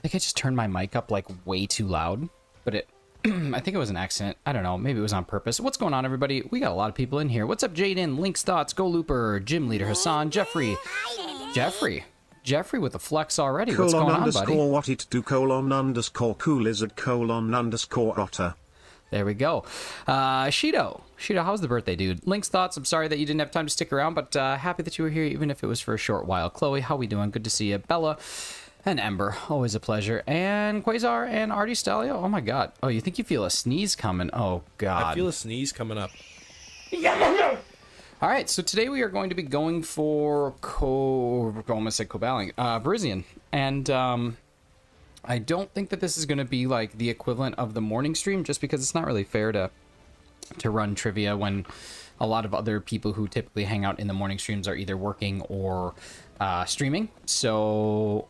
think I just turned my mic up like way too loud, but it I think it was an accident. I don't know. Maybe it was on purpose. What's going on, everybody? We got a lot of people in here. What's up, Jaden, Link's Thoughts, Go Looper, Gym Leader, Hassan, Jeffrey. Jeffrey with the flex already. What's going on, buddy? What it do :_cool lizard :_otter. There we go. Shido, how's the birthday, dude? Link's Thoughts, I'm sorry that you didn't have time to stick around, but happy that you were here, even if it was for a short while. Chloe, how we doing? Good to see you. Bella and Ember, always a pleasure. And Quasar and Artie Stalio. Oh my god. Oh, you think you feel a sneeze coming? Oh god. I feel a sneeze coming up. All right, so today we are going to be going for Virizion. And I don't think that this is going to be like the equivalent of the morning stream, just because it's not really fair to run trivia when a lot of other people who typically hang out in the morning streams are either working or streaming. So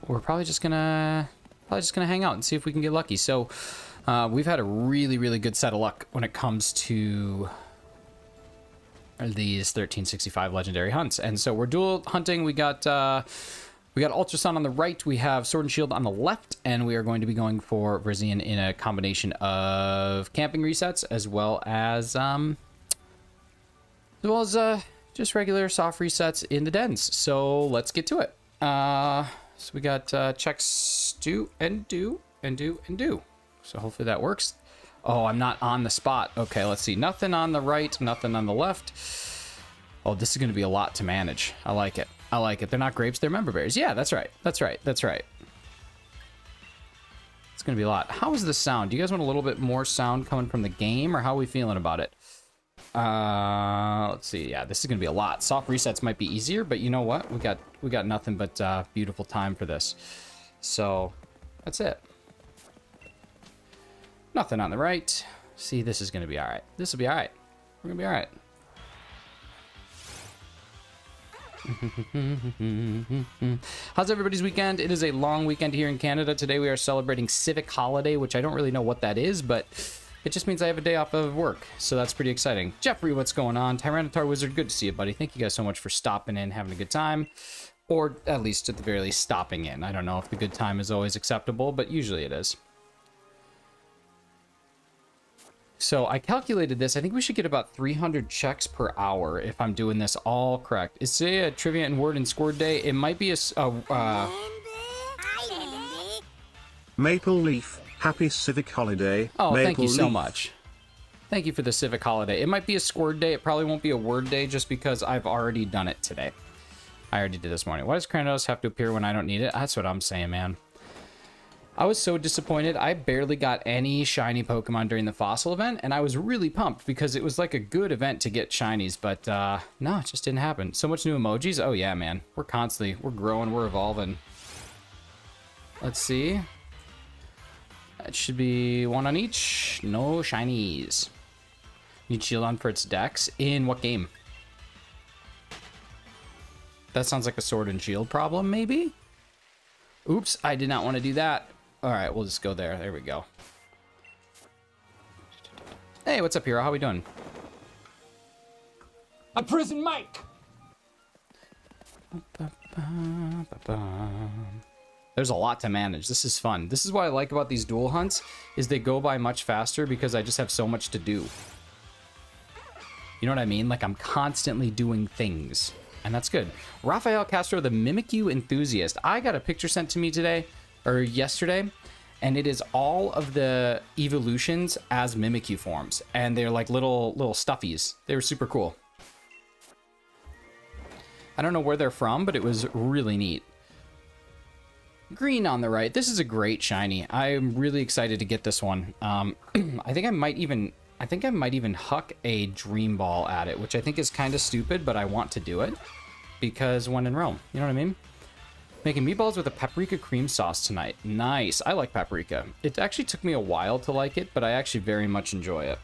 we're probably just gonna hang out and see if we can get lucky. So we've had a really good set of luck when it comes to these 1365 legendary hunts, and so we're dual hunting. We got Ultrasound on the right, we have Sword and Shield on the left, and we are going to be going for Virizion in a combination of camping resets as well as just regular soft resets in the dens. So let's get to it. So we got checks do. So hopefully that works. Oh, I'm not on the spot. Okay, let's see. Nothing on the right, nothing on the left. Oh, this is going to be a lot to manage. I like it. They're not grapes, they're member berries. Yeah, that's right. It's going to be a lot. How is the sound? Do you guys want a little bit more sound coming from the game, or how are we feeling about it? Let's see. Yeah, this is going to be a lot. Soft resets might be easier, but you know what? We got nothing but beautiful time for this. So, that's it. Nothing on the right. See, this is going to be all right. This will be all right. We're going to be all right. How's everybody's weekend? It is a long weekend here in Canada. Today we are celebrating Civic Holiday, which I don't really know what that is, but it just means I have a day off of work, so that's pretty exciting. Jeffrey, what's going on? Tyranitar Wizard, good to see you, buddy. Thank you guys so much for stopping in, having a good time, or at least at the very least stopping in. I don't know if the good time is always acceptable, but usually it is. So I calculated this. I think we should get about 300 checks per hour if I'm doing this all correct. It's today a trivia and word and score day. It might be Maple Leaf, happy Civic Holiday. Oh, Maple thank you so Leaf. much. Thank you for the Civic Holiday. It might be a scored day. It probably won't be a word day just because I've already done it today. I already did this morning. Why does Kratos have to appear when I don't need it? That's what I'm saying, man. I was so disappointed. I barely got any shiny Pokemon during the fossil event, and I was really pumped because it was like a good event to get shinies, but no, it just didn't happen. So much new emojis. Oh yeah, man. We're growing, we're evolving. Let's see. That should be one on each. No shinies. Need shield on for its dex. In what game? That sounds like a sword and shield problem, maybe? Oops, I did not want to do that. All right, we'll just go there. There we go. Hey, what's up, hero? How we doing? A prison Mike. There's a lot to manage. This is fun. This is what I like about these duel hunts, is they go by much faster because I just have so much to do. You know what I mean? Like, I'm constantly doing things, and that's good. Rafael Castro, the Mimikyu enthusiast. I got a picture sent to me today, or yesterday, and it is all of the evolutions as Mimikyu forms, and they're like little stuffies. They were super cool. I don't know where they're from, but it was really neat. Green on the right. This is a great shiny. I'm really excited to get this one. I think I might even huck a Dream Ball at it, which I think is kind of stupid, but I want to do it because when in Rome, you know what I mean? Making meatballs with a paprika cream sauce tonight. Nice. I like paprika. It actually took me a while to like it, but I actually very much enjoy it.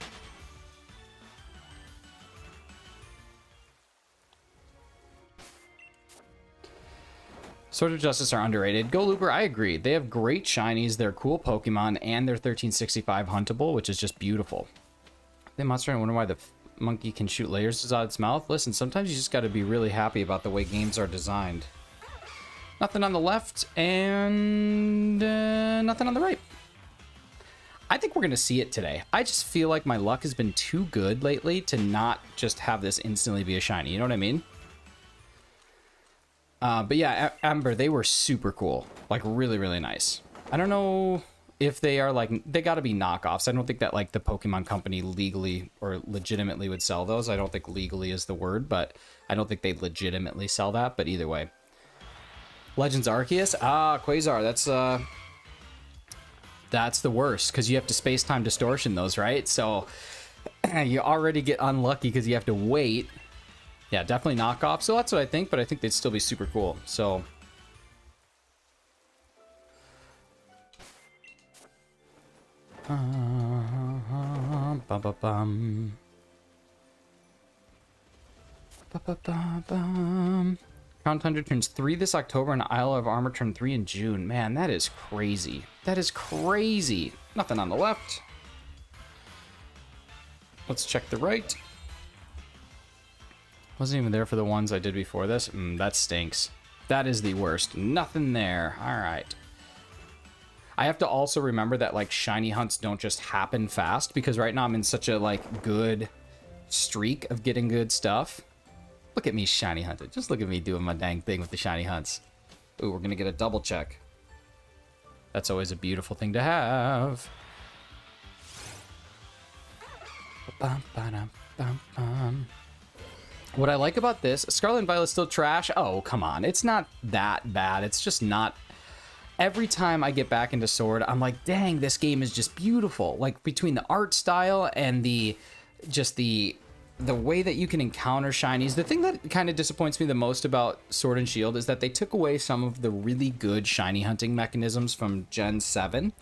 Sword of Justice are underrated. Go Looper, I agree. They have great shinies, they're cool Pokemon, and they're 1365 huntable, which is just beautiful. The monster, I wonder why the monkey can shoot lasers out of its mouth. Listen, sometimes you just got to be really happy about the way games are designed. Nothing on the left, and nothing on the right. I think we're going to see it today. I just feel like my luck has been too good lately to not just have this instantly be a shiny. You know what I mean? But yeah, Ember, they were super cool. Like, really, really nice. I don't know if they are, like, they got to be knockoffs. I don't think that, like, the Pokemon Company legally or legitimately would sell those. I don't think legally is the word, but I don't think they legitimately sell that. But either way. Legends Arceus? Ah, Quasar. That's the worst, because you have to space-time distortion those, right? So you already get unlucky because you have to wait. Yeah, definitely knockoff. So that's what I think, but I think they'd still be super cool. So bum, bum, bum. Crown Tundra turns 3 this October, and Isle of Armor turned 3 in June. Man, that is crazy. That is crazy. Nothing on the left. Let's check the right. Wasn't even there for the ones I did before this. That stinks. That is the worst. Nothing there. All right. I have to also remember that, like, shiny hunts don't just happen fast, because right now I'm in such a, like, good streak of getting good stuff. Look at me shiny hunted. Just look at me doing my dang thing with the shiny hunts. Ooh, we're gonna get a double check. That's always a beautiful thing to have. What I like about this, Scarlet and Violet's still trash. Oh, come on. It's not that bad. It's just not. Every time I get back into Sword, I'm like, dang, this game is just beautiful. Like, between the art style and the way that you can encounter shinies. The thing that kind of disappoints me the most about Sword and Shield is that they took away some of the really good shiny hunting mechanisms from Gen 7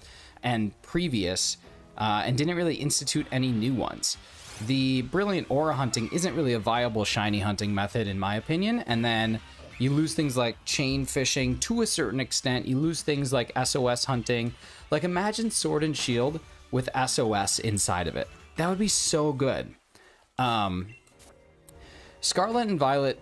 and previous, and didn't really institute any new ones. The Brilliant Aura hunting isn't really a viable shiny hunting method, in my opinion, and then you lose things like chain fishing to a certain extent. You lose things like SOS hunting. Like, imagine Sword and Shield with SOS inside of it. That would be so good. Scarlet and Violet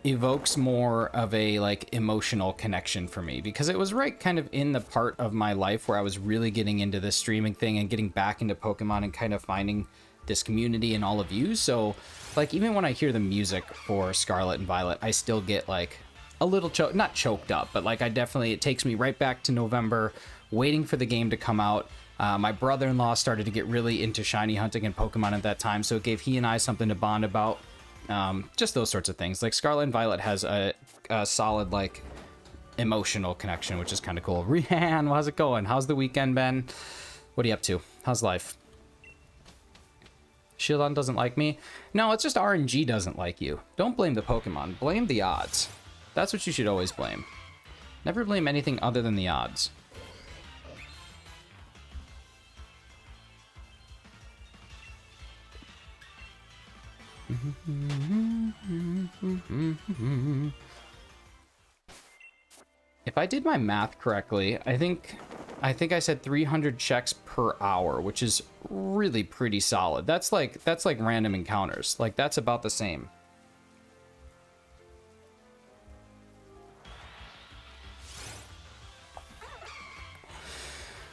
evokes more of a, like, emotional connection for me, because it was right kind of in the part of my life where I was really getting into this streaming thing and getting back into Pokemon and kind of finding this community and all of you. So, like, even when I hear the music for Scarlet and Violet, I still get, like, a little not choked up, but, like, it takes me right back to November, waiting for the game to come out. My brother-in-law started to get really into shiny hunting and Pokemon at that time, so it gave he and I something to bond about. Just those sorts of things. Like, Scarlet and Violet has a solid, like, emotional connection, which is kind of cool. Rihan, how's it going? How's the weekend been? What are you up to? How's life? Shieldon doesn't like me? No, it's just RNG doesn't like you. Don't blame the Pokemon. Blame the odds. That's what you should always blame. Never blame anything other than the odds. If I did my math correctly, I think I said 300 checks per hour, which is really pretty solid. That's like random encounters. Like, that's about the same.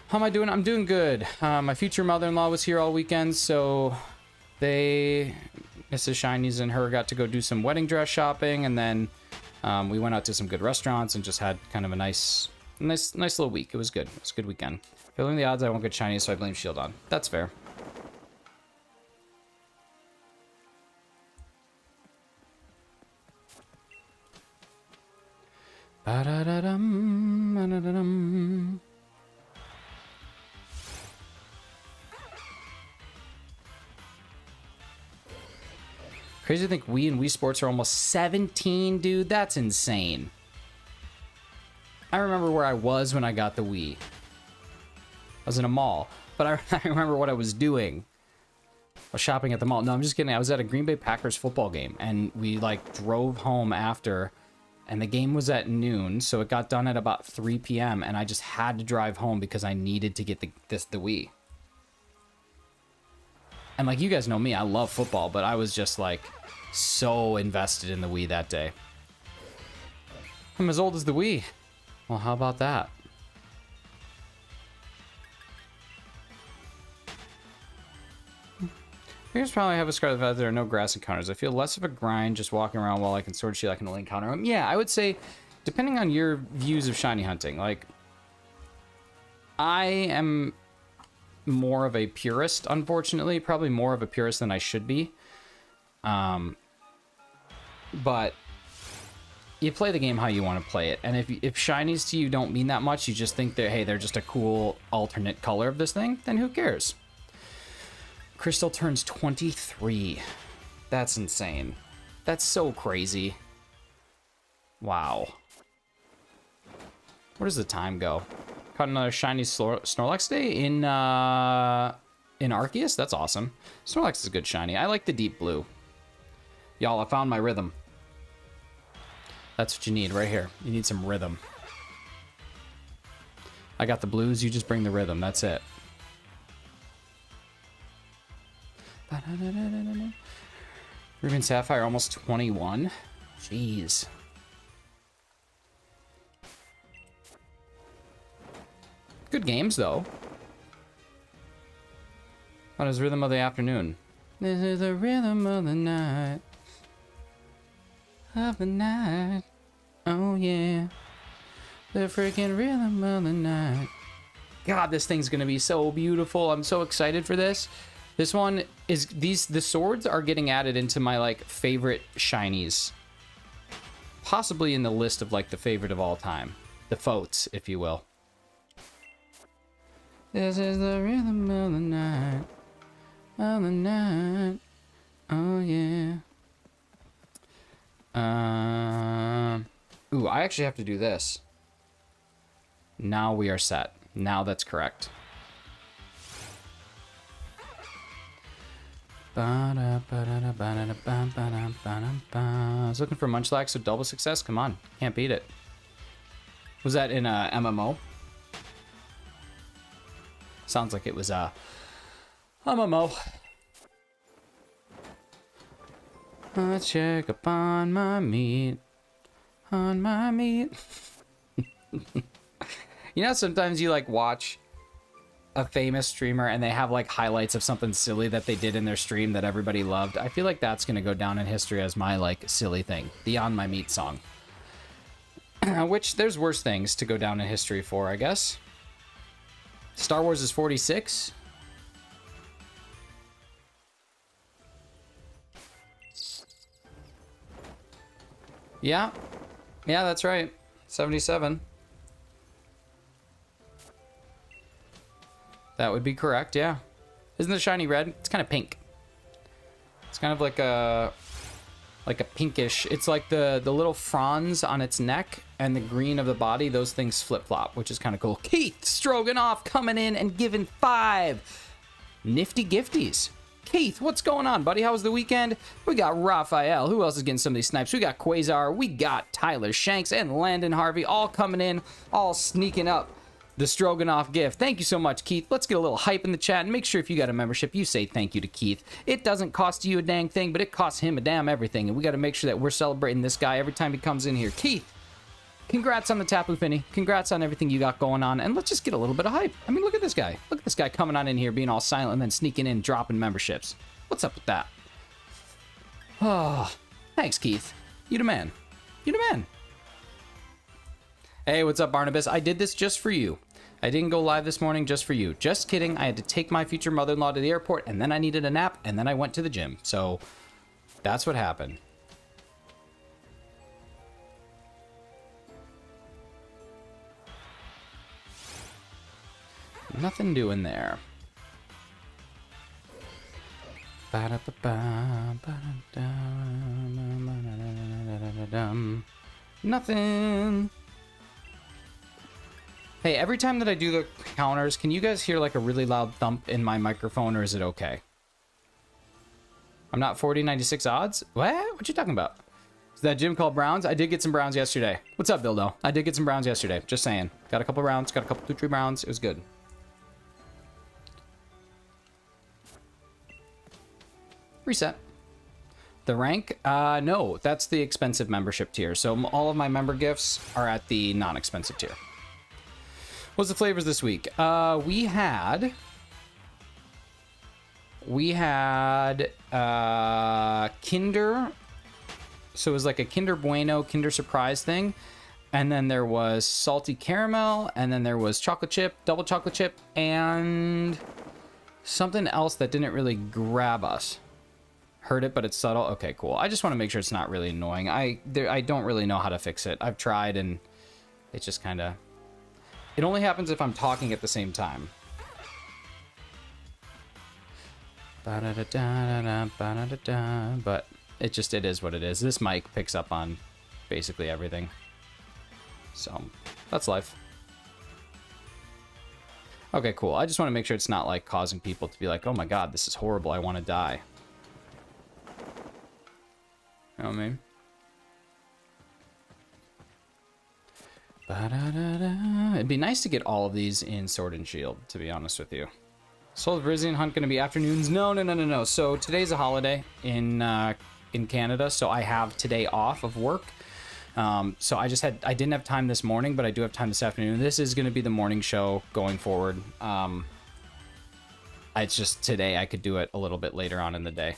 How am I doing? I'm doing good. My future mother-in-law was here all weekend, so Mrs. Shinies and her got to go do some wedding dress shopping, and then we went out to some good restaurants and just had kind of a nice little week. It was good. It was a good weekend. Failing the odds, I won't get shiny, so I blame Shieldon. That's fair. Ba-da-da-dum, ba-da-da-dum. Crazy to think Wii and Wii Sports are almost 17, dude. That's insane. I remember where I was when I got the Wii. I was in a mall, but I remember what I was doing. I was shopping at the mall. No, I'm just kidding. I was at a Green Bay Packers football game, and we, like, drove home after, and the game was at noon, so it got done at about 3 p.m., and I just had to drive home because I needed to get the Wii. And, like, you guys know me, I love football, but I was just, like, so invested in the Wii that day. I'm as old as the Wii. Well, how about that? Here's probably have a Scarlet Violet. There are no grass encounters. I feel less of a grind just walking around while I can Sword Shield. I can only encounter them. Yeah, I would say, depending on your views of shiny hunting, like, I am more of a purist, unfortunately. Probably more of a purist than I should be. But you play the game how you want to play it. And if shinies to you don't mean that much, you just think that, hey, they're just a cool alternate color of this thing, then who cares? Crystal turns 23. That's insane. That's so crazy. Wow. Where does the time go? Caught another shiny Snorlax day in Arceus? That's awesome. Snorlax is a good shiny. I like the deep blue. Y'all, I found my rhythm. That's what you need right here. You need some rhythm. I got the blues, you just bring the rhythm. That's it. Ruby and Sapphire almost 21. Jeez. Good games, though. What is Rhythm of the Afternoon? This is the rhythm of the night. Of the night. Oh, yeah. The freaking rhythm of the night. God, this thing's gonna be so beautiful. I'm so excited for this. This one is the swords are getting added into my like favorite shinies. Possibly in the list of like the favorite of all time. The Foats, if you will. This is the rhythm of the night. Of the night. Oh yeah. Ooh, I actually have to do this. Now we are set. Now that's correct. I was looking for Munchlax, so double success. Come on, can't beat it. Was that in a MMO? Sounds like it was a MMO. I check upon my meat, on my meat. You know, sometimes you like watch a famous streamer and they have like highlights of something silly that they did in their stream that everybody loved. I feel like that's gonna go down in history as my like silly thing, the On My Meat song. Which there's worse things to go down in history for, I guess. Star Wars is 46. Yeah, that's right. 77. That would be correct, yeah. Isn't the shiny red? It's kind of pink. It's kind of like a pinkish. It's like the little fronds on its neck and the green of the body. Those things flip-flop, which is kind of cool. Keith Stroganoff coming in and giving 5 nifty gifties. Keith, what's going on, buddy? How was the weekend? We got Raphael. Who else is getting some of these snipes? We got Quasar. We got Tyler Shanks and Landon Harvey all coming in, all sneaking up the Stroganoff gift. Thank you so much, Keith. Let's get a little hype in the chat, and make sure if you got a membership, you say thank you to Keith. It doesn't cost you a dang thing, but it costs him a damn everything, and we got to make sure that we're celebrating this guy every time he comes in here. Keith, congrats on the Tapu Fini. Congrats on everything you got going on, and let's just get a little bit of hype. I mean, look at this guy. Look at this guy coming on in here, being all silent, and then sneaking in, dropping memberships. What's up with that? Oh, thanks, Keith. You the man. You the man. Hey, what's up, Barnabas? I did this just for you. I didn't go live this morning just for you. Just kidding. I had to take my future mother-in-law to the airport, and then I needed a nap, and then I went to the gym. So that's what happened. Nothing doing there. Nothing. Hey, every time that I do the counters, can you guys hear like a really loud thump in my microphone, or is it okay? I'm not 40-96 odds? What? What you talking about? Is that gym called Browns? I did get some Browns yesterday. What's up, Bildo? I did get some Browns yesterday. Just saying. Got a couple rounds, got a couple 2-3 Browns. It was good. Reset. The rank? No, that's the expensive membership tier. So all of my member gifts are at the non-expensive tier. What's the flavors this week? We had Kinder. So it was like a Kinder Bueno, Kinder Surprise thing. And then there was salty caramel. And then there was chocolate chip, double chocolate chip, and something else that didn't really grab us. Heard it, but it's subtle. Okay, cool. I just want to make sure it's not really annoying. I don't really know how to fix it. I've tried, and it just kind of... It only happens if I'm talking at the same time. But it is what it is. This mic picks up on basically everything. So, that's life. Okay, cool. I just want to make sure it's not, like, causing people to be like, oh my god, this is horrible, I want to die. You know what I mean? It'd be nice to get all of these in Sword and Shield, to be honest with you. Soul Virizion hunt gonna be afternoons? No. So today's a holiday in Canada, so I have today off of work. So I didn't have time this morning, but I do have time this afternoon. This is gonna be the morning show going forward. It's just today I could do it a little bit later on in the day.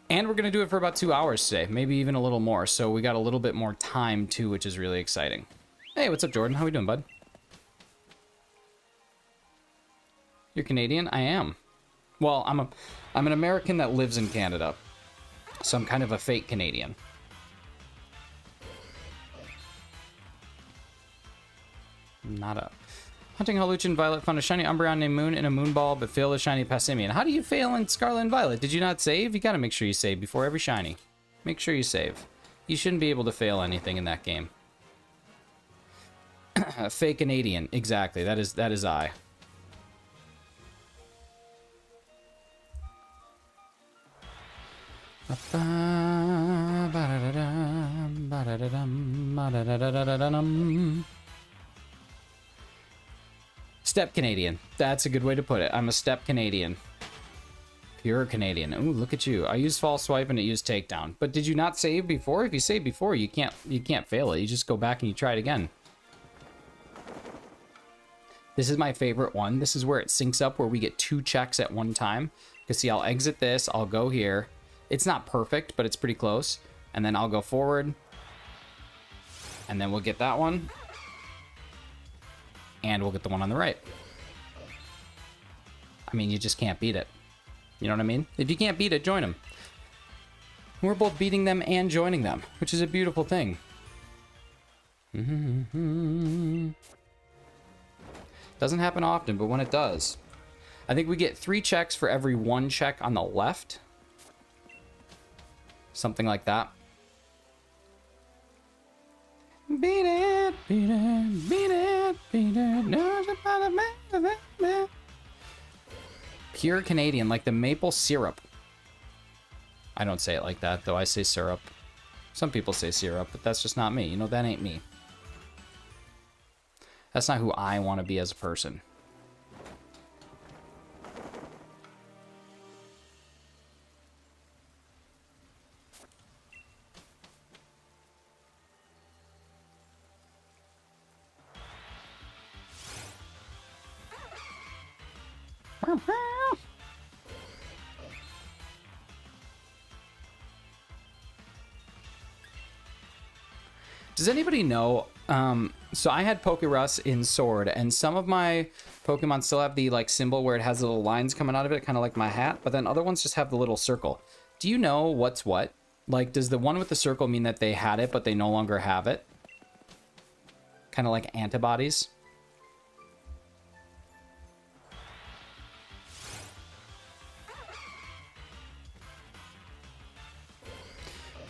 And we're going to do it for about 2 hours today, maybe even a little more. So we got a little bit more time, too, which is really exciting. Hey, what's up, Jordan? How we doing, bud? You're Canadian? I am. Well, I'm an American that lives in Canada. So I'm kind of a fake Canadian. Not a... Hunting Haluchin Violet found a shiny Umbreon named Moon in a Moonball, but failed a shiny Passimian. How do you fail in Scarlet and Violet? Did you not save? You gotta make sure you save before every shiny. Make sure you save. You shouldn't be able to fail anything in that game. Fake Canadian. Exactly. That is I. Step Canadian. That's a good way to put it. I'm a step Canadian. Pure Canadian. Ooh, look at you. I used false swipe and it used takedown. But did you not save before? If you save before, you can't fail it. You just go back and you try it again. This is my favorite one. This is where it syncs up, where we get 2 checks at one time. Because see, I'll exit this. I'll go here. It's not perfect, but it's pretty close. And then I'll go forward. And then we'll get that one. And we'll get the one on the right. I mean, you just can't beat it. You know what I mean? If you can't beat it, join them. We're both beating them and joining them, which is a beautiful thing. Doesn't happen often, but when it does. I think we get 3 checks for every 1 check on the left. Something like that. Beat it, beat it, beat it, beat it. Pure Canadian, like the maple syrup. I don't say it like that, though. I say syrup. Some people say syrup, but that's just not me. You know, that ain't me. That's not who I want to be as a person. Does anybody know, so I had Pokerus in Sword, and some of my Pokemon still have the, like, symbol where it has little lines coming out of it, kind of like my hat, but then other ones just have the little circle. Do you know what's what? Like, does the one with the circle mean that they had it, but they no longer have it? Kind of like antibodies?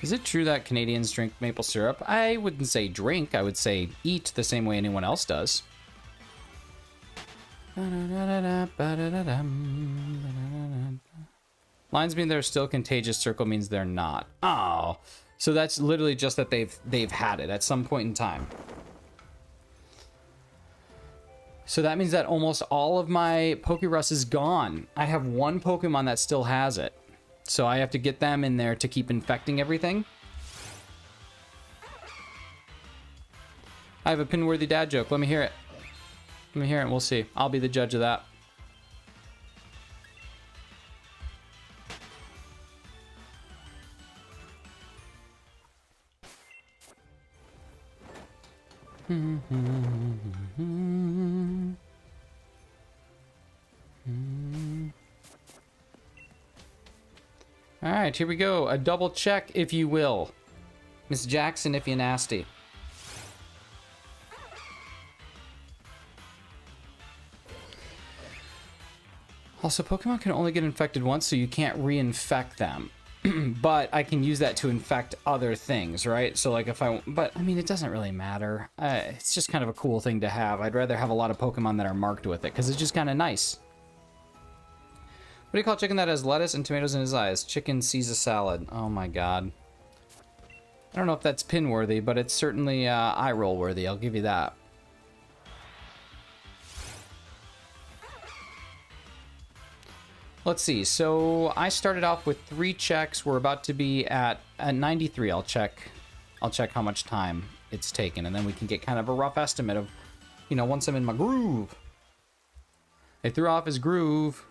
Is it true that Canadians drink maple syrup? I wouldn't say drink. I would say eat the same way anyone else does. Lines mean they're still contagious. Circle means they're not. Oh, so that's literally just that they've had it at some point in time. So that means that almost all of my Pokerus is gone. I have one Pokemon that still has it. So I have to get them in there to keep infecting everything. I have a pin-worthy dad joke. Let me hear it. Let me hear it and we'll see. I'll be the judge of that. All right, here we go. A double check, if you will. Miss Jackson, if you nasty. Also, Pokemon can only get infected once, so you can't reinfect them. But I can use that to infect other things, right? So, like, if I... But, I mean, it doesn't really matter. It's just kind of a cool thing to have. I'd rather have a lot of Pokemon that are marked with it, because it's just kind of nice. What do you call chicken that has lettuce and tomatoes in his eyes? Chicken Caesar salad. Oh, my God. I don't know if that's pin-worthy, but it's certainly eye-roll worthy. I'll give you that. Let's see. So I started off with 3 checks. We're about to be at 93. I'll check how much time it's taken, and then we can get kind of a rough estimate of, you know, once I'm in my groove. I threw off his groove.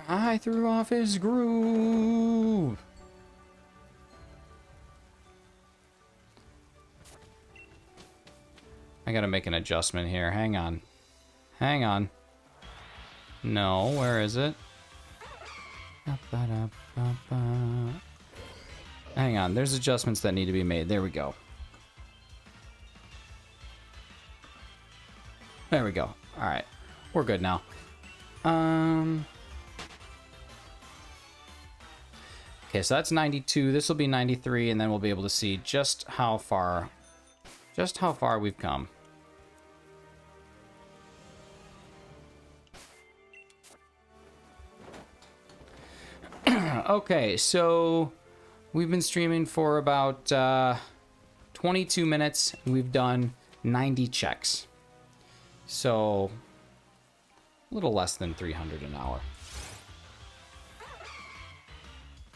I threw off his groove. I gotta make an adjustment here. Hang on. Hang on. No, where is it? Hang on, there's adjustments that need to be made. There we go. There we go. All right, we're good now. Okay, so that's 92. This will be 93, and then we'll be able to see just how far we've come. Okay, so we've been streaming for about 22 minutes. We've done 90 checks. So a little less than 300 an hour.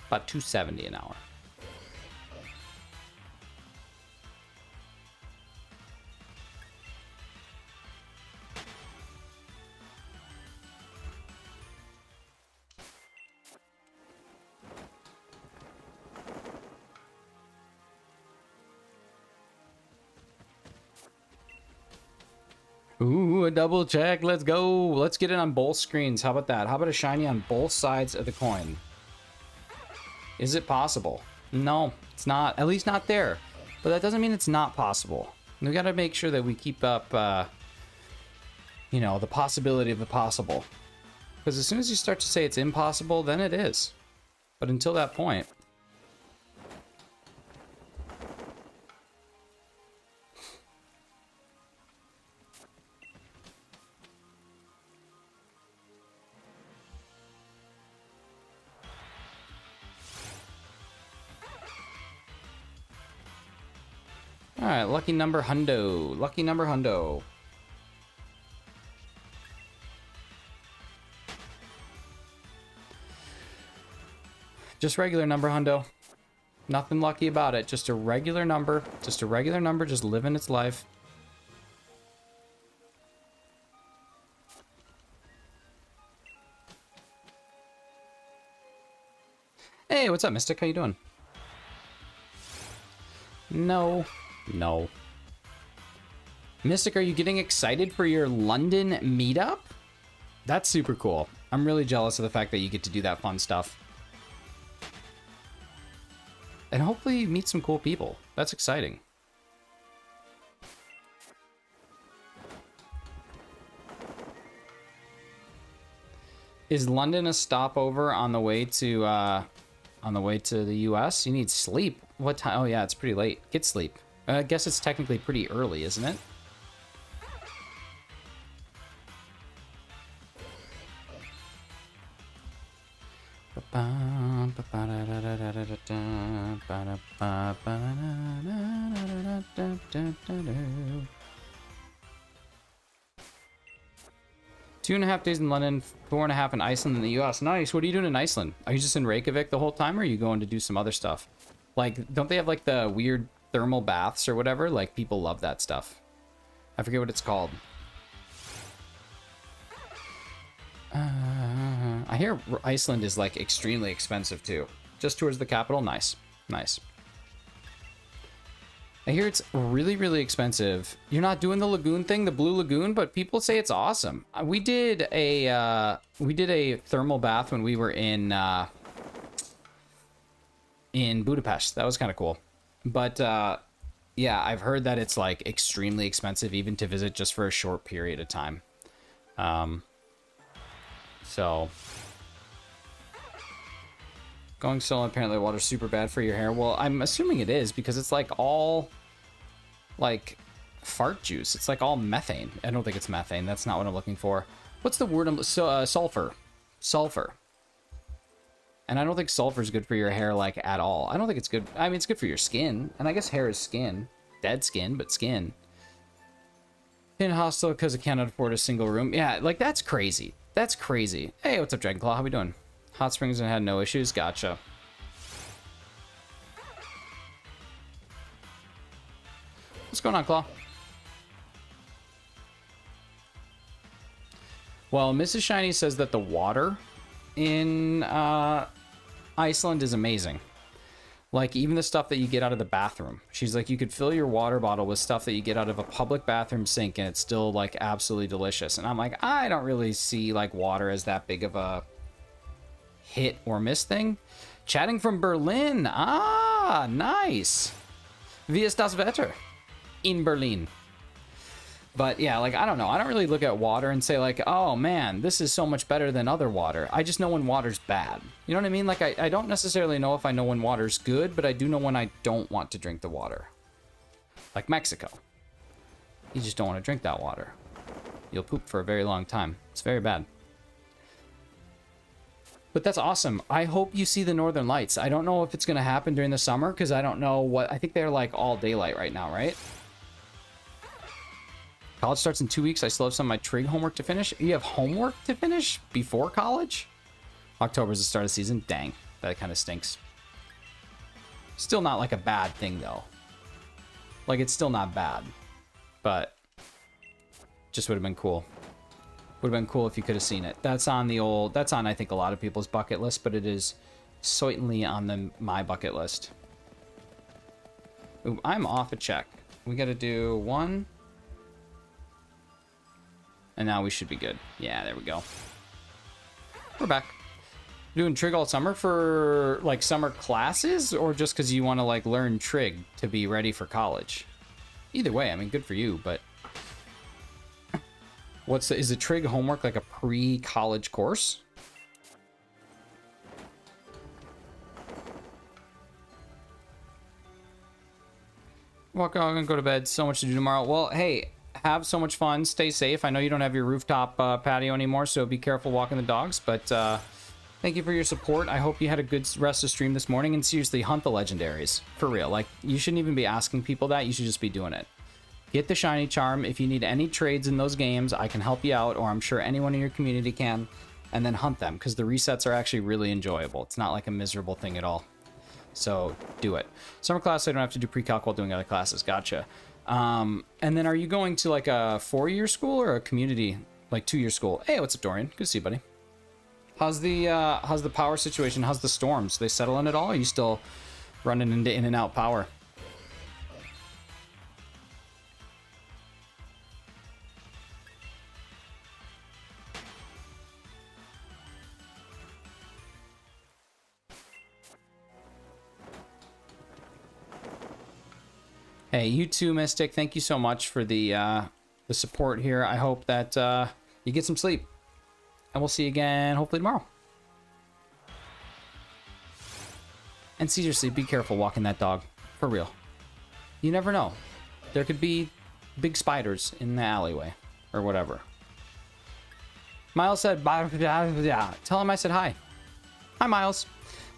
About 270 an hour. Ooh, a double check. Let's go. Let's get it on both screens. How about that? How about a shiny on both sides of the coin? Is it possible? No, it's not. At least not there. But that doesn't mean it's not possible. We got to make sure that we keep up, you know, the possibility of the possible. Because as soon as you start to say it's impossible, then it is. But until that point... Alright, lucky number hundo. Lucky number hundo. Just regular number hundo. Nothing lucky about it. Just a regular number. Just a regular number just living its life. Hey, what's up, Mystic? How you doing? No. No. Mystic, are you getting excited for your London meetup? That's super cool. I'm really jealous of the fact that you get to do that fun stuff. And hopefully meet some cool people. That's exciting. Is London a stopover on the way to the US? You need sleep. What time? Oh yeah, it's pretty late. Get sleep. I guess it's technically pretty early, isn't it? 2.5 days in London, 4.5 in Iceland and the US. Nice. What are you doing in Iceland? Are you just in Reykjavik the whole time, or are you going to do some other stuff? Like, don't they have like the weird thermal baths or whatever? Like, people love that stuff. I forget what it's called. I hear Iceland is like extremely expensive too. Just towards the capital. Nice. Nice. I hear it's really, really expensive. You're not doing the lagoon thing, the Blue Lagoon, but people say it's awesome. We did a thermal bath when we were in Budapest. That was kind of cool. But yeah, I've heard that it's like extremely expensive even to visit just for a short period of time. So going solo, apparently water's super bad for your hair. Well, I'm assuming it is because it's like all like fart juice. It's like all methane. I don't think it's methane. That's not what I'm looking for. What's the word? Sulfur. Sulfur. And I don't think sulfur is good for your hair like at all. I don't think it's good. I mean, it's good for your skin. And I guess hair is skin. Dead skin, but skin. In hostel because I cannot afford a single room. Yeah, like that's crazy. That's crazy. Hey, what's up, Dragonclaw? How we doing? Hot springs and had no issues. Gotcha. What's going on, Claw? Well, Mrs. Shiny says that the water in Iceland is amazing. Like, even the stuff that you get out of the bathroom. She's like, you could fill your water bottle with stuff that you get out of a public bathroom sink, and it's still, like, absolutely delicious. And I'm like, I don't really see, like, water as that big of a hit or miss thing. Chatting from Berlin. Ah, nice. Wie ist das Wetter? In Berlin. But yeah, like, I don't know. I don't really look at water and say like, oh man, this is so much better than other water. I just know when water's bad. You know what I mean? Like, I don't necessarily know if I know when water's good, but I do know when I don't want to drink the water. Like Mexico. You just don't want to drink that water. You'll poop for a very long time. It's very bad. But that's awesome. I hope you see the Northern Lights. I don't know if it's going to happen during the summer because I don't know what... I think they're like all daylight right now, right? College starts in 2 weeks. I still have some of my trig homework to finish. You have homework to finish before college? October is the start of the season. Dang, that kind of stinks. Still not like a bad thing though. Like, it's still not bad, but just would have been cool. Would have been cool if you could have seen it. That's on the old. That's on I think a lot of people's bucket list, but it is certainly on my bucket list. Ooh, I'm off a check. We got to do one. And now we should be good. Yeah, there we go. We're back. Doing trig all summer for like summer classes, or just because you want to like learn trig to be ready for college? Either way, I mean, good for you, but is the trig homework like a pre-college course? I'm gonna go to bed. So much to do tomorrow. Well, hey, have so much fun. Stay safe. I know you don't have your rooftop patio anymore, so be careful walking the dogs. But thank you for your support. I hope you had a good rest of stream this morning. And seriously, hunt the legendaries. For real. Like, you shouldn't even be asking people that. You should just be doing it. Get the shiny charm. If you need any trades in those games, I can help you out, or I'm sure anyone in your community can. And then hunt them, because the resets are actually really enjoyable. It's not like a miserable thing at all. So do it. Summer class, I don't have to do pre-calc while doing other classes. Gotcha. And then are you going to like a 4-year school or a community, like 2-year school? Hey, what's up, Dorian? Good to see you, buddy. How's the power situation? How's the storms? They settle in at all? Or are you still running into in and out power? Hey, you too, Mystic. Thank you so much for the support here. I hope that you get some sleep. And we'll see you again, hopefully tomorrow. And seriously, be careful walking that dog. For real. You never know. There could be big spiders in the alleyway. Or whatever. Miles said, tell him I said hi. Hi, Miles.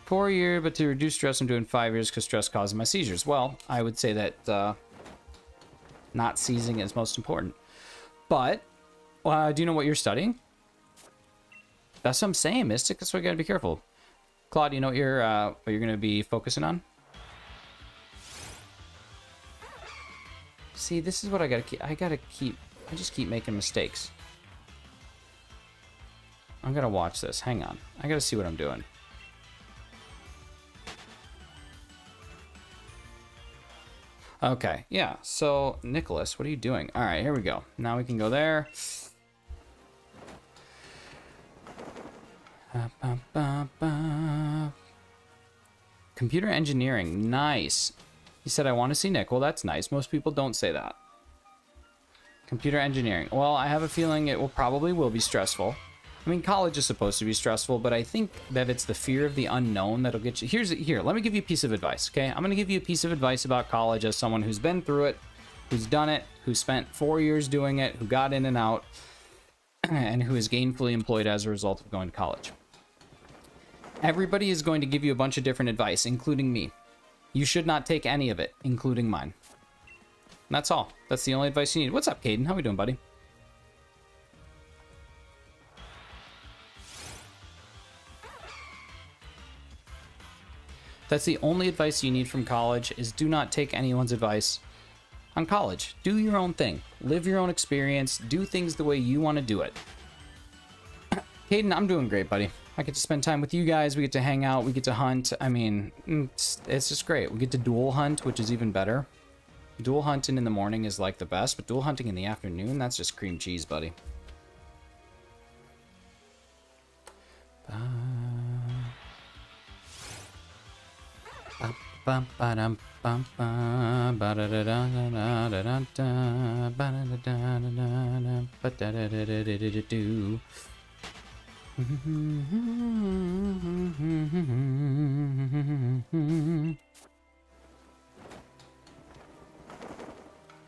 4 years, but to reduce stress, I'm doing 5 years because stress causes my seizures. Well, I would say that not seizing is most important. But do you know what you're studying? That's what I'm saying, Mystic. That's why you gotta be careful. Claude, you know what you're gonna be focusing on? See, this is what I just keep making mistakes. I'm gonna watch this. Hang on. I gotta see what I'm doing. Okay, yeah. So, Nicholas, what are you doing? All right, here we go. Now we can go there. Computer engineering. Nice. He said, I want to see Nick. Well, that's nice. Most people don't say that. Computer engineering. Well, I have a feeling it will be stressful. I mean, college is supposed to be stressful, but I think that it's the fear of the unknown that'll get you. Here, let me give you a piece of advice, okay? I'm going to give you a piece of advice about college as someone who's been through it, who's done it, who spent 4 years doing it, who got in and out, and who is gainfully employed as a result of going to college. Everybody is going to give you a bunch of different advice, including me. You should not take any of it, including mine. And that's all. That's the only advice you need. What's up, Caden? How we doing, buddy? That's the only advice you need from college, is do not take anyone's advice on college. Do your own thing. Live your own experience. Do things the way you want to do it. Caden, I'm doing great, buddy. I get to spend time with you guys. We get to hang out. We get to hunt. I mean, it's just great. We get to dual hunt, which is even better. Dual hunting in the morning is like the best, but dual hunting in the afternoon, that's just cream cheese, buddy.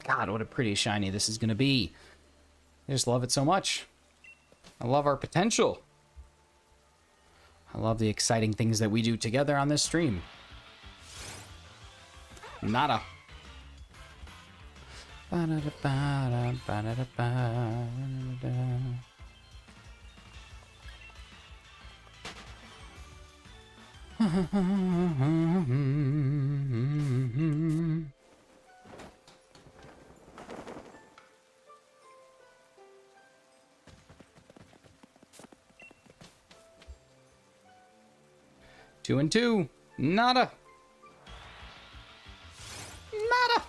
God, what a pretty shiny this is going to be. I just love it so much. I love our potential. I love the exciting things that we do together on this stream. Nada. 2 and 2. Nada. Nada.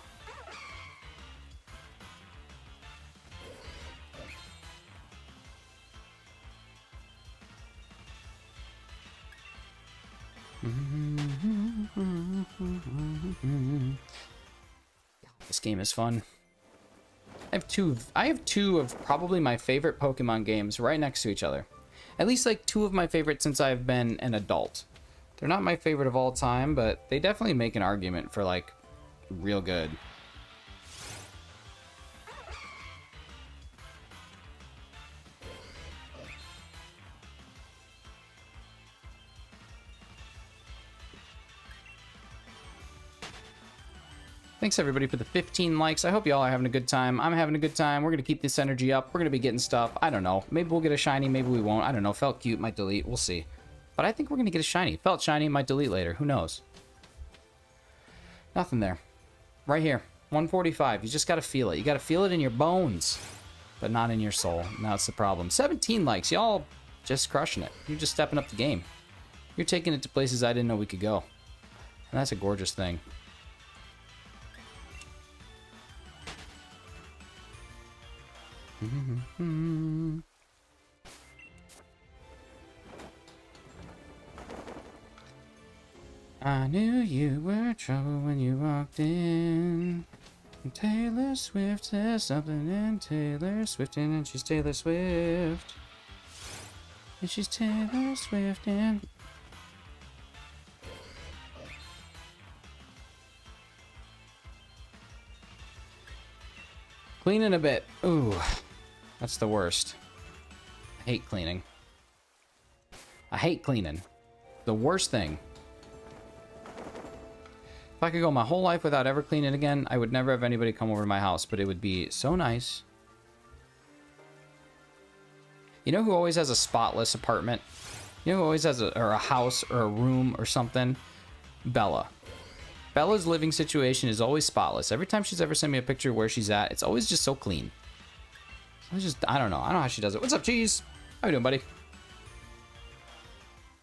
This game is fun. I have two of probably my favorite Pokemon games right next to each other. At least like two of my favorites since I've been an adult. They're not my favorite of all time, but they definitely make an argument for like real good. Thanks everybody for the 15 likes. I hope y'all are having a good time. I'm having a good time. We're going to keep this energy up. We're going to be getting stuff. I don't know. Maybe we'll get a shiny. Maybe we won't. I don't know. Felt cute. Might delete. We'll see. But I think we're going to get a shiny. Felt shiny. Might delete later. Who knows? Nothing there. Right here. 145. You just got to feel it. You got to feel it in your bones. But not in your soul. Now it's the problem. 17 likes. Y'all just crushing it. You're just stepping up the game. You're taking it to places I didn't know we could go. And that's a gorgeous thing. I knew you were trouble when you walked in. And Taylor Swift says something, and Taylor Swift in, and she's Taylor Swift. And she's Taylor Swift in. Cleaning a bit. Ooh, that's the worst. I hate cleaning. I hate cleaning. The worst thing. If I could go my whole life without ever cleaning again, I would never have anybody come over to my house, but it would be so nice. You know who always has a spotless apartment? You know who always has a house or a room or something? Bella. Bella's living situation is always spotless. Every time she's ever sent me a picture of where she's at, it's always just so clean. I don't know. I don't know how she does it. What's up, Cheese? How you doing, buddy?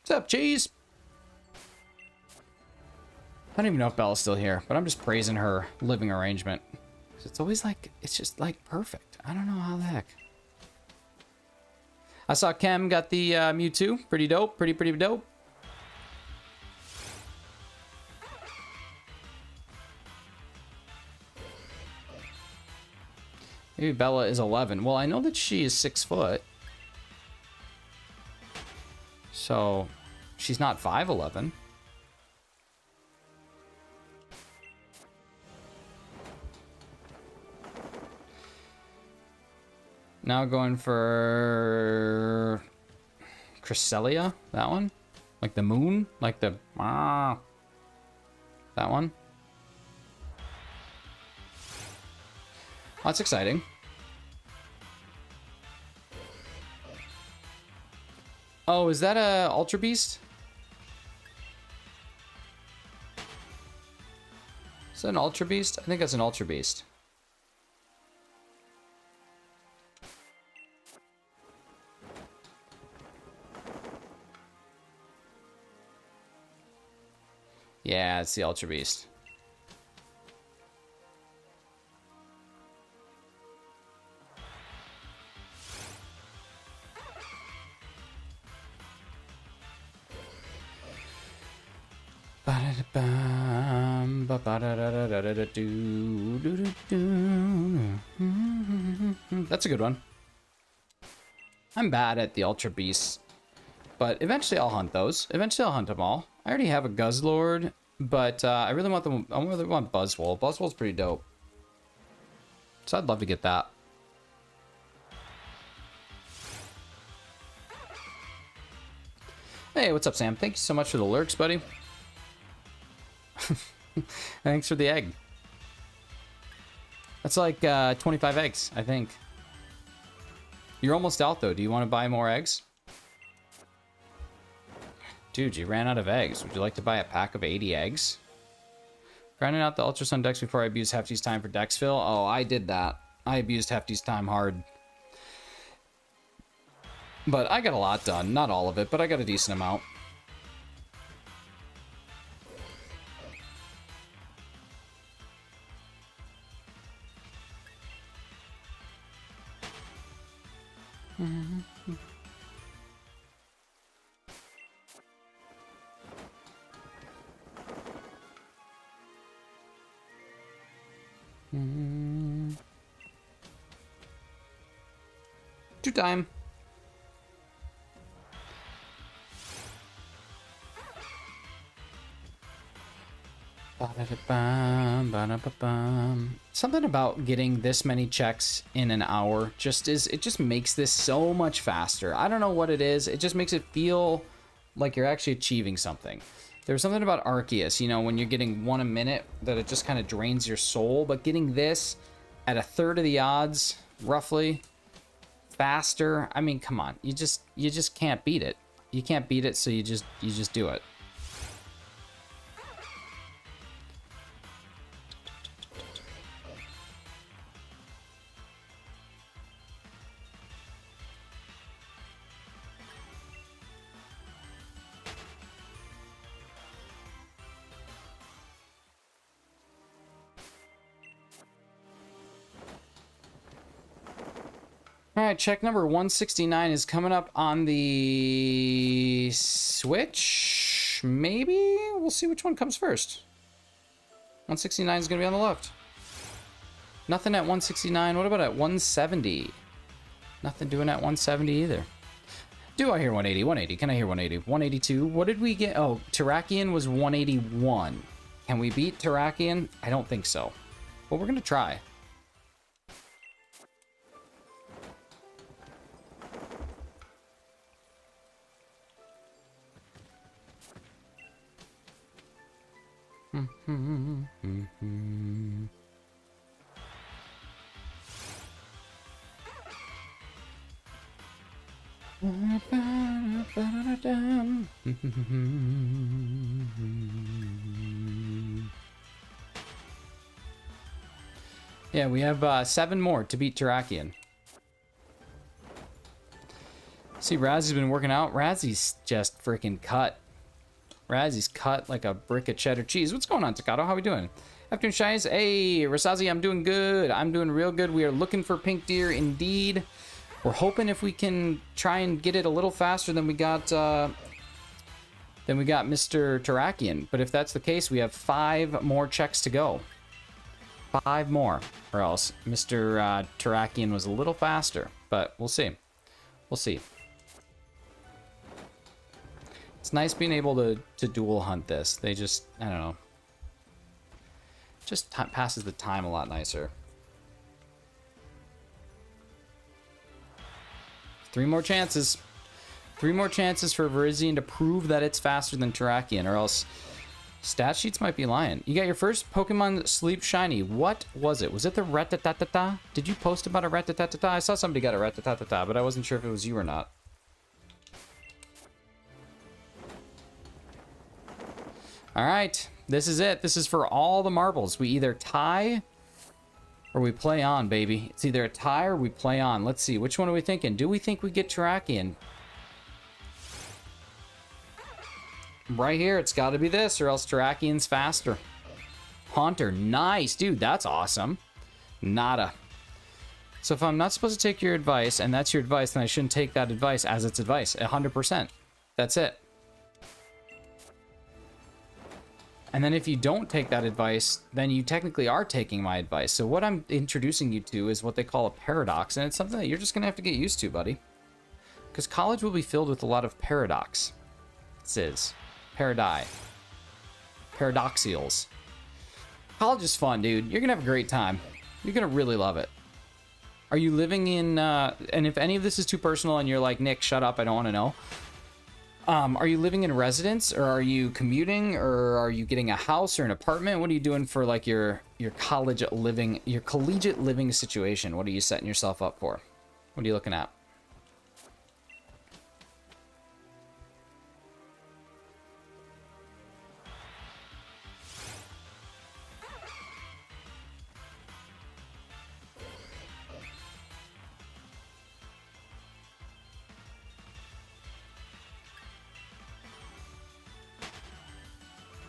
What's up, Cheese? I don't even know if Bella's still here, but I'm just praising her living arrangement. It's always like, it's just like perfect. I don't know how the heck. I saw Kem got the Mewtwo. Pretty dope. Pretty dope. Maybe Bella is 11. Well, I know that she is 6 foot. So, she's not 5'11". Now going for Cresselia, that one, like the moon, like the that one. That's exciting. Oh, is that a Ultra Beast? Is that an Ultra Beast? I think that's an Ultra Beast. Yeah, it's the Ultra Beast. That's a good one. I'm bad at the Ultra Beasts, but eventually I'll hunt those. Eventually I'll hunt them all. I already have a Guzzlord, but I really want them. I really want Buzzwole. Buzzwole's pretty dope, so I'd love to get that. Hey, what's up, Sam? Thank you so much for the lurks, buddy. Thanks for the egg. That's like 25 eggs, I think. You're almost out, though. Do you want to buy more eggs? Dude, you ran out of eggs. Would you like to buy a pack of 80 eggs? Grinding out the Ultra Sun decks before I abused Hefty's time for dex fill? Oh, I did that. I abused Hefty's time hard. But I got a lot done. Not all of it, but I got a decent amount. Two time. Something about getting this many checks in an hour it just makes this so much faster. I don't know what it is. It just makes it feel like you're actually achieving something. There's something about Arceus, you know, when you're getting 1 a minute, that it just kind of drains your soul. But getting this at 1/3 of the odds, roughly, faster. I mean, come on, you just can't beat it. You can't beat it, so you just do it. All right, check number 169 is coming up on the Switch. Maybe? We'll see which one comes first. 169 is going to be on the left. Nothing at 169. What about at 170? Nothing doing at 170 either. Do I hear 180? 180. Can I hear 180? 182. What did we get? Oh, Terrakion was 181. Can we beat Terrakion? I don't think so. But we're going to try. Yeah, we have 7 more to beat Terrakion. See, Razzy's been working out. Razzy's just freaking cut. Razzy's cut like a brick of cheddar cheese. What's going on, Takato? How we doing? Afternoon, Shies. Hey, Rasazi, I'm doing good. I'm doing real good. We are looking for pink deer indeed. We're hoping if we can try and get it a little faster than we got Mr. Terrakion. But if that's the case, we have 5 more checks to go. 5 more, or else Mr. Terrakion was a little faster. But we'll see. We'll see. It's nice being able to dual hunt this. They just, I don't know. Just passes the time a lot nicer. 3 more chances. 3 more chances for Virizion to prove that it's faster than Terrakion, or else stat sheets might be lying. You got your first Pokemon Sleep Shiny. What was it? Was it the Rattata? Did you post about a Rattata? I saw somebody got a Rattata, but I wasn't sure if it was you or not. All right, this is it. This is for all the marbles. We either tie or we play on, baby. It's either a tie or we play on. Let's see. Which one are we thinking? Do we think we get Terrakion? Right here, it's got to be this, or else Terrakion's faster. Haunter, nice. Dude, that's awesome. Nada. So if I'm not supposed to take your advice, and that's your advice, then I shouldn't take that advice as its advice. 100%. That's it. And then if you don't take that advice, then you technically are taking my advice. So what I'm introducing you to is what they call a paradox, and it's something that you're just going to have to get used to, buddy. Because college will be filled with a lot of paradox. This is. Paradise. Paradoxials. College is fun, dude. You're going to have a great time. You're going to really love it. Are you living in... and if any of this is too personal and you're like, Nick, shut up, I don't want to know. Are you living in residence, or are you commuting, or are you getting a house or an apartment? What are you doing for like your college living, your collegiate living situation? What are you setting yourself up for? What are you looking at?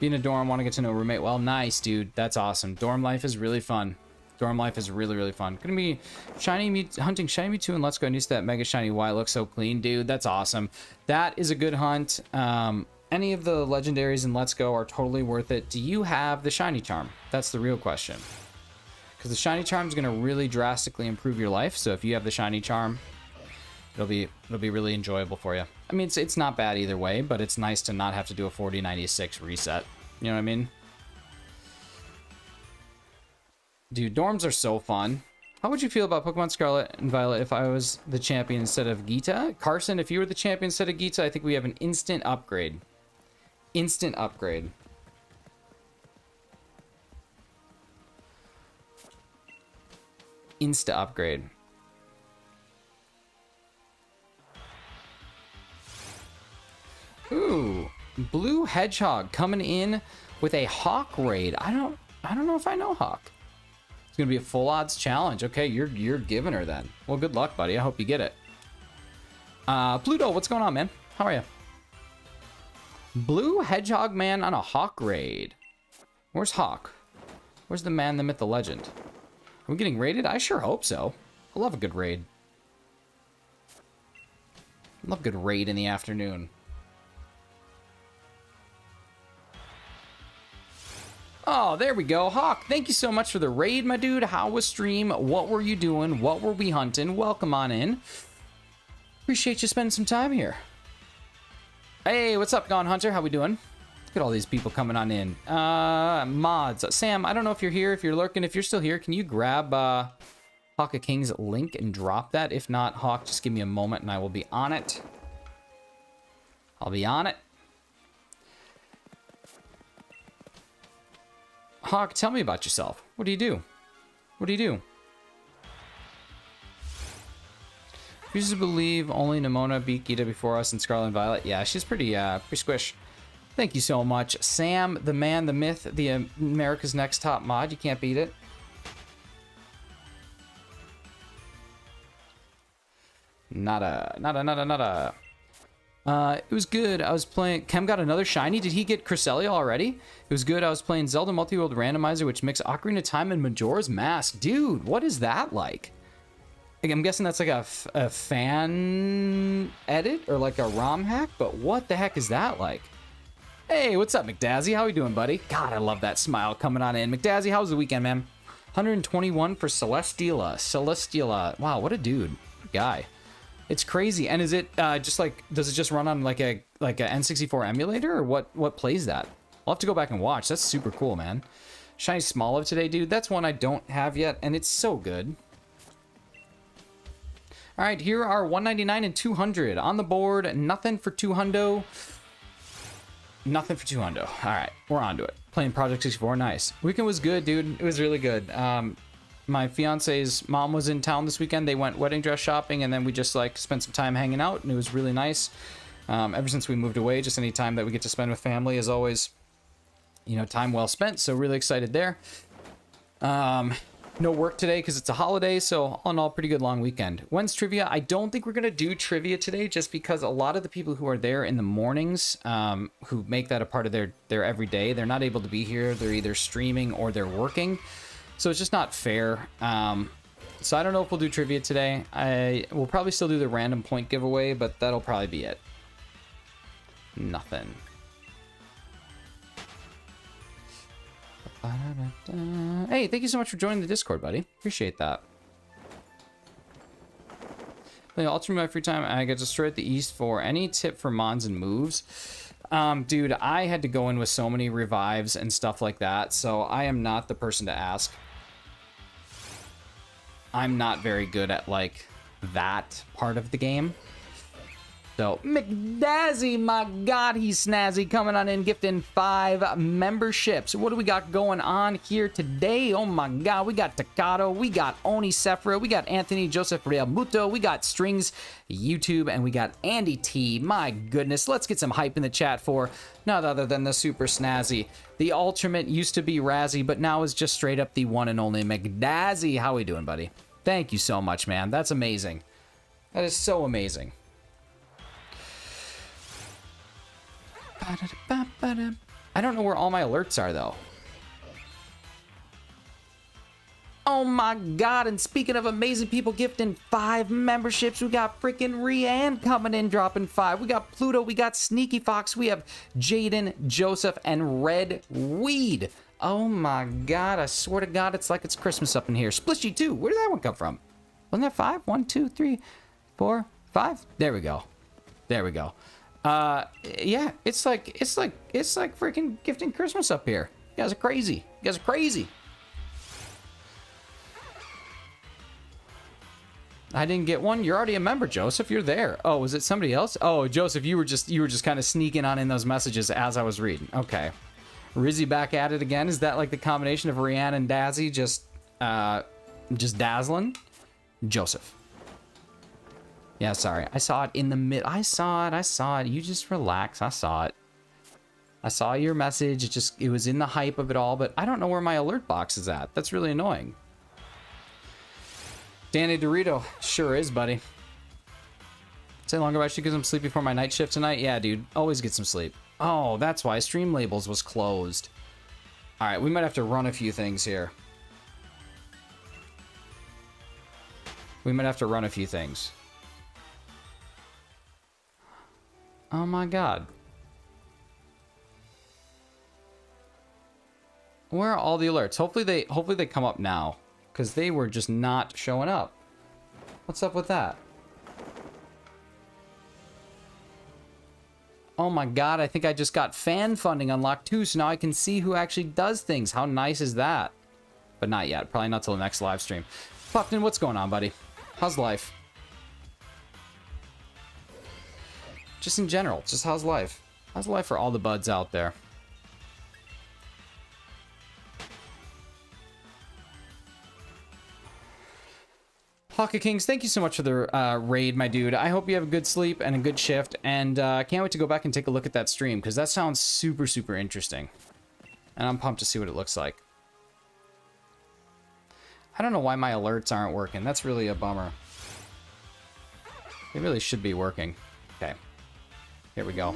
Being a dorm, want to get to know a roommate. Well, nice, dude. That's awesome. Dorm life is really fun. Dorm life is really, really fun. Gonna be hunting shiny Mewtwo and Let's Go. Needs that mega shiny Y. Looks so clean, dude. That's awesome. That is a good hunt. Any of the legendaries in Let's Go are totally worth it. Do you have the shiny charm? That's the real question. Because the shiny charm is gonna really drastically improve your life. So if you have the shiny charm, it'll be really enjoyable for you. I mean, it's not bad either way, but it's nice to not have to do a 4096 reset. You know what I mean? Dude, dorms are so fun. How would you feel about Pokemon Scarlet and Violet if I was the champion instead of Geeta? Carson, if you were the champion instead of Geeta, I think we have an instant upgrade. Instant upgrade. Insta upgrade. Ooh, Blue Hedgehog coming in with a Hawk raid. I don't know if I know Hawk. It's gonna be a full odds challenge. Okay, you're giving her then. Well, good luck, buddy. I hope you get it. Pluto, what's going on, man? How are you? Blue Hedgehog man on a Hawk raid. Where's Hawk? Where's the man, the myth, the legend? Are we getting raided? I sure hope so. I love a good raid. I love a good raid in the afternoon. Oh, there we go. Hawk, thank you so much for the raid, my dude. How was stream? What were you doing? What were we hunting? Welcome on in. Appreciate you spending some time here. Hey, what's up, Gone Hunter? How we doing? Look at all these people coming on in. Mods. Sam, I don't know if you're here, if you're lurking. If you're still here, can you grab Hawk King's link and drop that? If not, Hawk, just give me a moment and I will be on it. I'll be on it. Hawk, tell me about yourself. What do you do? What do you do? Refuses to believe only Nimona beat Gita before us and Scarlet and Violet. Yeah, she's pretty squish. Thank you so much. Sam, the man, the myth, the America's Next Top Mod. You can't beat it. Nada. It was good. I was playing... Kem got another shiny. Did he get Cresselia already? It was good. I was playing Zelda Multi-World Randomizer, which mixed Ocarina of Time and Majora's Mask. Dude, what is that like? I'm guessing that's like a fan edit or like a ROM hack, but what the heck is that like? Hey, what's up, McDazzy? How we doing, buddy? God, I love that smile coming on in. McDazzy, how was the weekend, man? 121 for Celesteela. Wow, what a dude. What a guy. It's crazy. And is it just like, does it just run on like a N64 emulator, or what plays that? I'll have to go back and watch. That's super cool, man. Shiny Smoliv today, dude. That's one I don't have yet, and it's so good. All right, here are 199 and 200 on the board. Nothing for 200. Nothing for 200. All right, we're on to it. Playing Project 64, nice. Weekend was good, dude. It was really good. My fiance's mom was in town this weekend. They went wedding dress shopping, and then we just like spent some time hanging out, and it was really nice. Ever since we moved away, just any time that we get to spend with family is always, you know, time well spent. So really excited there. No work today because it's a holiday, so all in all, pretty good long weekend. When's trivia? I don't think we're going to do trivia today just because a lot of the people who are there in the mornings, who make that a part of their everyday, they're not able to be here. They're either streaming or they're working. So it's just not fair. So I don't know if we'll do trivia today. We'll probably still do the random point giveaway, but that'll probably be it. Nothing. Hey, thank you so much for joining the Discord, buddy. Appreciate that. Playing Ultra in my free time, I get to stray at the East for any tip for mons and moves. Dude, I had to go in with so many revives and stuff like that, so I am not the person to ask. I'm not very good at, like, that part of the game. So, McDazzy, my God, he's snazzy, coming on in, gifting 5 memberships. What do we got going on here today? Oh my God, we got Takato, we got Oni Sephra, we got Anthony Joseph Real Muto, we got Strings YouTube, and we got Andy T. My goodness, let's get some hype in the chat for none other than the super snazzy. The ultimate used to be Razzie, but now is just straight up the one and only McDazzy. How we doing, buddy? Thank you so much, man. That's amazing. That is so amazing. I don't know where all my alerts are, though. Oh my God, and speaking of amazing people gifting 5 memberships, we got freaking Rianne coming in, dropping 5. We got Pluto, we got Sneaky Fox, we have Jaden, Joseph, and Red Weed. Oh my God, I swear to God, it's like it's Christmas up in here. Splishy 2, where did that one come from? Wasn't that 5? 1, 2, 3, 4, 5? There we go. There we go. Yeah, it's like freaking gifting Christmas up here. You guys are crazy. You guys are crazy. I didn't get one. You're already a member, Joseph. You're there. Oh, was it somebody else? Oh, Joseph, you were just kind of sneaking on in those messages as I was reading. Okay. Rizzy back at it again. Is that like the combination of Rihanna and Dazzy just dazzling? Joseph. Yeah, sorry. I saw it in the mid. I saw it. You just relax. I saw it. I saw your message. It was in the hype of it all, but I don't know where my alert box is at. That's really annoying. Danny Dorito. Sure is, buddy. Say longer about you because I'm sleepy for my night shift tonight. Yeah, dude. Always get some sleep. Oh, that's why Stream Labels was closed. All right, we might have to run a few things here. We might have to run a few things. Oh my God. Where are all the alerts? Hopefully they come up now, because they were just not showing up. What's up with that? Oh my God, I think I just got fan funding unlocked too, so now I can see who actually does things. How nice is that? But not yet. Probably not till the next live stream. Puffton, what's going on, buddy? How's life? Just in general, just how's life? How's life for all the buds out there? Hawka Kings, thank you so much for the raid, my dude. I hope you have a good sleep and a good shift, and I can't wait to go back and take a look at that stream, because that sounds super, super interesting. And I'm pumped to see what it looks like. I don't know why my alerts aren't working. That's really a bummer. They really should be working. Okay. Here we go.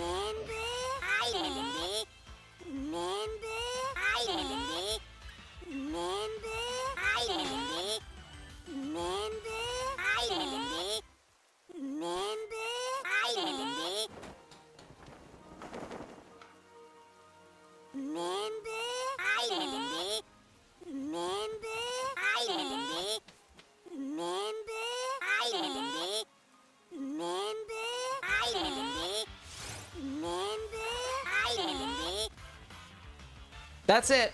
That's it.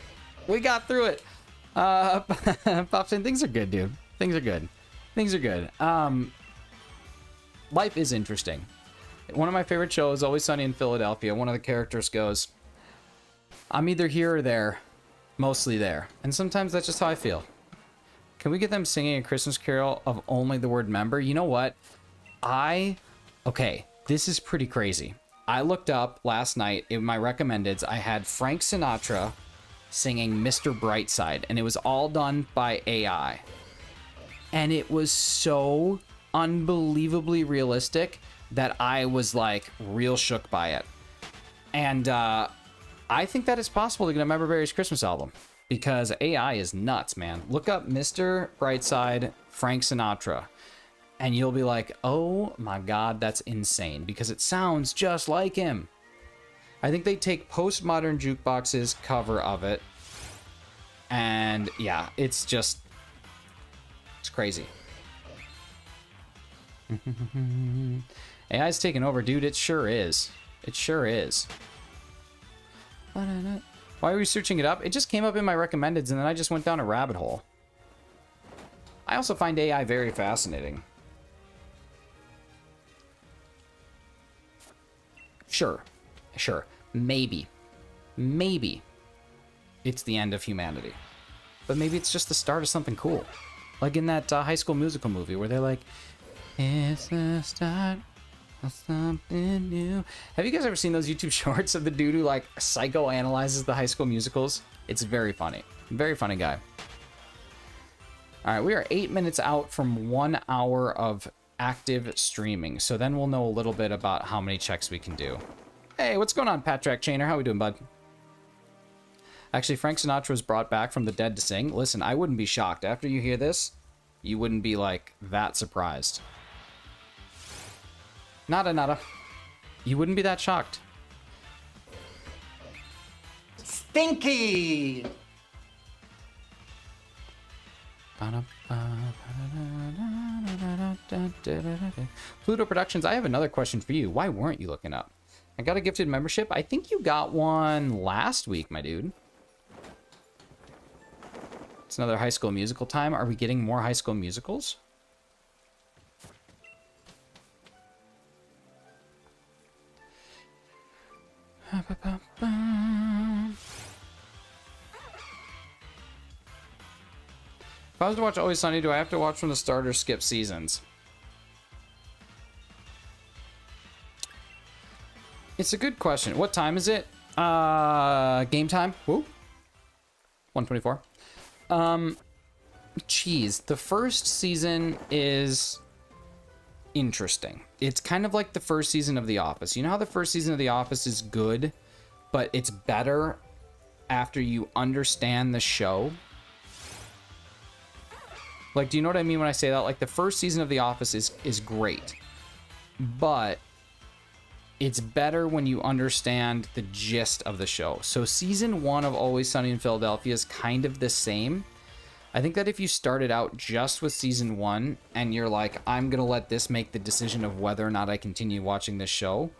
We got through it. Pop saying things are good, dude. Things are good. Things are good. Life is interesting. One of my favorite shows, Always Sunny in Philadelphia, one of the characters goes, I'm either here or there, mostly there. And sometimes that's just how I feel. Can we get them singing a Christmas carol of only the word member? You know what? Okay, this is pretty crazy. I looked up last night in my recommendeds, I had Frank Sinatra singing Mr. Brightside, and it was all done by AI. And it was so unbelievably realistic that I was like real shook by it. And I think that it's possible to get a Member Berries Christmas album, because AI is nuts, man. Look up Mr. Brightside Frank Sinatra, and you'll be like, oh my God, that's insane, because it sounds just like him. I think they take Postmodern Jukebox's cover of it, and yeah, it's crazy. AI's taking over, dude. It sure is. It sure is. Why are we searching it up? It just came up in my recommendeds, and then I just went down a rabbit hole. I also find AI very fascinating. Sure. Maybe it's the end of humanity. But maybe it's just the start of something cool. Like in that High School Musical movie where they're like, it's the start of something new. Have you guys ever seen those YouTube shorts of the dude who like psychoanalyzes the High School Musicals? It's very funny. Very funny guy. All right, we are 8 minutes out from 1 hour of active streaming. So then we'll know a little bit about how many checks we can do. Hey, what's going on, Patrick Chainer? How we doing, bud? Actually, Frank Sinatra was brought back from the dead to sing. Listen, I wouldn't be shocked. After you hear this, you wouldn't be, like, that surprised. Nada. You wouldn't be that shocked. Stinky! Pluto Productions, I have another question for you. Why weren't you looking up? I got a gifted membership. I think you got one last week, my dude. It's another High School Musical time. Are we getting more High School Musicals? If I was to watch Always Sunny, do I have to watch from the start or skip seasons? It's a good question. What time is it? Game time? Woo. 124. Geez, the first season is interesting. It's kind of like the first season of The Office. You know how the first season of The Office is good, but it's better after you understand the show? Like, do you know what I mean when I say that? Like, the first season of The Office is great, but it's better when you understand the gist of the show. So season 1 of Always Sunny in Philadelphia is kind of the same. I think that if you started out just with season 1 and you're like, I'm going to let this make the decision of whether or not I continue watching this show,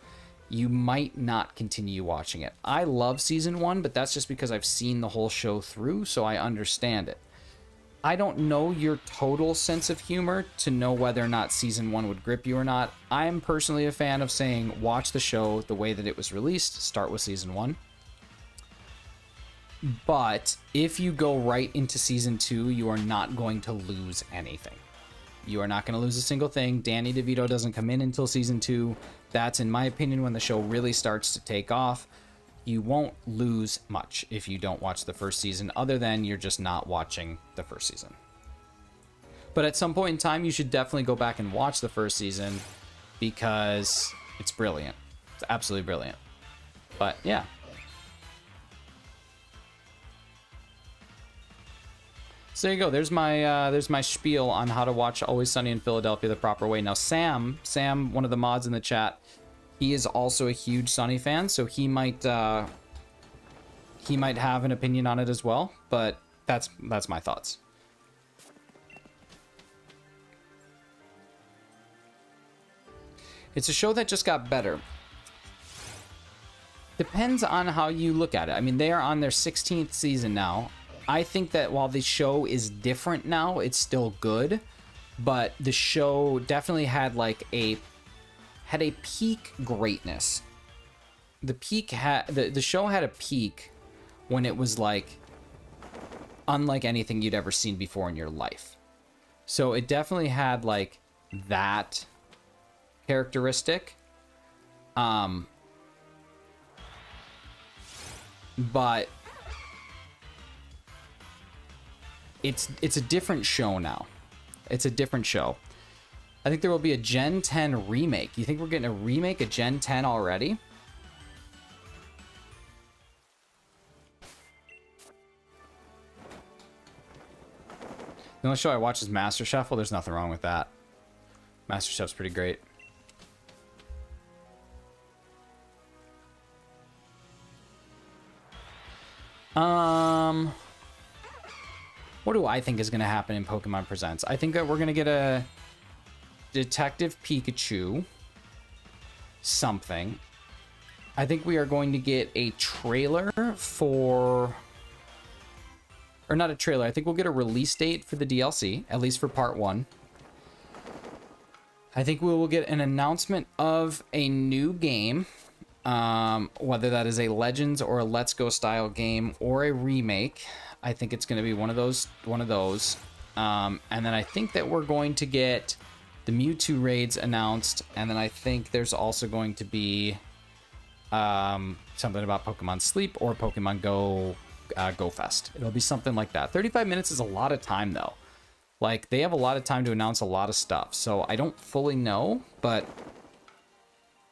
you might not continue watching it. I love season 1, but that's just because I've seen the whole show through, so I understand it. I don't know your total sense of humor to know whether or not season 1 would grip you or not. I'm personally a fan of saying, watch the show the way that it was released, start with season 1. But if you go right into season 2, you are not going to lose anything. You are not going to lose a single thing. Danny DeVito doesn't come in until season 2. That's, in my opinion, when the show really starts to take off. You won't lose much if you don't watch the first season, other than you're just not watching the first season. But at some point in time, you should definitely go back and watch the first season because it's brilliant. It's absolutely brilliant. But yeah. So there you go. There's my spiel on how to watch Always Sunny in Philadelphia the proper way. Now Sam, one of the mods in the chat, he is also a huge Sunny fan, so he might have an opinion on it as well. But that's my thoughts. It's a show that just got better. Depends on how you look at it. I mean, they are on their 16th season now. I think that while the show is different now, it's still good. But the show definitely had like a peak greatness. The show had a peak when it was like unlike anything you'd ever seen before in your life. So it definitely had like that characteristic. But it's a different show now. It's a different show. I think there will be a Gen 10 remake. You think we're getting a remake of Gen 10 already? The only show I watch is MasterChef. Well, there's nothing wrong with that. MasterChef's pretty great. What do I think is going to happen in Pokemon Presents? I think that we're going to get a Detective Pikachu something. I think we are going to get a trailer for... Or not a trailer. I think we'll get a release date for the DLC, at least for part 1. I think we will get an announcement of a new game. Whether that is a Legends or a Let's Go style game or a remake. I think it's going to be one of those. And then I think that we're going to get the Mewtwo raids announced. And then I think there's also going to be something about Pokemon Sleep or Pokemon Go Fest. It'll be something like that. 35 minutes is a lot of time though. Like they have a lot of time to announce a lot of stuff. So I don't fully know, but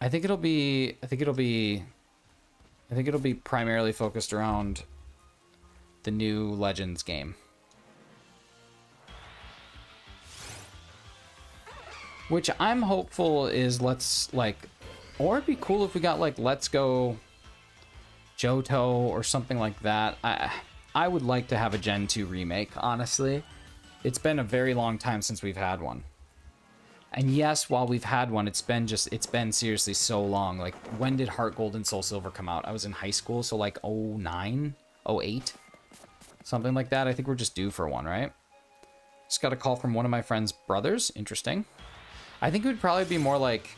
I think it'll be primarily focused around the new Legends game. Which I'm hopeful is or it'd be cool if we got like Let's Go Johto or something like that. I would like to have a Gen 2 remake, honestly. It's been a very long time since we've had one. And yes, while we've had one, it's been seriously so long. Like, when did Heart Gold and Soul Silver come out? I was in high school, so like 09, 08, something like that. I think we're just due for one, right? Just got a call from one of my friend's brothers. Interesting. I think it would probably be more like...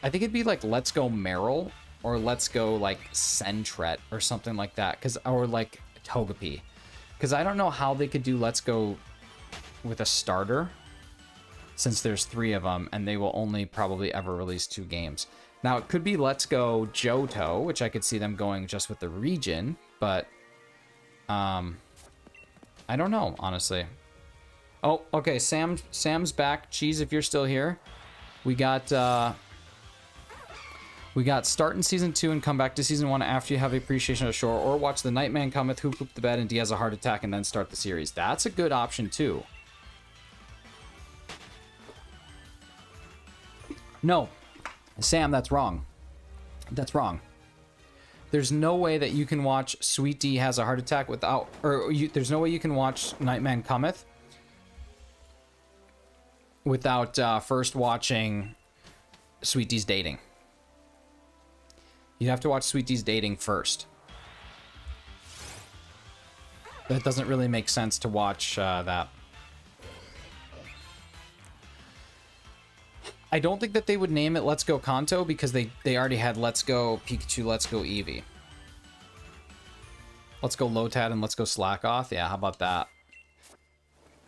I think it'd be like Let's Go Meryl or Let's Go like Sentret or something like that. Or like Togepi. Because I don't know how they could do Let's Go with a starter, since there's 3 of them, and they will only probably ever release 2 games. Now, it could be Let's Go Johto, which I could see them going just with the region, but I don't know, honestly. Oh, okay, Sam's back. Cheese, if you're still here. We got start in Season 2 and come back to Season 1 after you have appreciation of shore, or watch The Nightman Cometh, Who Pooped the Bed, and D has a Heart Attack, and then start the series. That's a good option, too. No, Sam, that's wrong. That's wrong. There's no way that you can watch Sweet D Has a Heart Attack without... there's no way you can watch Nightman Cometh without first watching Sweet D's Dating. You'd have to watch Sweet D's Dating first. That doesn't really make sense to watch that. I don't think that they would name it Let's Go Kanto because they already had Let's Go Pikachu, Let's Go Eevee. Let's Go Lotad and Let's Go Slack Off. Yeah, how about that?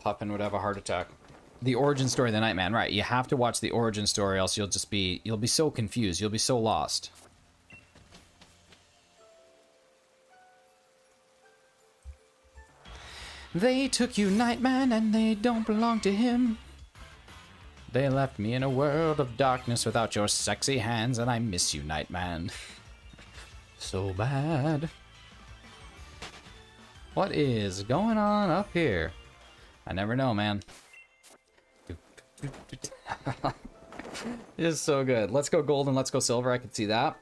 Puffin would have a heart attack. The origin story of the Nightman, right? You have to watch the origin story, else you'll be so confused. You'll be so lost. They took you, Nightman, and they don't belong to him. They left me in a world of darkness without your sexy hands, and I miss you, Nightman. So bad. What is going on up here? I never know, man. It is so good. Let's go gold and let's go silver. I can see that.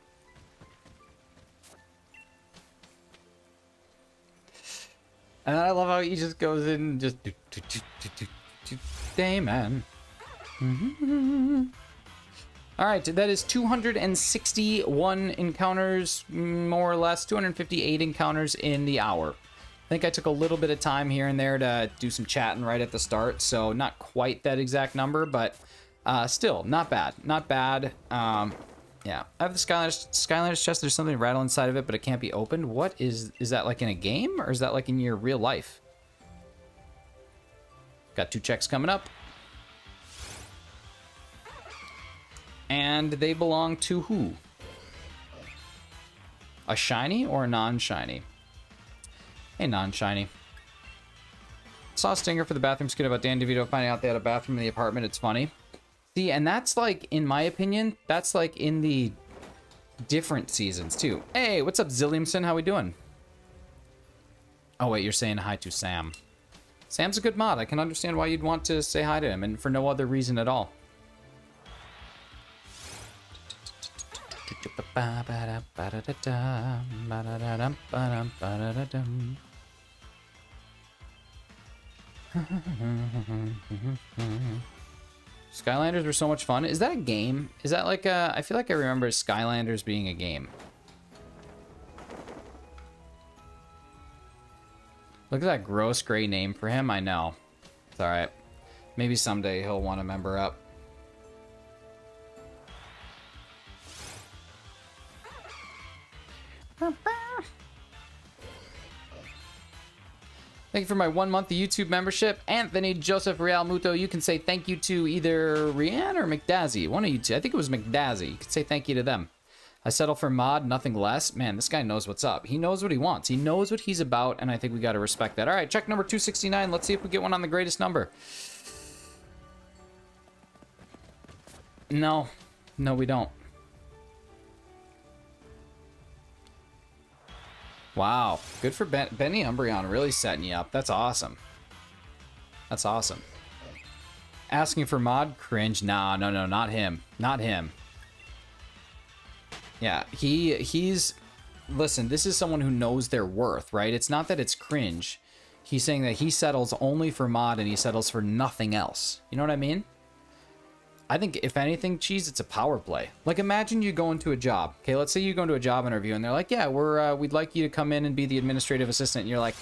And I love how he just goes in and just... Day, man. Alright, that is 261 encounters, more or less. 258 encounters in the hour. I think I took a little bit of time here and there to do some chatting right at the start, so not quite that exact number, but still, not bad. Not bad. Yeah, I have the Skylanders chest. There's something rattle inside of it, but it can't be opened. What is that, like in a game, or is that like in your real life? Got 2 checks coming up. And they belong to who? A shiny or a non-shiny? Hey, non-shiny. Saw a stinger for the bathroom skit about Dan DeVito finding out they had a bathroom in the apartment. It's funny. See, and that's like, in my opinion, that's like in the different seasons too. Hey, what's up, Zilliamson? How we doing? Oh wait, you're saying hi to Sam. Sam's a good mod. I can understand why you'd want to say hi to him, and for no other reason at all. Skylanders were so much fun. Is that a game? Is that like a... I feel like I remember Skylanders being a game. Look at that gross gray name for him. I know. It's alright. Maybe someday he'll want to member up. Thank you for my 1 month of YouTube membership. Anthony Joseph Real Muto. You can say thank you to either Rianne or McDazzy. One of you two. I think it was McDazzy. You can say thank you to them. I settle for mod, nothing less. Man, this guy knows what's up. He knows what he wants. He knows what he's about, and I think we got to respect that. All right, check number 269. Let's see if we get one on the greatest number. No. No, we don't. Wow, good for Benny Umbreon, really setting you up. That's awesome. That's awesome. Asking for mod? Cringe. Nah, no, not him. Not him. Yeah, he's... Listen, this is someone who knows their worth, right? It's not that it's cringe. He's saying that he settles only for mod and he settles for nothing else. You know what I mean? I think, if anything, Cheese, it's a power play. Like, imagine you go into a job. Okay, let's say you go into a job interview, and they're like, yeah, we'd like you to come in and be the administrative assistant. And you're like,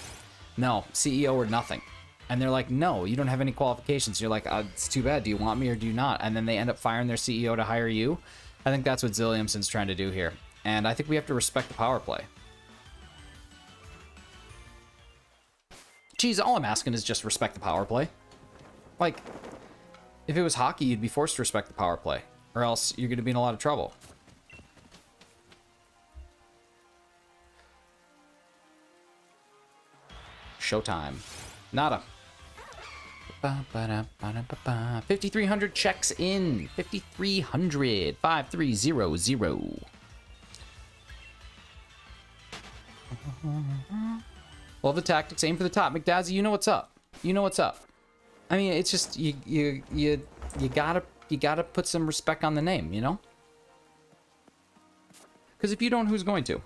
no, CEO or nothing. And they're like, no, you don't have any qualifications. You're like, it's too bad. Do you want me or do you not? And then they end up firing their CEO to hire you. I think that's what Zilliamson's trying to do here. And I think we have to respect the power play. Cheese, all I'm asking is just respect the power play. Like... If it was hockey, you'd be forced to respect the power play, or else you're going to be in a lot of trouble. Showtime. Nada. 5,300 checks in. 5,300. 5300. Love the tactics. Aim for the top. McDazzy, you know what's up. You know what's up. I mean, it's just you gotta put some respect on the name, you know? Because if you don't, who's going to?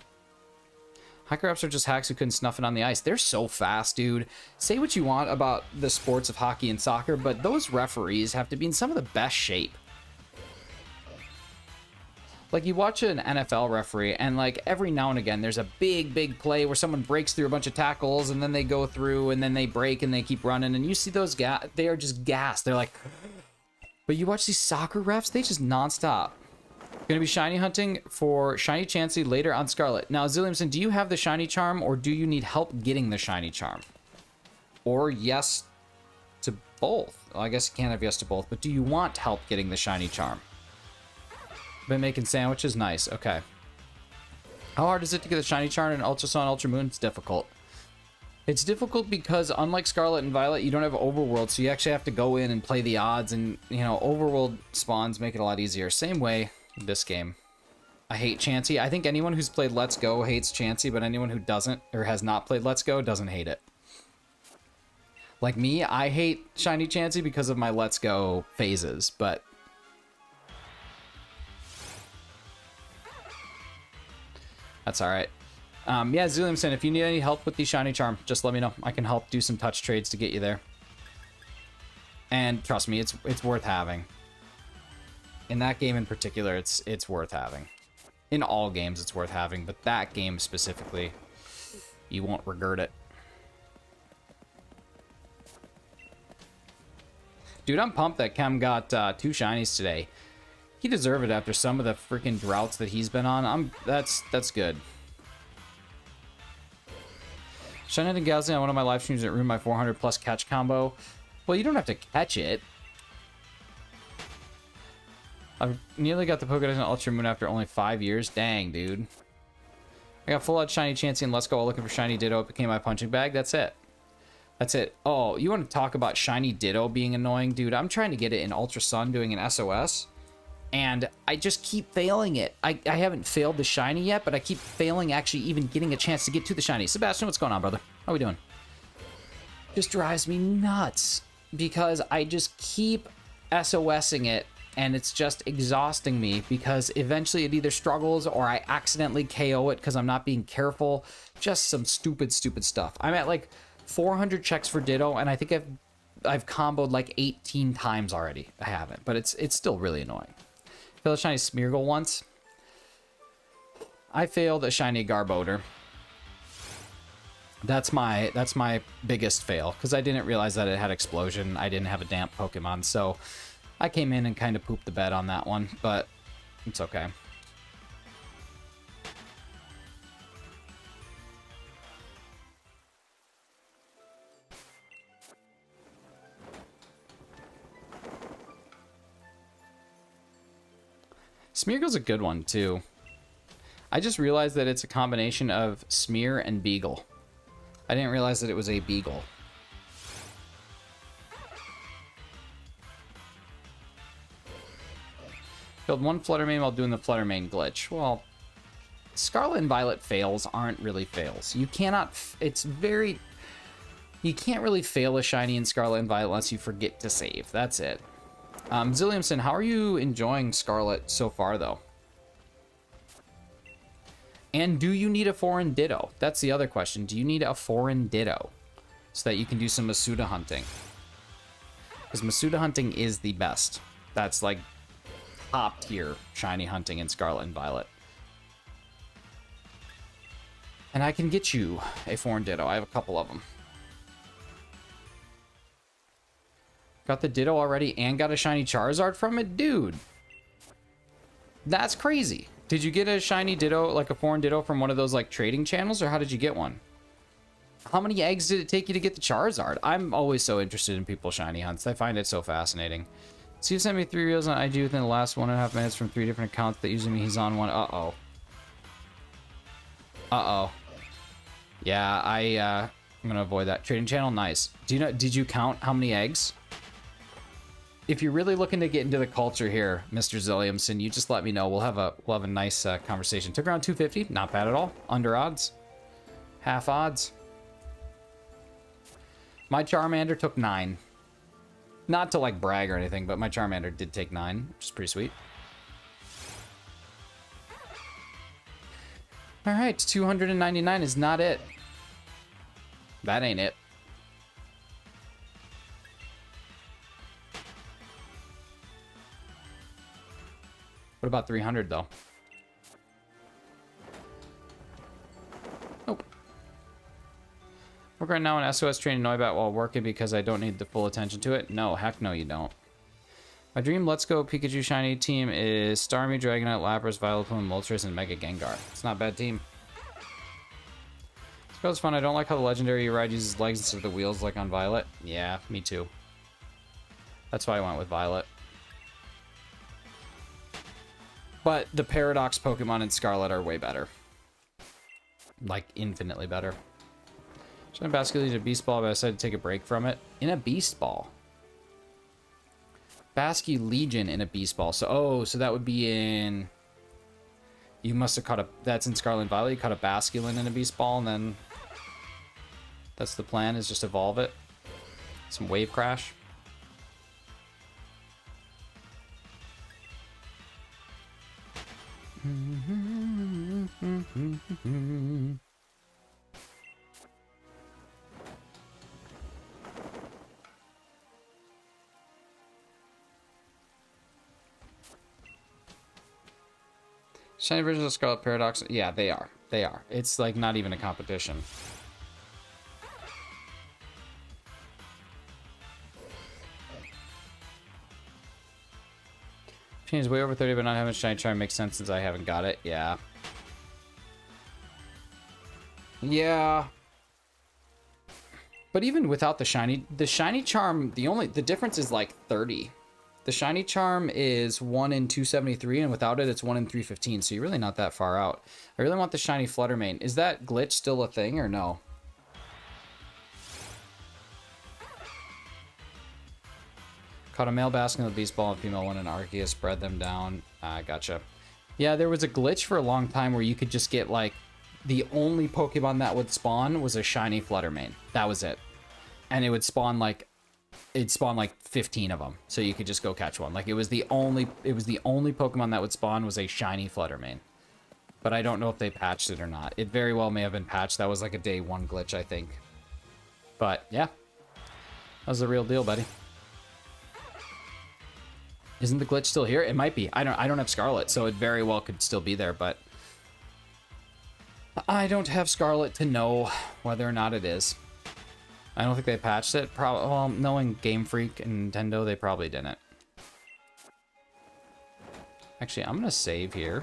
Hiker ups are just hacks who couldn't snuff it on the ice. They're so fast, dude. Say what you want about the sports of hockey and soccer, but those referees have to be in some of the best shape. Like, you watch an NFL referee, and, like, every now and again, there's a big play where someone breaks through a bunch of tackles, and then they go through, and then they break, and they keep running, and you see those guys, they are just gassed. They're like... But you watch these soccer refs, they just nonstop. Gonna be shiny hunting for Shiny Chansey later on Scarlet. Now, Zilliamson, do you have the shiny charm, or do you need help getting the shiny charm? Or yes to both? Well, I guess you can't have yes to both, but do you want help getting the shiny charm? Been making sandwiches? Nice, okay. How hard is it to get the shiny charm in Ultra Sun, Ultra Moon? It's difficult. It's difficult because unlike Scarlet and Violet, you don't have Overworld, so you actually have to go in and play the odds, and, you know, Overworld spawns make it a lot easier. Same way with this game. I hate Chansey. I think anyone who's played Let's Go hates Chansey, but anyone who doesn't, or has not played Let's Go, doesn't hate it. Like me, I hate Shiny Chansey because of my Let's Go phases, but... that's alright. Yeah, Zuliumson, if you need any help with the Shiny Charm, just let me know. I can help do some touch trades to get you there. And trust me, it's worth having. In that game in particular, it's worth having. In all games, it's worth having, but that game specifically, you won't regret it. Dude, I'm pumped that Kem got 2 shinies today. He deserved it after some of the freaking droughts that he's been on. That's good. Shinyhunting and Galaxy on one of my live streams that ruined my 400 plus catch combo. Well, you don't have to catch it. I've nearly got the Pokédex and Ultra Moon after only 5 years. Dang, dude. I got full out Shiny Chansey and Let's Go all looking for Shiny Ditto. It became my punching bag. That's it. That's it. Oh, you want to talk about Shiny Ditto being annoying? Dude, I'm trying to get it in Ultra Sun doing an SOS. And I just keep failing it. I haven't failed the shiny yet, but I keep failing actually even getting a chance to get to the shiny. Sebastian, what's going on, brother? How we doing? Just drives me nuts because I just keep SOSing it, and it's just exhausting me because eventually it either struggles or I accidentally KO it because I'm not being careful. Just some stupid stuff. I'm at like 400 checks for Ditto, and I think I've comboed like 18 times already. I haven't, but it's still really annoying. Failed a shiny Smeargle once. I failed a shiny Garbodor. That's my biggest fail because I didn't realize that it had Explosion. I didn't have a damp Pokemon, so I came in and kind of pooped the bed on that one, but it's okay. Smeargle's a good one, too. I just realized that it's a combination of Smear and Beagle. I didn't realize that it was a Beagle. Killed one Fluttermane while doing the Fluttermane glitch. Well, Scarlet and Violet fails aren't really fails. You cannot... it's very... you can't really fail a shiny in Scarlet and Violet unless you forget to save. That's it. Zilliamson, how are you enjoying Scarlet so far, though? And do you need a foreign Ditto? That's the other question. Do you need a foreign Ditto so that you can do some Masuda hunting? Because Masuda hunting is the best. That's like top tier shiny hunting in Scarlet and Violet. And I can get you a foreign Ditto. I have a couple of them. Got the Ditto already and got a shiny Charizard from it? Dude. That's crazy. Did you get a shiny Ditto, like a foreign Ditto from one of those like trading channels, or how did you get one? How many eggs did it take you to get the Charizard? I'm always so interested in people's shiny hunts. I find it so fascinating. So you sent me 3 reels on IG within the last 1.5 minutes from 3 different accounts that usually mean he's on one. Uh-oh. Uh-oh. Yeah, I'm gonna avoid that. Trading channel, nice. Do you know, did you count how many eggs? If you're really looking to get into the culture here, Mr. Zilliamson, you just let me know. We'll have a nice conversation. Took around 250, not bad at all. Under odds, half odds. My Charmander took 9. Not to like brag or anything, but my Charmander did take 9, which is pretty sweet. All right, 299 is not it. That ain't it. What about 300, though? Nope. Work right now on SOS training Noibat while working because I don't need the full attention to it? No, heck no you don't. My dream Let's Go Pikachu Shiny team is Starmie, Dragonite, Lapras, Vileplume, Moltres, and Mega Gengar. It's not a bad team. This goes fun. I don't like how the legendary you ride uses legs instead of the wheels like on Violet. Yeah, me too. That's why I went with Violet. But the Paradox Pokemon in Scarlet are way better. Like, infinitely better. Should I basically use a Beast Ball, but I decided to take a break from it? In a Beast Ball? Basky Legion in a Beast Ball. So, oh, so that would be in... You must have caught a... That's in Scarlet and Violet. You caught a Basculin in a Beast Ball, and then... That's the plan, is just evolve it. Some Wave Crash. Shiny versions of Scarlet Paradox? Yeah, they are. They are. It's like not even a competition. Shiny is way over 30, but not having a Shiny Charm makes sense since I haven't got it. Yeah. Yeah. But even without the Shiny Charm, the difference is like 30. The Shiny Charm is 1 in 273, and without it, it's 1 in 315, so you're really not that far out. I really want the Shiny Fluttermane. Is that glitch still a thing, or no? Caught a male Baskin with a Beast Ball and a female one in Arceus, spread them down. Gotcha. Yeah, there was a glitch for a long time where you could just get, like, the only Pokemon that would spawn was a Shiny Fluttermane. That was it. And it would spawn, like... It'd spawn like 15 of them, so you could just go catch one. Like it was the only Pokemon that would spawn was a Shiny Fluttermane. But I don't know if they patched it or not. It very well may have been patched. That was like a day 1 glitch, I think. But yeah, that was the real deal, buddy. Isn't the glitch still here? It might be. I don't have Scarlet, so it very well could still be there, but I don't have Scarlet to know whether or not it is. I don't think they patched it. Well, knowing Game Freak and Nintendo, they probably didn't. Actually, I'm going to save here,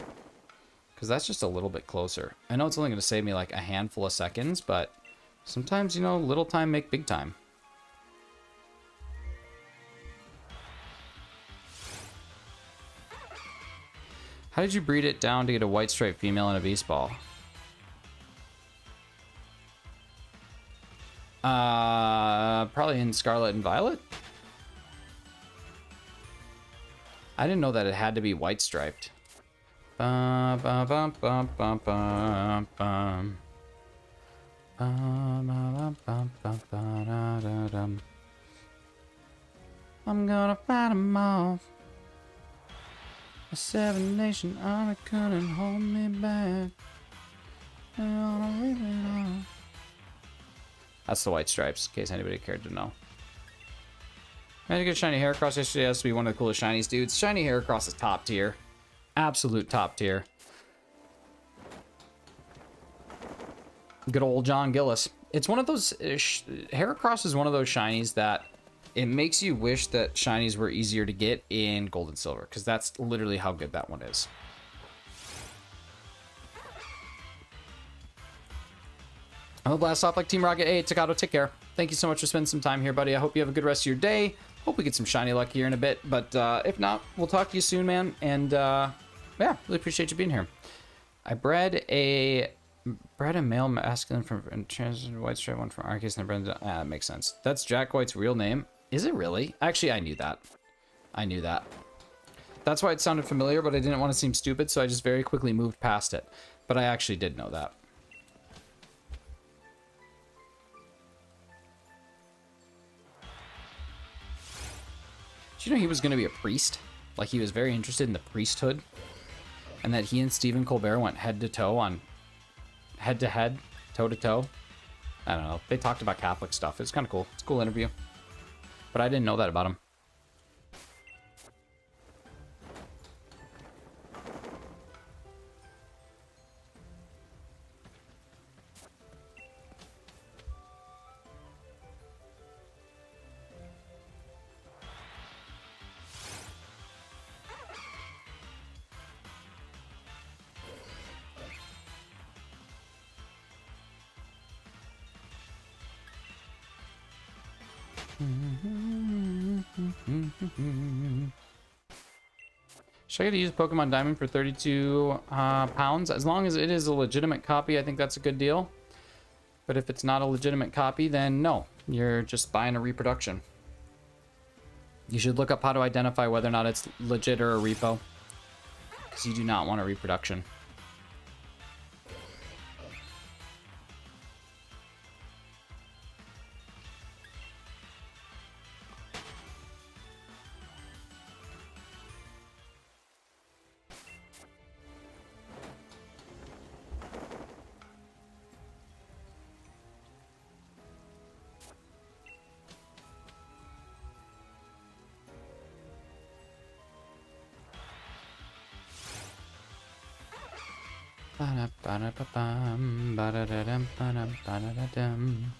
because that's just a little bit closer. I know it's only going to save me like a handful of seconds, but sometimes, you know, little time make big time. How did you breed it down to get a white striped female and a Beast Ball? Probably in Scarlet and Violet. I didn't know that it had to be white striped. I'm gonna fight 'em off. A 7-nation army couldn't hold me back. That's the white stripes, in case anybody cared to know. I had to get Shiny Heracross yesterday. Has to be one of the coolest shinies, dudes. Shiny Heracross is top tier. Absolute top tier. Good old John Gillis. It's one of those... Heracross is one of those shinies that... It makes you wish that shinies were easier to get in Gold and Silver, because that's literally how good that one is. I'm gonna blast off like Team Rocket. Hey, Takato, take care. Thank you so much for spending some time here, buddy. I hope you have a good rest of your day. Hope we get some shiny luck here in a bit, but if not, we'll talk to you soon, man. And yeah, really appreciate you being here. I bred a male masculine from transgender white stripe one from Arceus and I bred that makes sense. That's Jack White's real name. Is it really? Actually, I knew that. I knew that. That's why it sounded familiar, but I didn't want to seem stupid, so I just very quickly moved past it. But I actually did know that. Did you know he was going to be a priest? Like, he was very interested in the priesthood? And that he and Stephen Colbert went head-to-toe on... Head-to-head? Toe-to-toe? I don't know. They talked about Catholic stuff. It's kind of cool. It's a cool interview. But I didn't know that about him. Should I get to use Pokemon Diamond for 32 pounds? As long as it is a legitimate copy, I think that's a good deal. But if it's not a legitimate copy, then no. You're just buying a reproduction. You should look up how to identify whether or not it's legit or a repo. Because you do not want a reproduction. Ba-da-ba-da-ba-bum, ba-da-da-dum, ba-dum, ba-da-da-dum.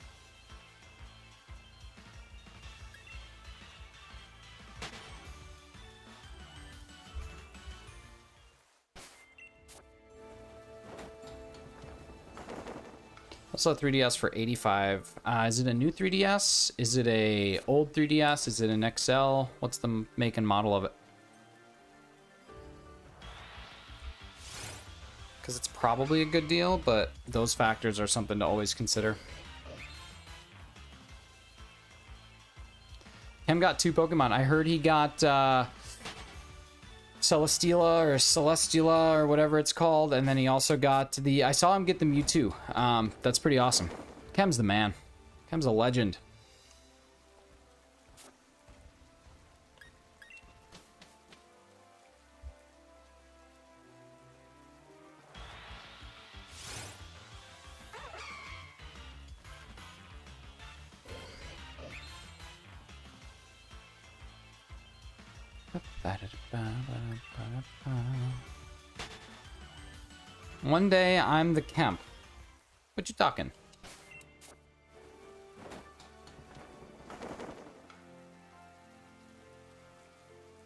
Also 3DS for 85. Is it a new 3DS? Is it a old 3DS? Is it an XL? What's the make and model of it? Because it's probably a good deal, but those factors are something to always consider. Cam got 2 Pokemon. I heard he got Celesteela or Celesteela or whatever it's called, and then he also got the... I saw him get the Mewtwo. That's pretty awesome. Cam's the man. Cam's a legend. One day I'm the Kemp. What you talking?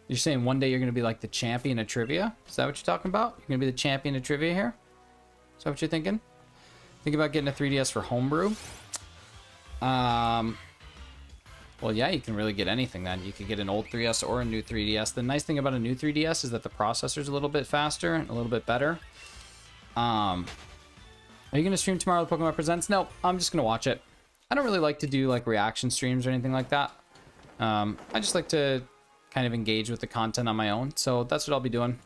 You're saying one day you're gonna be like the champion of trivia? Is that what you're talking about? You're gonna be the champion of trivia here? Is that what you're thinking? Think about getting a 3DS for homebrew? Well, yeah, you can really get anything then. You could get an old 3DS or a new 3DS. The nice thing about a new 3DS is that the processor's a little bit faster and a little bit better. Are you going to stream tomorrow with Pokemon Presents? No, I'm just going to watch it. I don't really like to do like reaction streams or anything like that. I just like to kind of engage with the content on my own. So that's what I'll be doing.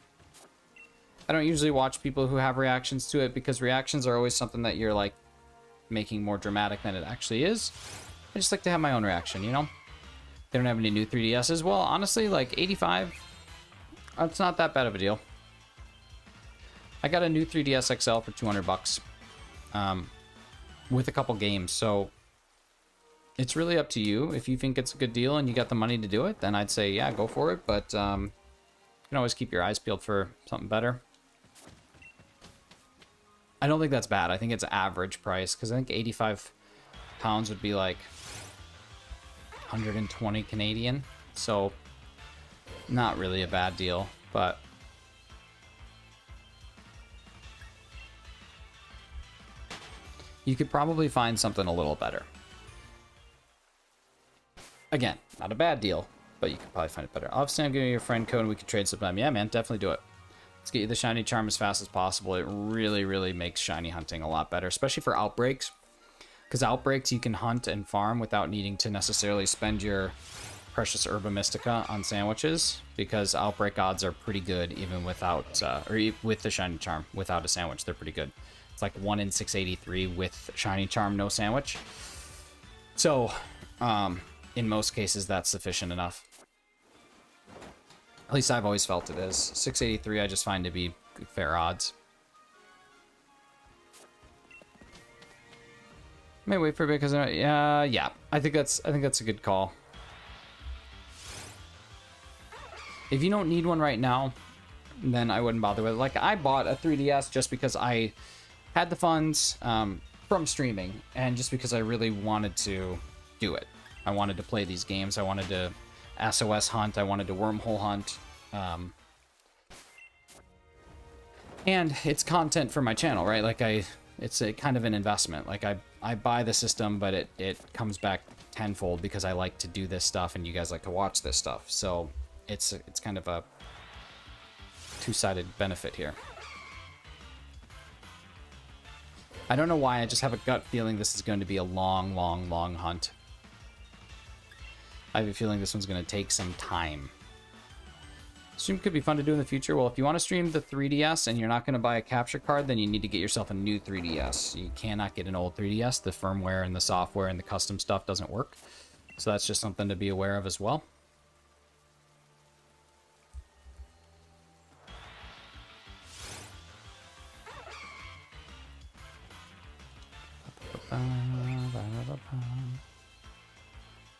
I don't usually watch people who have reactions to it because reactions are always something that you're like making more dramatic than it actually is. I just like to have my own reaction, you know? They don't have any new 3DSs. Well, honestly, like 85, it's not that bad of a deal. I got a new 3DS XL for 200 bucks with a couple games. So it's really up to you. If you think it's a good deal and you got the money to do it, then I'd say, yeah, go for it. But you can always keep your eyes peeled for something better. I don't think that's bad. I think it's average price because I think 85 pounds would be like 120 Canadian. So not really a bad deal, but you could probably find something a little better. Again, not a bad deal, but you could probably find it better. Obviously, I'm giving you a friend code and we could trade sometime. Yeah, man, definitely do it. Let's get you the shiny charm as fast as possible. It really, really makes shiny hunting a lot better, especially for outbreaks. Because outbreaks, you can hunt and farm without needing to necessarily spend your precious Herba Mystica on sandwiches, because outbreak odds are pretty good even without, with the shiny charm. Without a sandwich, they're pretty good. It's like 1 in 683 with shiny charm, no sandwich. So, in most cases, that's sufficient enough. At least I've always felt it is. 683 I just find to be fair odds. May wait for a bit because yeah, I think that's a good call. If you don't need one right now, then I wouldn't bother with it. Like I bought a 3DS just because I had the funds from streaming and just because I really wanted to do it. I wanted to play these games. I wanted to SOS hunt. I wanted to wormhole hunt. And it's content for my channel, right? Like it's a kind of an investment. Like I buy the system, but it comes back tenfold because I like to do this stuff and you guys like to watch this stuff. So it's kind of a two-sided benefit here. I don't know why, I just have a gut feeling this is going to be a long, long, long hunt. I have a feeling this one's going to take some time. Stream could be fun to do in the future. Well, if you want to stream the 3DS and you're not going to buy a capture card, then you need to get yourself a new 3DS. You cannot get an old 3DS. The firmware and the software and the custom stuff doesn't work. So that's just something to be aware of as well.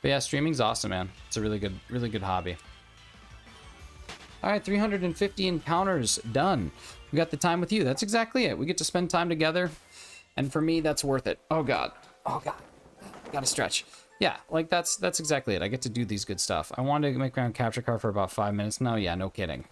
But yeah, streaming's awesome, man. It's a really good hobby. All right, 350 encounters done. We got the time with you. That's exactly it. We get to spend time together, and for me, that's worth it. Oh god, gotta stretch. Yeah, like that's exactly it. I get to do these good stuff. I wanted to make my own capture card for about 5 minutes. No, yeah, no kidding.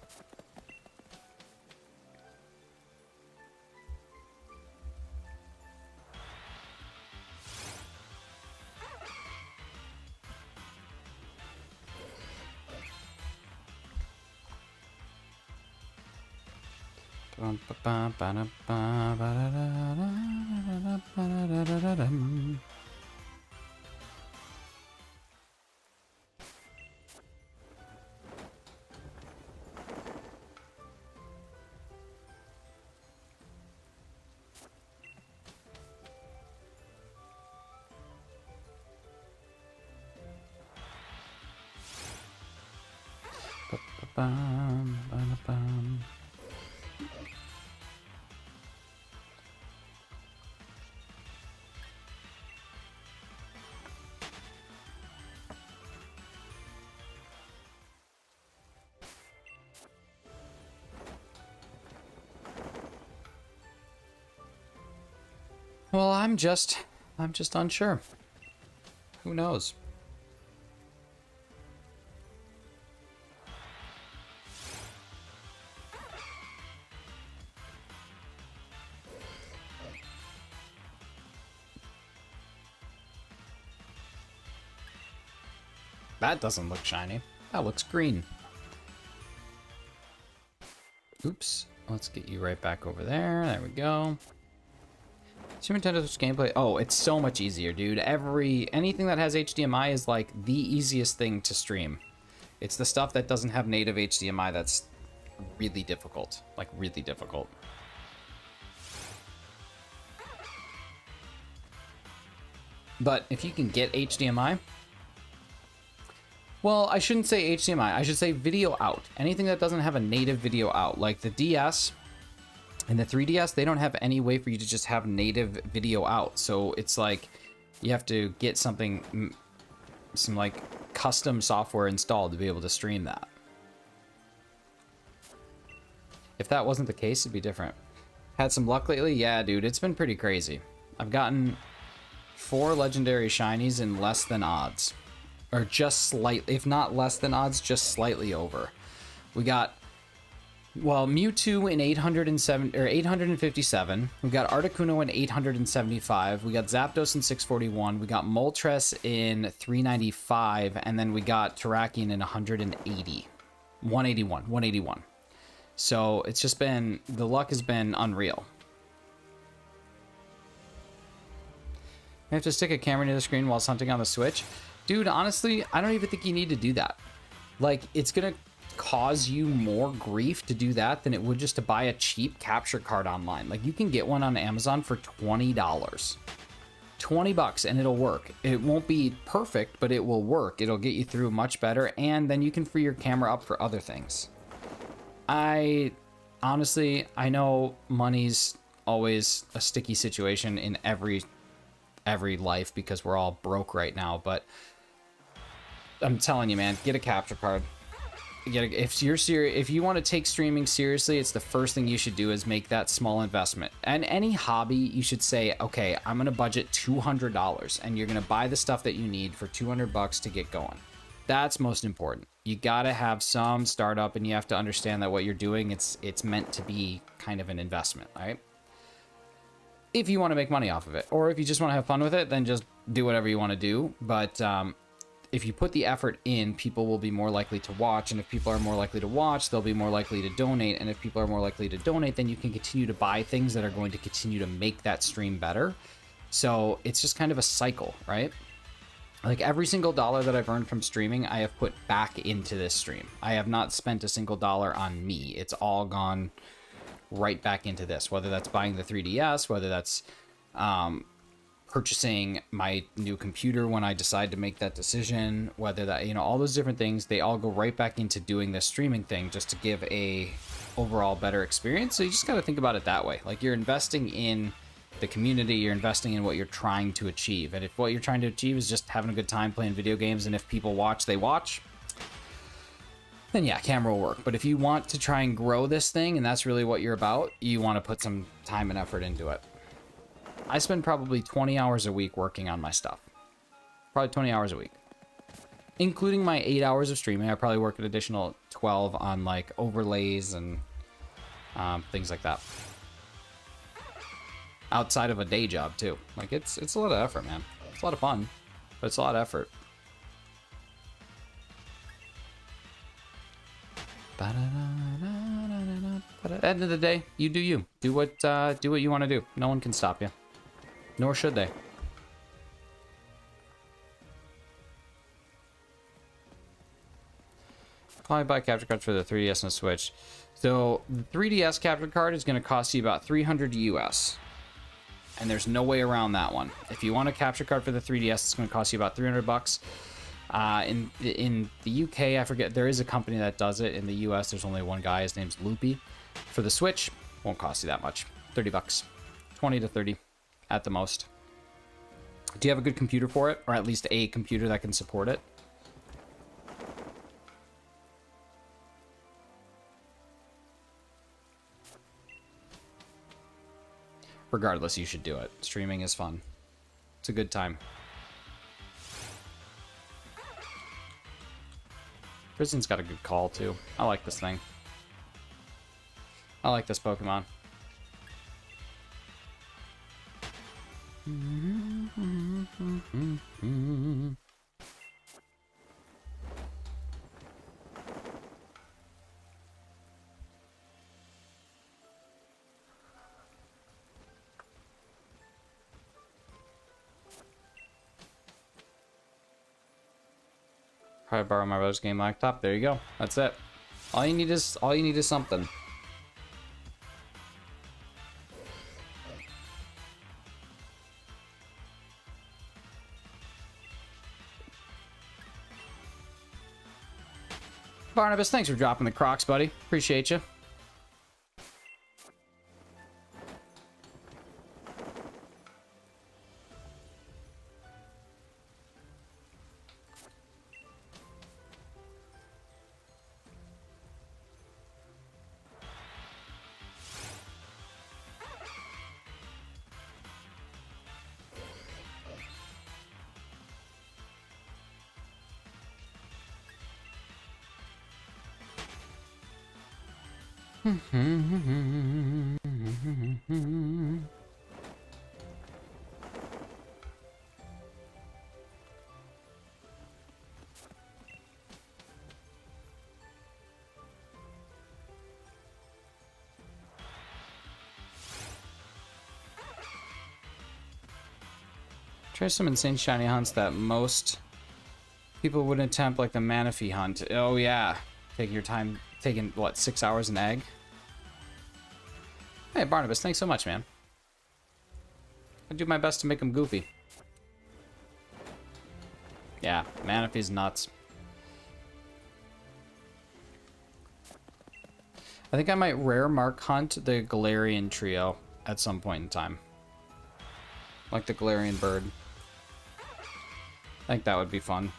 Well, I'm just unsure. Who knows? That doesn't look shiny. That looks green. Oops. Let's get you right back over there. There we go. Super Nintendo Switch gameplay. Oh, it's so much easier, dude. Anything that has HDMI is like the easiest thing to stream. It's the stuff that doesn't have native HDMI that's really difficult. Like, really difficult. But if you can get HDMI... Well, I shouldn't say HDMI. I should say video out. Anything that doesn't have a native video out. Like the DS and the 3DS, they don't have any way for you to just have native video out. So it's like you have to get some like custom software installed to be able to stream that. If that wasn't the case, it'd be different. Had some luck lately? Yeah, dude, it's been pretty crazy. I've gotten 4 legendary shinies in less than odds. Or just slightly, if not less than odds, just slightly over. We got, well, Mewtwo in 857. We got Articuno in 875. We got Zapdos in 641. We got Moltres in 395, and then we got Terrakion in 181. So it's just been, the luck has been unreal. You have to stick a camera near the screen while hunting on the Switch. Dude, honestly, I don't even think you need to do that. Like, it's gonna cause you more grief to do that than it would just to buy a cheap capture card online. Like, you can get one on Amazon for $20. $20 and it'll work. It won't be perfect, but it will work. It'll get you through much better, and then you can free your camera up for other things. Honestly, I know money's always a sticky situation in every life because we're all broke right now, but I'm telling you, man, get a capture card. If you're serious, if you want to take streaming seriously, it's the first thing you should do is make that small investment. And any hobby, you should say, okay, I'm gonna budget $200, and you're gonna buy the stuff that you need for $200 to get going. That's most important. You gotta have some startup, and you have to understand that what you're doing, it's meant to be kind of an investment, right? if you want to make money off of it. Or if you just want to have fun with it, then just do whatever you want to do. But if you put the effort in, people will be more likely to watch. And if people are more likely to watch, they'll be more likely to donate. And if people are more likely to donate, then you can continue to buy things that are going to continue to make that stream better. So it's just kind of a cycle, right? Like every single dollar that I've earned from streaming, I have put back into this stream. I have not spent a single dollar on me. It's all gone right back into this, whether that's buying the 3DS, whether that's purchasing my new computer when I decide to make that decision, whether that, you know, all those different things, they all go right back into doing this streaming thing just to give a overall better experience. So you just got to think about it that way. Like you're investing in the community, you're investing in what you're trying to achieve. And if what you're trying to achieve is just having a good time playing video games, and if people watch, they watch, then yeah, camera will work. But if you want to try and grow this thing, and that's really what you're about, you want to put some time and effort into it. I spend probably 20 hours a week working on my stuff. Probably 20 hours a week. Including my 8 hours of streaming, I probably work an additional 12 on like overlays and things like that. Outside of a day job too. Like it's a lot of effort, man. It's a lot of fun, but it's a lot of effort. At the end of the day, you do you. Do what you want to do. No one can stop you. Nor should they. Probably buy capture cards for the 3DS and the Switch. So the 3DS capture card is going to cost you about 300 US. And there's no way around that one. If you want a capture card for the 3DS, it's going to cost you about 300 bucks. In the UK, I forget, there is a company that does it. In the US, there's only one guy. His name's Loopy. For the Switch, won't cost you that much. 30 bucks. 20 to 30 at the most. Do you have a good computer for it? Or at least a computer that can support it? Regardless, you should do it. Streaming is fun. It's a good time. Prison's got a good call, too. I like this thing. I like this Pokemon. Probably borrow my brother's game laptop. There you go. That's it. All you need is something. Barnabas, thanks for dropping the Crocs, buddy. Appreciate you. Try some insane shiny hunts that most people wouldn't attempt, like the Manaphy hunt. Oh yeah, taking your time, taking what, 6 hours an egg? Hey Barnabas, thanks so much, man. I do my best to make them goofy. Yeah, Manaphy's nuts. I think I might rare mark hunt the Galarian trio at some point in time. Like the Galarian bird. I think that would be fun.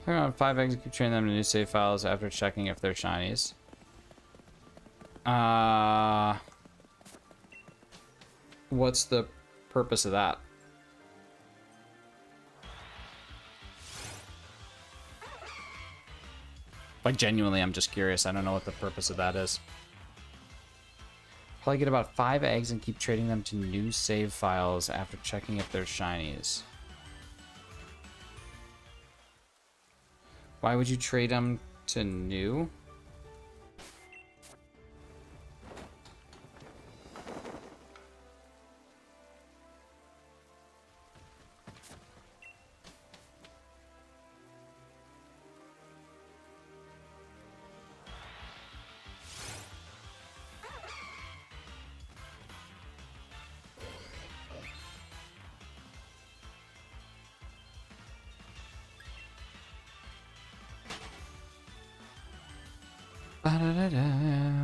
Turn on 5 eggs and keep training them to new save files after checking if they're shinies. What's the purpose of that? Like, genuinely, I'm just curious. I don't know what the purpose of that is. Probably get about 5 eggs and keep trading them to new save files after checking if they're shinies. Why would you trade them to new?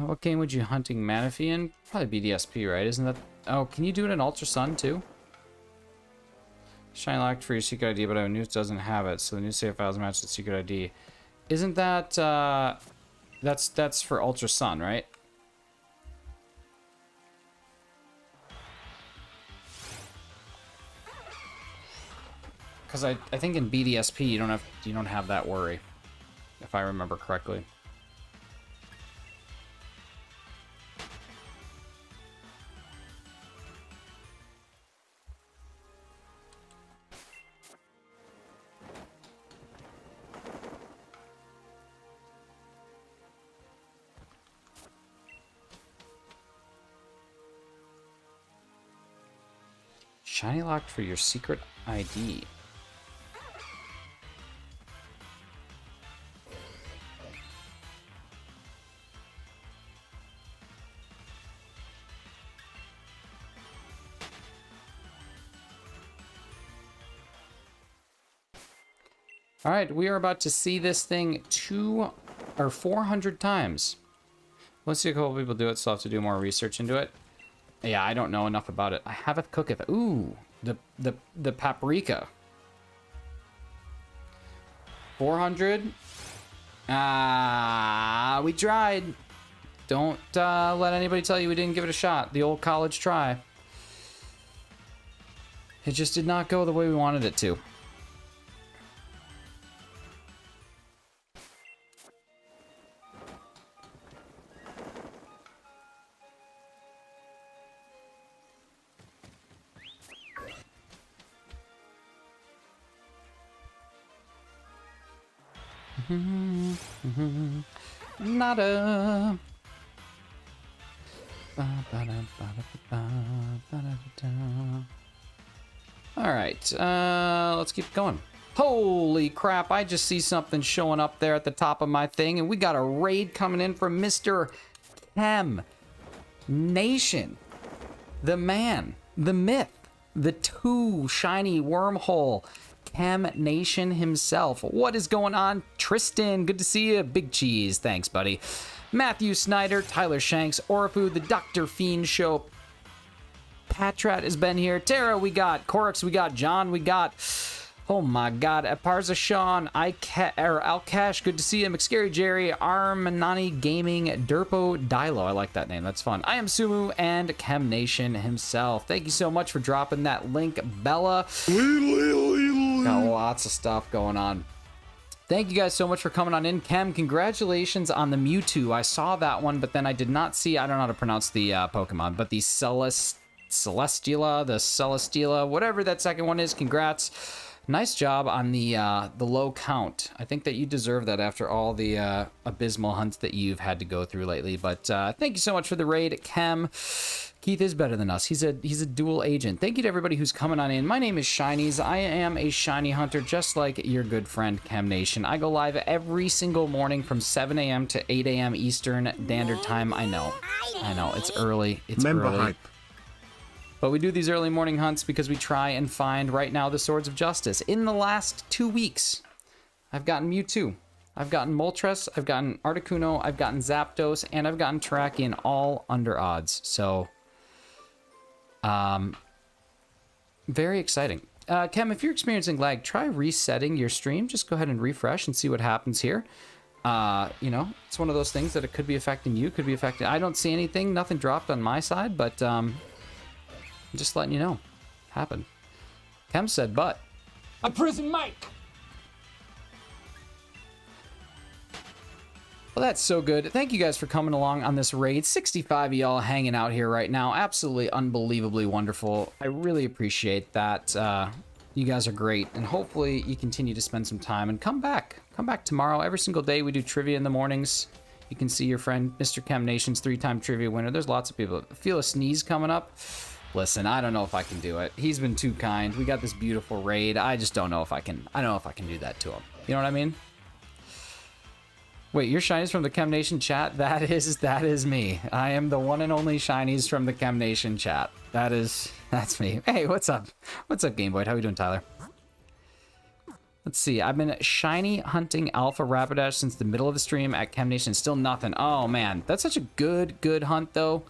What game would you hunting Manaphy in? Probably BDSP, right? Isn't that... Oh, can you do it in Ultra Sun, too? Shiny locked for your secret ID, but our news doesn't have it, so the new save files match the secret ID. Isn't that, That's for Ultra Sun, right? Because I think in BDSP you don't have that worry, if I remember correctly. Shiny locked for your secret ID. All right, we are about to see this thing 400 times. Let's see a couple people do it, so I'll have to do more research into it. Yeah, I don't know enough about it. I have a cook of it. Ooh, the paprika. 400. We tried. Don't let anybody tell you we didn't give it a shot. The old college try. It just did not go the way we wanted it to. Nada. All right, let's keep going. Holy crap, I just see something showing up there at the top of my thing, and we got a raid coming in from Mr. Chem Nation. The man, the myth, the two shiny wormhole. Chem Nation himself. What is going on? Tristan, good to see you. Big Cheese, thanks, buddy. Matthew Snyder, Tyler Shanks, Orifu, the Dr. Fiend Show. Patrat has been here. Tara, we got. Corix, we got. John, we got. Oh my god. Aparza Sean, Alcash, good to see you. McScary Jerry, Armanani Gaming, Derpo Dilo. I like that name. That's fun. I am Sumu and Chem Nation himself. Thank you so much for dropping that link, Bella. Got lots of stuff going on. Thank you guys so much for coming on in. Chem, congratulations on the Mewtwo. I saw that one, but then I did not see, I don't know how to pronounce the Pokemon, but the Celesteela, whatever that second one is, congrats. Nice job on the low count. I think that you deserve that after all the abysmal hunts that you've had to go through lately. But thank you so much for the raid, Chem. Keith is better than us. He's a dual agent. Thank you to everybody who's coming on in. My name is Shinies. I am a shiny hunter, just like your good friend Chem Nation. I go live every single morning from 7 a.m. to 8 a.m. Eastern Standard Time. I know, it's early. It's Member early. hype. But we do these early morning hunts because we try and find, right now, the Swords of Justice. In the last 2 weeks, I've gotten Mewtwo. I've gotten Moltres, I've gotten Articuno, I've gotten Zapdos, and I've gotten Terrakion, all under odds. So, very exciting. Chem, if you're experiencing lag, try resetting your stream. Just go ahead and refresh and see what happens here. You know, it's one of those things that it could be affecting you, could be affecting... I don't see anything, nothing dropped on my side, but I'm just letting you know. Happened. Kem said, but... A prison Mike! Well, that's so good. Thank you guys for coming along on this raid. 65 of y'all hanging out here right now. Absolutely unbelievably wonderful. I really appreciate that. You guys are great, and hopefully you continue to spend some time and come back. Come back tomorrow. Every single day we do trivia in the mornings. You can see your friend Mr. Chem Nation's 3-time trivia winner. There's lots of people. Feel a sneeze coming up. Listen, I don't know if I can do it. He's been too kind. We got this beautiful raid. I just don't know if I can. I don't know if I can do that to him. You know what I mean? Wait, you're Shinies from the Chem Nation chat? That is me. I am the one and only Shinies from the Chem Nation chat. That's me. Hey, what's up? What's up, Game Boy? How you doing, Tyler? Let's see. I've been shiny hunting Alpha Rapidash since the middle of the stream at Chem Nation. Still nothing. Oh, man. That's such a good hunt, though.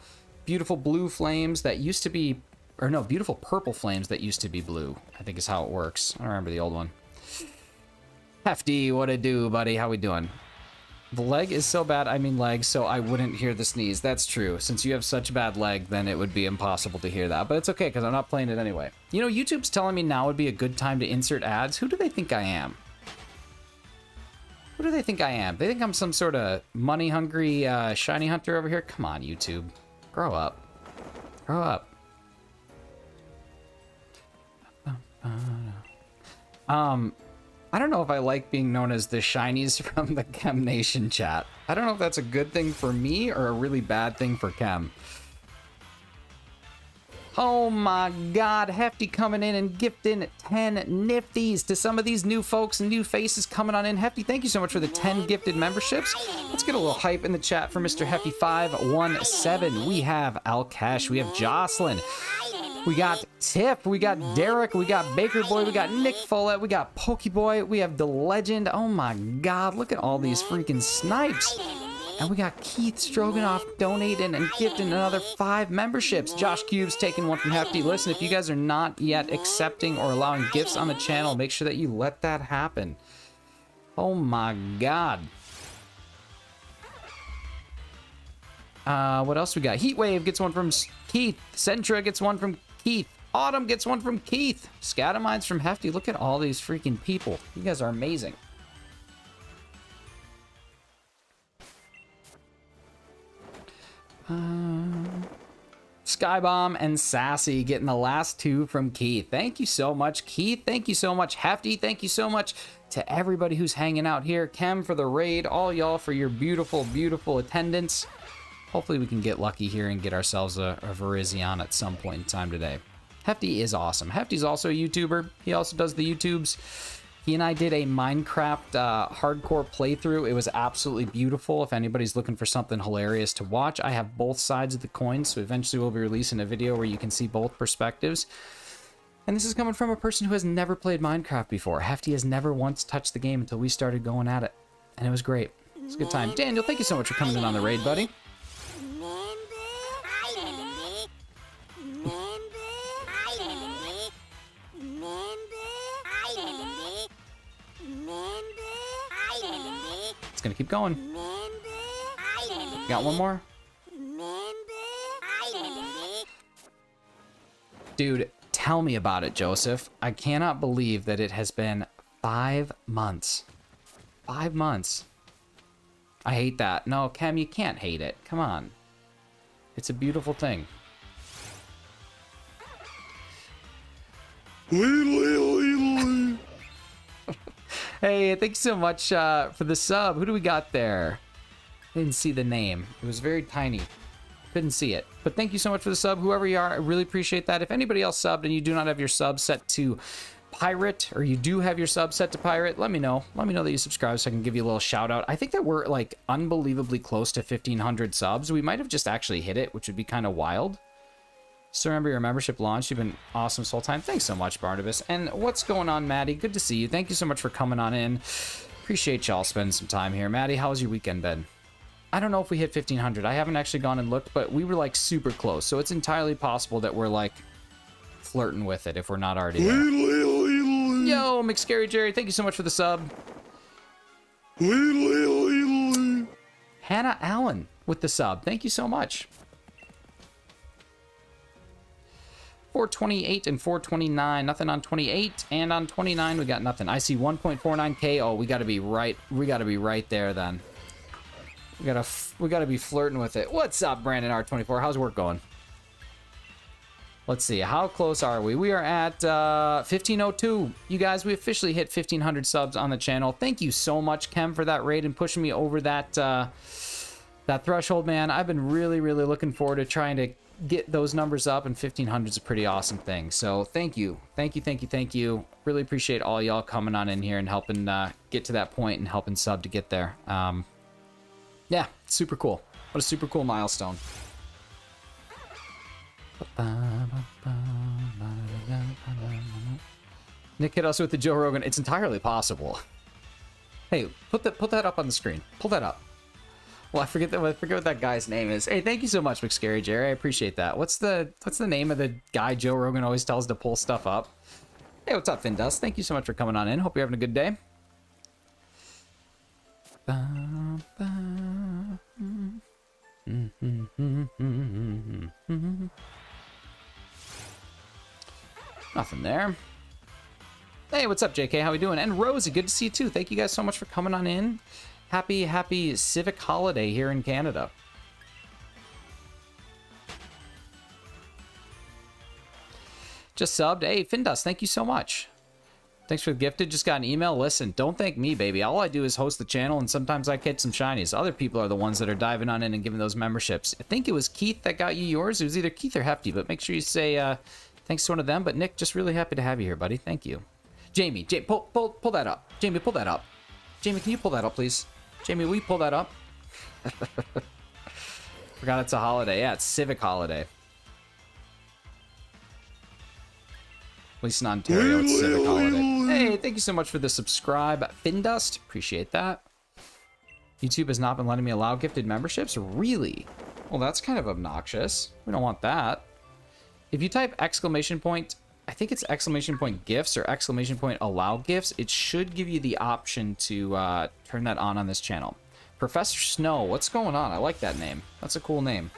Beautiful blue flames that used to be... Or no, beautiful purple flames that used to be blue, I think is how it works. I don't remember the old one. Hefty, what it do, buddy? How we doing? The leg is so bad, I mean leg, so I wouldn't hear the sneeze. That's true. Since you have such bad leg, then it would be impossible to hear that. But it's okay, because I'm not playing it anyway. You know, YouTube's telling me now would be a good time to insert ads. Who do they think I am? Who do they think I am? They think I'm some sort of money-hungry shiny hunter over here? Come on, YouTube. Grow up. Grow up. I don't know if I like being known as the Shinies from the Chem Nation chat. I don't know if that's a good thing for me or a really bad thing for Chem. Oh my god, Hefty coming in and gifting 10 nifties to some of these new folks and new faces coming on in. Hefty, thank you so much for the 10 gifted memberships. Let's get a little hype in the chat for Mr. Hefty517. We have Alkesh, we have Jocelyn. We got Tip, we got Derek, we got Baker Boy, we got Nick Follett, we got Pokeboy, we have The Legend. Oh my god, look at all these freaking snipes. And we got Keith Stroganoff donating and gifting another 5 memberships. Josh Cube's taking one from Hefty. Listen, if you guys are not yet accepting or allowing gifts on the channel, make sure that you let that happen. Oh my god. What else we got? Heatwave gets one from Keith. Centra gets one from Keith. Autumn gets one from Keith. Scatamines from Hefty. Look at all these freaking people. You guys are amazing. Skybomb and Sassy getting the last 2 from Keith. Thank you so much, Keith. Thank you so much, Hefty. Thank you so much to everybody who's hanging out here. Chem for the raid. All y'all for your beautiful, beautiful attendance. Hopefully we can get lucky here and get ourselves a Virizion at some point in time today. Hefty is awesome. Hefty's also a YouTuber. He also does the YouTubes. He and I did a Minecraft hardcore playthrough. It was absolutely beautiful. If anybody's looking for something hilarious to watch, I have both sides of the coin, so eventually we'll be releasing a video where you can see both perspectives. And this is coming from a person who has never played Minecraft before. Hefty has never once touched the game until we started going at it. And it was great. It was a good time. Daniel, thank you so much for coming in on the raid, buddy. It's gonna keep going. Got one more? Dude, tell me about it, Joseph. I cannot believe that it has been 5 months. 5 months. I hate that. No, Chem, you can't hate it. Come on. It's a beautiful thing. Hey, thanks so much for the sub. Who do we got there? I didn't see the name. It was very tiny. Couldn't see it. But thank you so much for the sub, whoever you are. I really appreciate that. If anybody else subbed and you do not have your sub set to Pirate, or you do have your sub set to Pirate, let me know. Let me know that you subscribe so I can give you a little shout out. I think that we're like unbelievably close to 1,500 subs. We might have just actually hit it, which would be kind of wild. So remember your membership launch. You've been awesome this whole time. Thanks so much, Barnabas. And what's going on, Maddie? Good to see you. Thank you so much for coming on in. Appreciate y'all spending some time here. Maddie, how was your weekend been? I don't know if we hit 1,500. I haven't actually gone and looked, but we were like super close. So it's entirely possible that we're like flirting with it if we're not already there. Yo, McScary Jerry, thank you so much for the sub. Hannah Allen with the sub. Thank you so much. 428 and 429. Nothing on 28. And on 29, we got nothing. I see 1.49K. Oh, we got to be right. We got to be right there then. We gotta be flirting with it. What's up, Brandon R24? How's work going? Let's see. How close are we? We are at 1502. You guys, we officially hit 1,500 subs on the channel. Thank you so much, Kem, for that raid and pushing me over that that threshold, man. I've been really, really looking forward to trying to get those numbers up, and 1,500 is a pretty awesome thing. So thank you. Thank you, thank you, thank you. Really appreciate all y'all coming on in here and helping get to that point and helping sub to get there. Yeah, super cool. What a super cool milestone. Nick hit us with the Joe Rogan. It's entirely possible. Hey, put that up on the screen. Pull that up. Well, I forget what that guy's name is. Hey, thank you so much, McScary Jerry. I appreciate that. What's the name of the guy Joe Rogan always tells to pull stuff up? Hey, what's up, Findust? Thank you so much for coming on in. Hope you're having a good day. Nothing there. Hey, what's up, JK? How we doing? And Rosie, good to see you too. Thank you guys so much for coming on in. Happy civic holiday here in Canada. Just subbed. Hey, Findust, thank you so much. Thanks for the gifted. Just got an email. Listen, don't thank me, baby. All I do is host the channel, and sometimes I catch some shinies. Other people are the ones that are diving on in and giving those memberships. I think it was Keith that got you yours. It was either Keith or Hefty, but make sure you say thanks to one of them. But Nick, just really happy to have you here, buddy. Thank you. Jamie, pull that up. Jamie, pull that up. Jamie, can you pull that up, please? Jamie, will you pull that up? Forgot it's a holiday. Yeah, it's civic holiday. At least in Ontario, it's civic holiday. Hey, thank you so much for the subscribe, Findust. Appreciate that. YouTube has not been letting me allow gifted memberships? Really? Well, that's kind of obnoxious. We don't want that. If you type exclamation point, I think it's exclamation point gifts or exclamation point allow gifts, it should give you the option to turn that on this channel. Professor Snow, what's going on? I like that name. That's a cool name.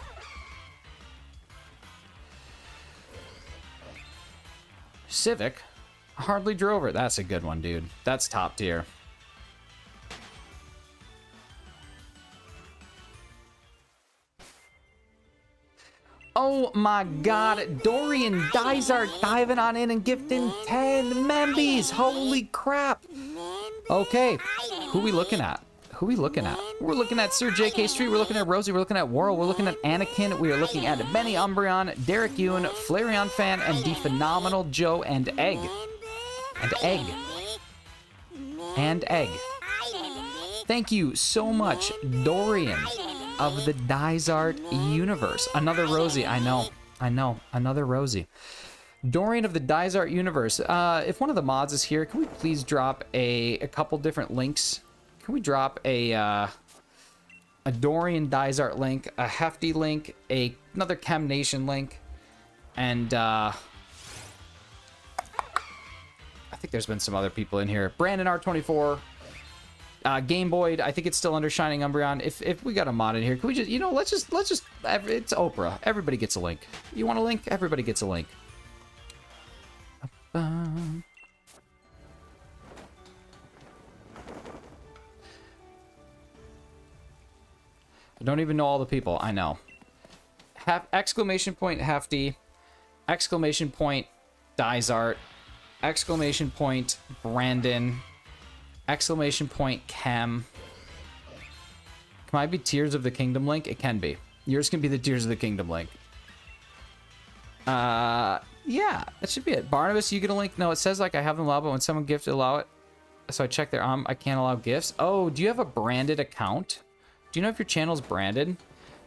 Civic, hardly drove it. That's a good one, dude. That's top tier. Oh my god, Dorian Dysart diving on in and gifting 10 membies. Holy crap. Okay, who we looking at? Who we looking at? We're looking at Sir J.K. Street, we're looking at Rosie, we're looking at Worrell, we're looking at Anakin, we are looking at Benny Umbreon, Derek Ewan, Flareon Fan, and the phenomenal Joe and Egg. And Egg. And Egg. Thank you so much, Dorian of the Dysart universe. Another Rosie, I know, another Rosie. Dorian of the Dysart universe. If one of the mods is here, can we please drop a couple different links? Can we drop a Dorian Dysart link, a Hefty link, another Chem Nation link, and I think there's been some other people in here. Brandon R24, Game Boy. I think it's still under Shining Umbreon. If we got a mod in here, can we just, you know, let's just. It's Oprah. Everybody gets a link. You want a link? Everybody gets a link. I don't even know all the people. I know. Exclamation point Hefty. Exclamation point Dysart. Exclamation point Brandon. Exclamation point Chem. Can I be Tears of the Kingdom link? It can be. Yours can be the Tears of the Kingdom link. Yeah, that should be it. Barnabas, you get a link? No, it says like I have them allowed, but when someone gifted, allow it. So I check their I can't allow gifts. Oh, do you have a branded account? Do you know if your channel's branded?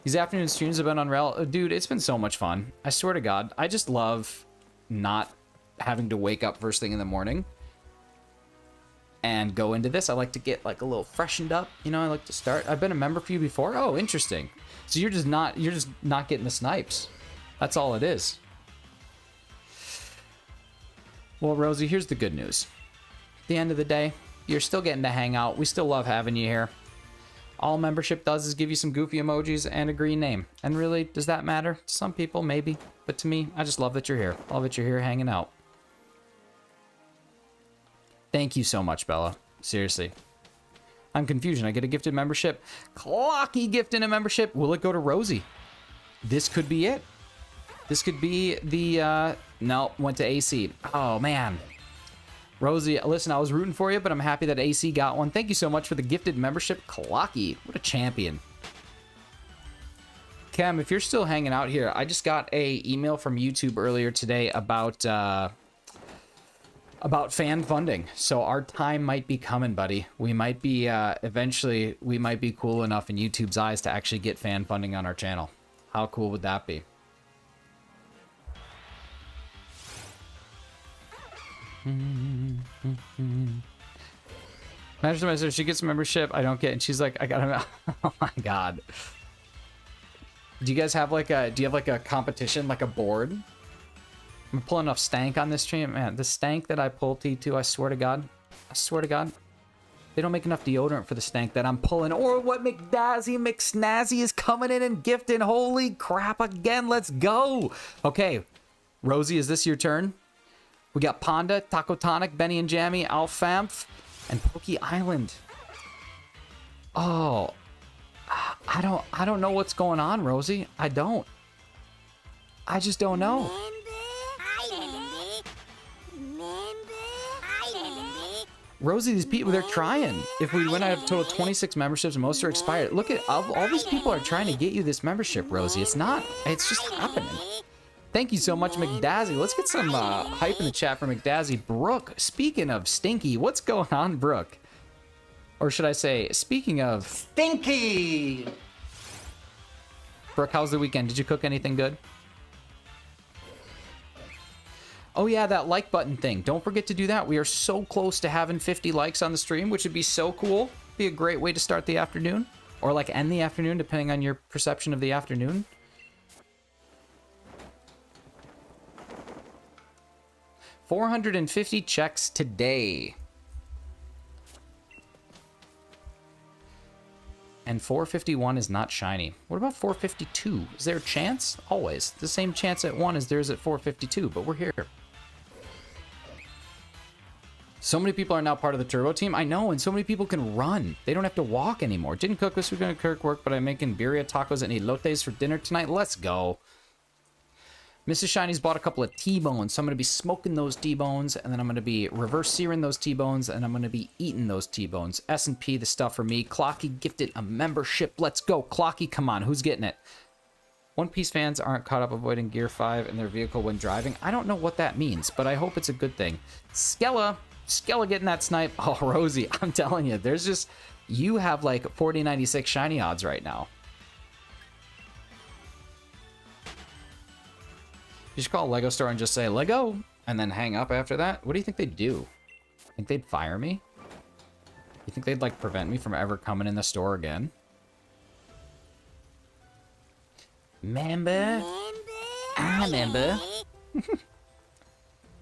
These afternoon streams have been unreal. Oh, dude, it's been so much fun. I swear to God, I just love not having to wake up first thing in the morning and go into this. I like to get like a little freshened up. You know, I like to start. I've been a member for you before. Oh, interesting. So you're just not getting the snipes. That's all it is. Well, Rosie, here's the good news. At the end of the day, you're still getting to hang out. We still love having you here. All membership does is give you some goofy emojis and a green name. And really, does that matter? To some people, maybe. But to me, I just love that you're here. Love that you're here hanging out. Thank you so much, Bella. Seriously. I'm confused. I get a gifted membership. Clocky gifted a membership. Will it go to Rosie? This could be it. This could be the, no, went to AC. Oh, man. Rosie, listen, I was rooting for you, but I'm happy that AC got one. Thank you so much for the gifted membership. Clocky. What a champion. Cam, if you're still hanging out here, I just got a email from YouTube earlier today about fan funding. So our time might be coming, buddy. We might be, eventually, we might be cool enough in YouTube's eyes to actually get fan funding on our channel. How cool would that be? Imagine myself, she gets a membership, I don't get, and she's like, I got him. Oh my god. Do you guys have like a, do you have like a competition, like a board? I'm pulling enough stank on this stream. Man, the stank that I pull T2, I swear to God. I swear to God. They don't make enough deodorant for the stank that I'm pulling. Or what McDazzy McSnazzy is coming in and gifting. Holy crap again. Let's go. Okay. Rosie, is this your turn? We got Ponda, Taco Tonic, Benny and Jammy, Alfamf, and Pokey Island. Oh. I don't know what's going on, Rosie. I don't. I just don't know. Rosie, these people, they're trying. If we went out of total 26 memberships and most are expired. Look at all these people are trying to get you this membership, Rosie. It's just happening. Thank you so much, McDazzy. Let's get some hype in the chat for McDazzy. Brooke, speaking of stinky, what's going on, Brooke? Or should I say, speaking of... Stinky! Brooke, how's the weekend? Did you cook anything good? Oh yeah, that like button thing. Don't forget to do that. We are so close to having 50 likes on the stream, which would be so cool. Be a great way to start the afternoon. Or like end the afternoon, depending on your perception of the afternoon. $450 checks today. And 451 is not shiny. What about 452? Is there a chance? Always. The same chance at 1 as there is at 452, but we're here. So many people are now part of the Turbo team. I know, and so many people can run. They don't have to walk anymore. Didn't cook this weekend at Kirk work, but I'm making birria tacos and elotes for dinner tonight. Let's go. Mrs. Shiny's bought a couple of T-bones, so I'm going to be smoking those T-bones, and then I'm going to be reverse searing those T-bones, and I'm going to be eating those T-bones. S&P, the stuff for me. Clocky gifted a membership. Let's go. Clocky, come on. Who's getting it? One Piece fans aren't caught up avoiding Gear 5 in their vehicle when driving. I don't know what that means, but I hope it's a good thing. Skella getting that snipe. Oh, Rosie, I'm telling you, there's just... You have like 4096 shiny odds right now. You should call a Lego store and just say, Lego, and then hang up after that. What do you think they'd do? Think they'd fire me? You think they'd, like, prevent me from ever coming in the store again? Member? I remember.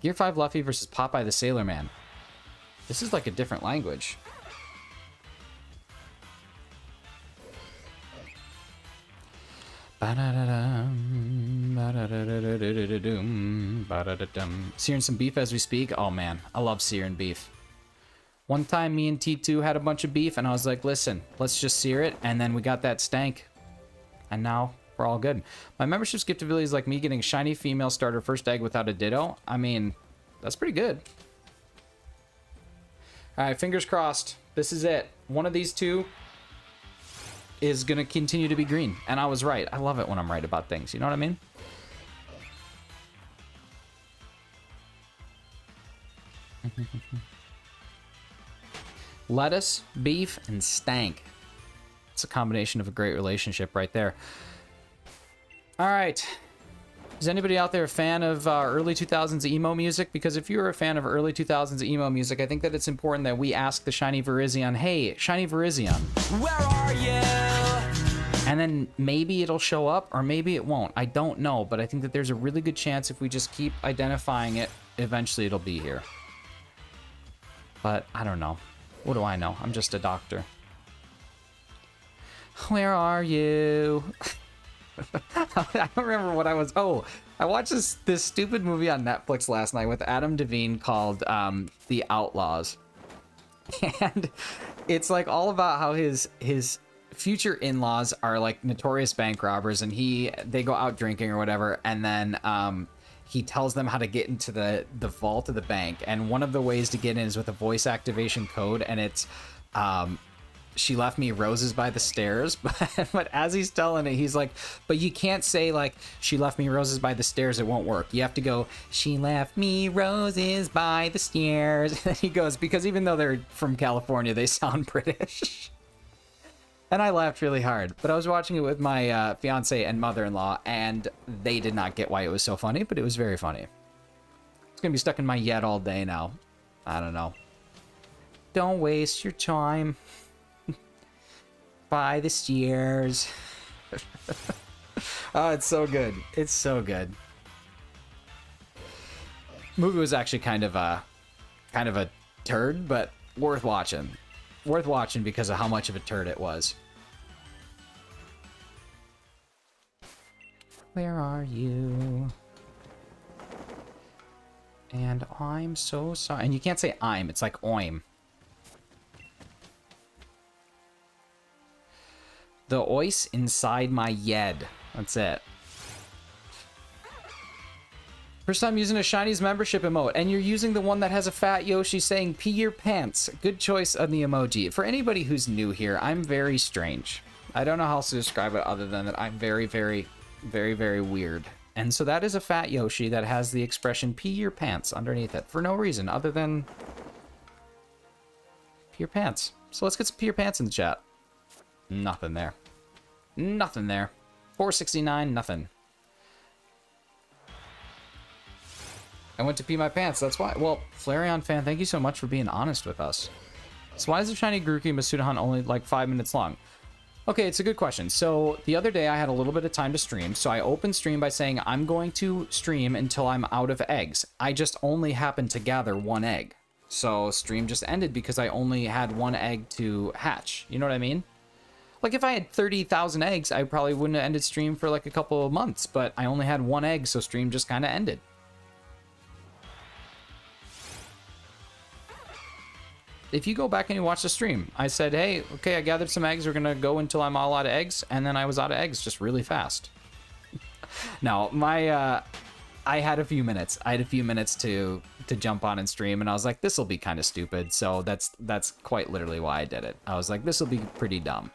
Gear 5 Luffy versus Popeye the Sailor Man. This is like a different language. Searing some beef as we speak. Oh man, I love searing beef. One time me and T2 had a bunch of beef and I was like, listen, let's just sear it. And then we got that stank. And now we're all good. My membership's gift ability is like me getting shiny female starter first egg without a ditto. I mean, that's pretty good. All right, fingers crossed. This is it. One of these two is going to continue to be green. And I was right. I love it when I'm right about things. You know what I mean? Lettuce, beef, and stank. It's a combination of a great relationship right there. All right. Is anybody out there a fan of early 2000s emo music? Because if you're a fan of early 2000s emo music, I think that it's important that we ask the Shiny Virizion, hey, Shiny Virizion, where are you? And then maybe it'll show up or maybe it won't. I don't know, but I think that there's a really good chance if we just keep identifying it, eventually it'll be here. But I don't know. What do I know? I'm just a doctor. Where are you? I don't remember what I was. Oh, I watched this stupid movie on Netflix last night with Adam Devine called The Outlaws. And it's like all about how his future in-laws are like notorious bank robbers, and they go out drinking or whatever, and then he tells them how to get into the vault of the bank, and one of the ways to get in is with a voice activation code, and it's she left me roses by the stairs. But as he's telling it, he's like, but you can't say like she left me roses by the stairs, it won't work. You have to go, she left me roses by the stairs. And he goes, because even though they're from California, they sound British. And I laughed really hard. But I was watching it with my fiance and mother-in-law, and they did not get why it was so funny, but it was very funny. It's gonna be stuck in my yet all day now. I don't know. Don't waste your time. By the stairs. Oh, it's so good. It's so good. Movie was actually kind of a turd, but worth watching. Worth watching because of how much of a turd it was. Where are you? And I'm so sorry. And you can't say I'm, it's like oim. The ois inside my yed. That's it. First time using a Shiny's membership emote, and you're using the one that has a fat Yoshi saying pee your pants. Good choice on the emoji. For anybody who's new here, I'm very strange. I don't know how else to describe it other than that I'm very, very, very, very weird. And so that is a fat Yoshi that has the expression pee your pants underneath it for no reason other than pee your pants. So let's get some pee your pants in the chat. Nothing there. Nothing there. 469, nothing. I went to pee my pants, that's why. Well, Flareon fan, thank you so much for being honest with us. So why is the Shiny Grookey Masuda Hunt only like 5 minutes long? Okay, it's a good question. So the other day I had a little bit of time to stream, so I opened stream by saying I'm going to stream until I'm out of eggs. I just only happened to gather one egg. So stream just ended because I only had one egg to hatch. You know what I mean? Like, if I had 30,000 eggs, I probably wouldn't have ended stream for, like, a couple of months. But I only had one egg, so stream just kind of ended. If you go back and you watch the stream, I said, hey, okay, I gathered some eggs. We're going to go until I'm all out of eggs. And then I was out of eggs just really fast. Now, I had a few minutes. I had a few minutes to jump on and stream. And I was like, this will be kind of stupid. So that's quite literally why I did it. I was like, this will be pretty dumb.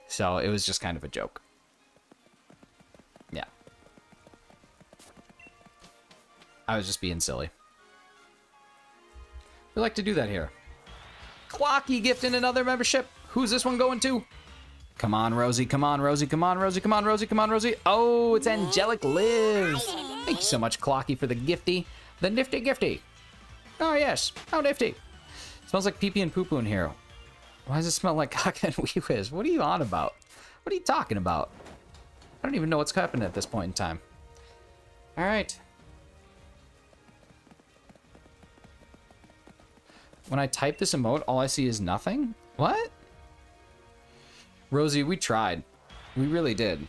So it was just kind of a joke. Yeah. I was just being silly. We like to do that here. Clocky gifting another membership. Who's this one going to? Come on, Rosie. Come on, Rosie. Come on, Rosie. Come on, Rosie. Come on, Rosie. Oh, it's Angelic Lives. Thank you so much, Clocky, for the gifty. The nifty gifty. Oh, yes. How nifty. Smells like pee-pee and poo-poo in here. Why does it smell like caca and wee-whiz? What are you on about? What are you talking about? I don't even know what's happening at this point in time. All right. When I type this emote, all I see is nothing? What? Rosie, we tried. We really did.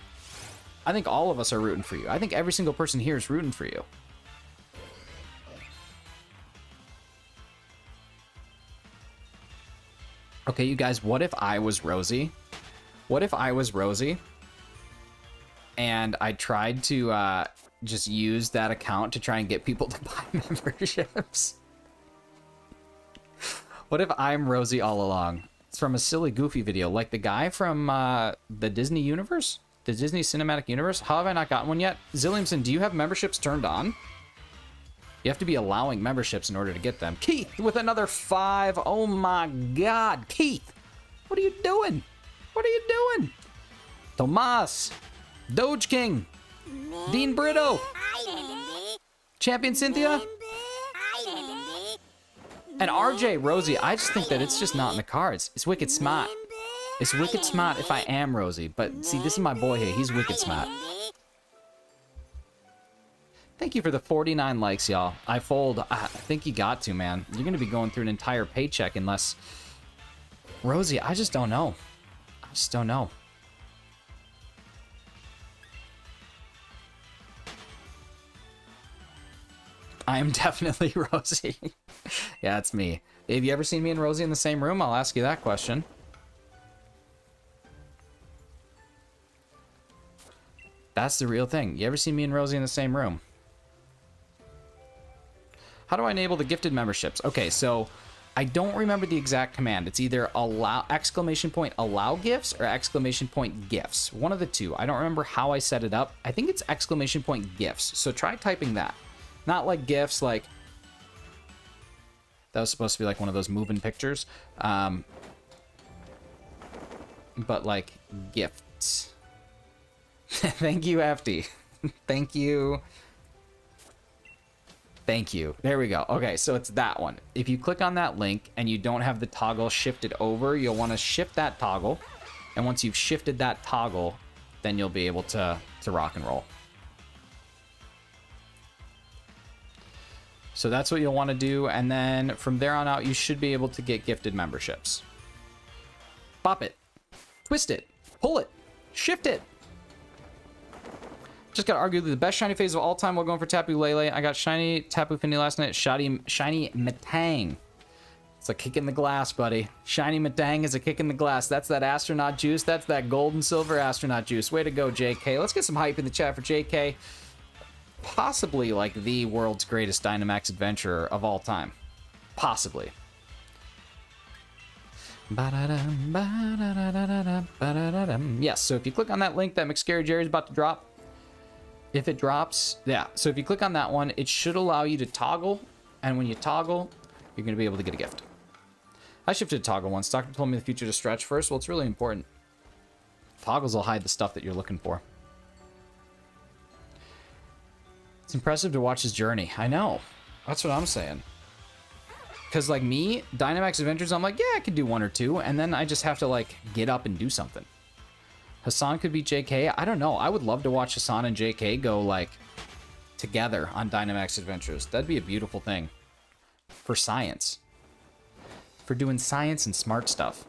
I think all of us are rooting for you. I think every single person here is rooting for you. Okay, you guys, what if I was Rosie? What if I was Rosie and I tried to just use that account to try and get people to buy memberships? What if I'm Rosie all along? It's from a silly, goofy video, like the guy from the Disney universe? The Disney Cinematic Universe? How have I not gotten one yet? Zilliamson, do you have memberships turned on? You have to be allowing memberships in order to get them. Keith with another 5. Oh my God, Keith. What are you doing? What are you doing? Tomas. Doge King. Dean Brito. Champion Cynthia. And RJ Rosie. I just think that it's just not in the cards. It's wicked smart. It's wicked smart if I am Rosie. But see, this is my boy here. He's wicked smart. Thank you for the 49 likes, y'all. I fold. I think you got to, man. You're going to be going through an entire paycheck unless... Rosie, I just don't know. I just don't know. I am definitely Rosie. Yeah, it's me. Have you ever seen me and Rosie in the same room? I'll ask you that question. That's the real thing. You ever seen me and Rosie in the same room? How do I enable the gifted memberships? Okay, so I don't remember the exact command. It's either allow allow gifts or gifts. One of the two. I don't remember how I set it up. I think it's gifts. So try typing that. Not like gifts, like that was supposed to be like one of those moving pictures. But like gifts. Thank you, FD. Thank you. Thank you. There we go. Okay, so it's that one. If you click on that link and you don't have the toggle shifted over, you'll want to shift that toggle. And once you've shifted that toggle, then you'll be able to rock and roll. So that's what you'll want to do. And then from there on out, you should be able to get gifted memberships. Pop it. Twist it. Pull it. Shift it. Just got arguably the best shiny phase of all time while going for Tapu Lele. I got shiny Tapu Fini last night. Shiny Metang. It's a kick in the glass, buddy. Shiny Metang is a kick in the glass. That's that astronaut juice. That's that gold and silver astronaut juice. Way to go, JK. Let's get some hype in the chat for JK. Possibly like the world's greatest Dynamax adventurer of all time. Possibly. Yes, so if you click on that link that McScary Jerry's about to drop, if it drops, yeah. So if you click on that one, it should allow you to toggle. And when you toggle, you're going to be able to get a gift. I shifted toggle once. Doctor told me the future to stretch first. Well, it's really important. Toggles will hide the stuff that you're looking for. It's impressive to watch his journey. I know. That's what I'm saying. Because like me, Dynamax Adventures, I'm like, yeah, I could do one or two. And then I just have to like get up and do something. Hassan could be JK. I don't know. I would love to watch Hassan and JK go like together on Dynamax Adventures. That'd be a beautiful thing for science. For doing science and smart stuff.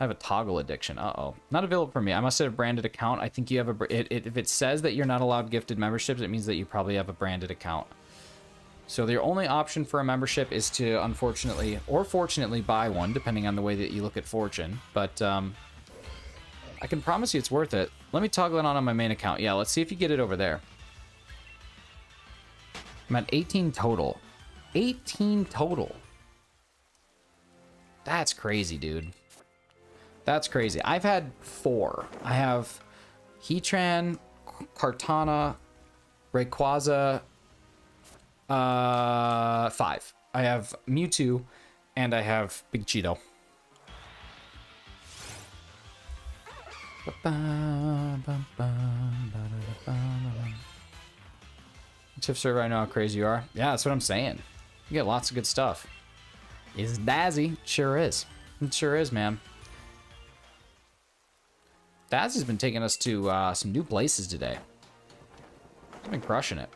I have a toggle addiction. Uh-oh. Not available for me. I must have a branded account. I think you have if it says that you're not allowed gifted memberships, it means that you probably have a branded account. So the only option for a membership is to unfortunately or fortunately buy one, depending on the way that you look at fortune. But I can promise you it's worth it. Let me toggle it on my main account. Yeah, let's see if you get it over there. I'm at 18 total. 18 total. That's crazy, dude. That's crazy. I've had 4. I have Heatran, Kartana, Rayquaza, 5. I have Mewtwo, and I have Big Cheeto. Tiff server, I know how crazy you are. Yeah, that's what I'm saying. You get lots of good stuff. Is Dazzy? Sure is. It sure is, man. Dazzy's been taking us to some new places today. He's been crushing it.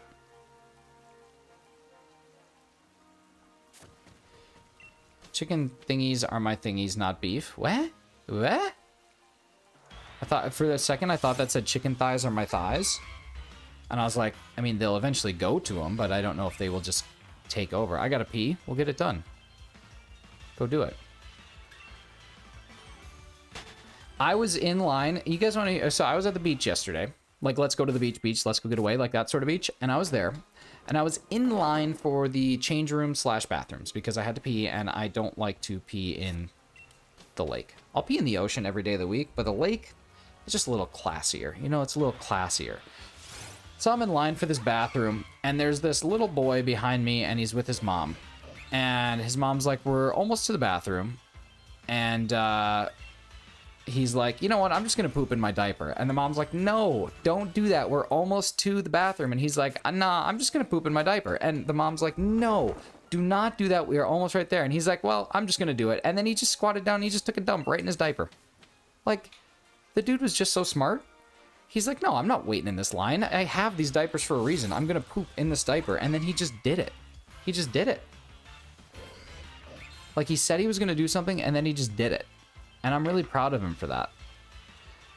Chicken thingies are my thingies, not beef. What? What? I thought for a second I thought that said chicken thighs are my thighs. And I was like, I mean, they'll eventually go to them, but I don't know if they will just take over. I gotta pee. We'll get it done. Go do it. I was in line. You guys want to... So I was at the beach yesterday. Like, let's go to the beach. Let's go get away. Like that sort of beach. And I was there. And I was in line for the change room / bathrooms because I had to pee and I don't like to pee in the lake. I'll pee in the ocean every day of the week, but the lake is just a little classier. You know, it's a little classier. So I'm in line for this bathroom and there's this little boy behind me and he's with his mom. And his mom's like, we're almost to the bathroom. And he's like, you know what? I'm just going to poop in my diaper. And the mom's like, no, don't do that. We're almost to the bathroom. And he's like, nah, I'm just going to poop in my diaper. And the mom's like, no, do not do that. We are almost right there. And he's like, well, I'm just going to do it. And then he just squatted down and he just took a dump right in his diaper. Like, the dude was just so smart. He's like, no, I'm not waiting in this line. I have these diapers for a reason. I'm going to poop in this diaper. And then he just did it. He just did it. Like, he said he was going to do something and then he just did it. And I'm really proud of him for that.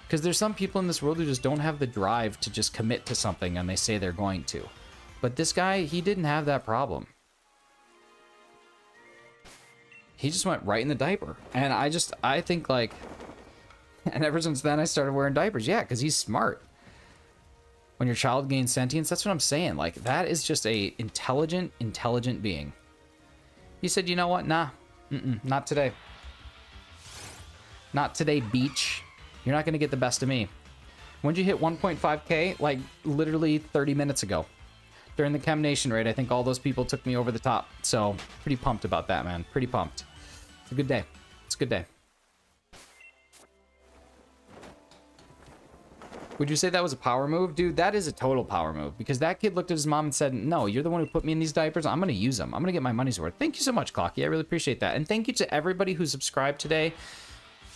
Because there's some people in this world who just don't have the drive to just commit to something and they say they're going to. But this guy, he didn't have that problem. He just went right in the diaper. And I think like, and ever since then I started wearing diapers. Yeah, because he's smart. When your child gains sentience, that's what I'm saying. Like, that is just a intelligent being. He said, you know what? Nah, not today. Not today, beach. You're not going to get the best of me. When'd you hit 1.5K? Like, literally 30 minutes ago. During the Chem Nation raid, I think all those people took me over the top. So, pretty pumped about that, man. Pretty pumped. It's a good day. It's a good day. Would you say that was a power move? Dude, that is a total power move. Because that kid looked at his mom and said, no, you're the one who put me in these diapers. I'm going to use them. I'm going to get my money's worth. Thank you so much, Clocky. I really appreciate that. And thank you to everybody who subscribed today.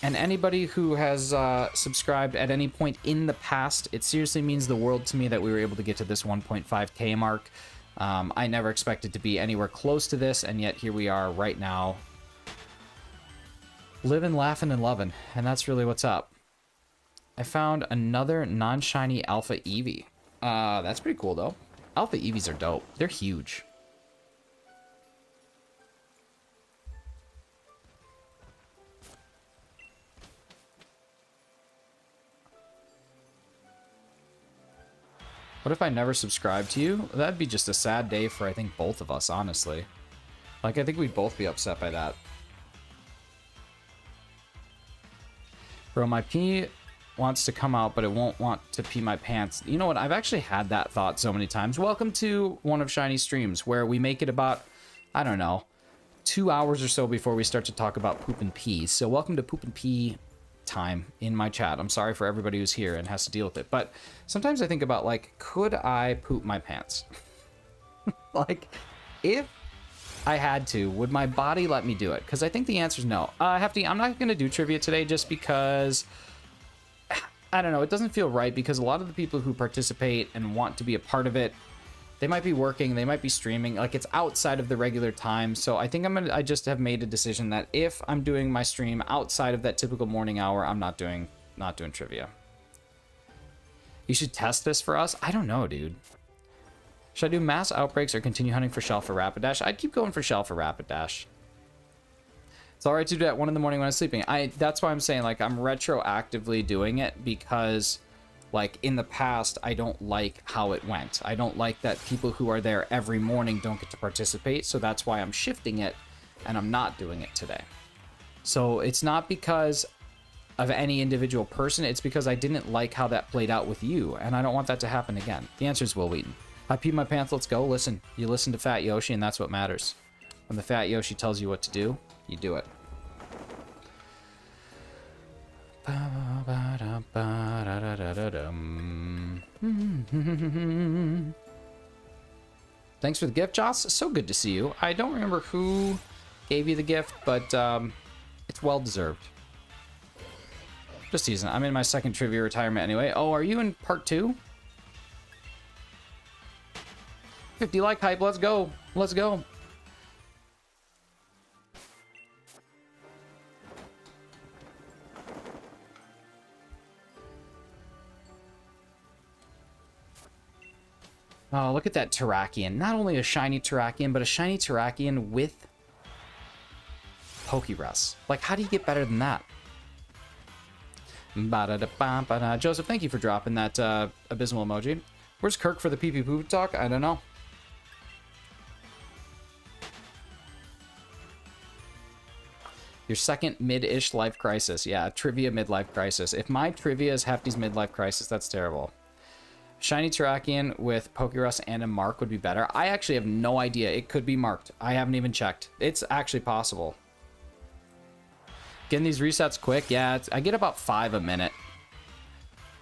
And anybody who has subscribed at any point in the past. It seriously means the world to me that we were able to get to this 1.5K mark. I never expected to be anywhere close to this. And yet here we are right now. Living, laughing, and loving. And that's really what's up. I found another non-shiny Alpha Eevee. That's pretty cool, though. Alpha Eevees are dope. They're huge. What if I never subscribed to you? That'd be just a sad day for, I think, both of us, honestly. Like, I think we'd both be upset by that. Bro, my pee wants to come out, but it won't want to pee my pants. You know what? I've actually had that thought so many times. Welcome to one of Shiny's streams where we make it about, I don't know, 2 hours or so before we start to talk about poop and pee. So welcome to poop and pee time in my chat. I'm sorry for everybody who's here and has to deal with it. But sometimes I think about, like, could I poop my pants? Like, if I had to, would my body let me do it? Because I think the answer is no. Hefty, I'm not going to do trivia today just because I don't know, it doesn't feel right because a lot of the people who participate and want to be a part of it, they might be working, they might be streaming, like it's outside of the regular time. So I think I just have made a decision that if I'm doing my stream outside of that typical morning hour, I'm not doing trivia. You should test this for us. I don't know, dude. Should I do mass outbreaks or continue hunting for shell for Rapidash? I'd keep going for shell for Rapidash. It's all right to do it at 1 in the morning when I'm sleeping. That's why I'm saying, like, I'm retroactively doing it because, like, in the past, I don't like how it went. I don't like that people who are there every morning don't get to participate, so that's why I'm shifting it, and I'm not doing it today. So it's not because of any individual person, it's because I didn't like how that played out with you, and I don't want that to happen again. The answer is Will Wheaton. I peed my pants, let's go. Listen, you listen to Fat Yoshi, and that's what matters. When the Fat Yoshi tells you what to do, you do it. Thanks for the gift, Joss. So good to see you. I don't remember who gave you the gift, but it's well deserved. Just teasing. I'm in my second trivia retirement anyway. Oh, are you in part 2? 50 like hype. Let's go. Let's go. Oh, look at that Terrakion. Not only a shiny Terrakion, but a shiny Terrakion with Pokerus. Like, how do you get better than that? Joseph, thank you for dropping that abysmal emoji. Where's Kirk for the pee-pee poop talk? I don't know. Your second mid-ish life crisis. Yeah, trivia midlife crisis. If my trivia is Hefty's midlife crisis, that's terrible. Shiny Terrakion with Pokerus and a mark would be better. I actually have no idea. It could be marked. I haven't even checked. It's actually possible. Getting these resets quick. Yeah, I get about 5 a minute.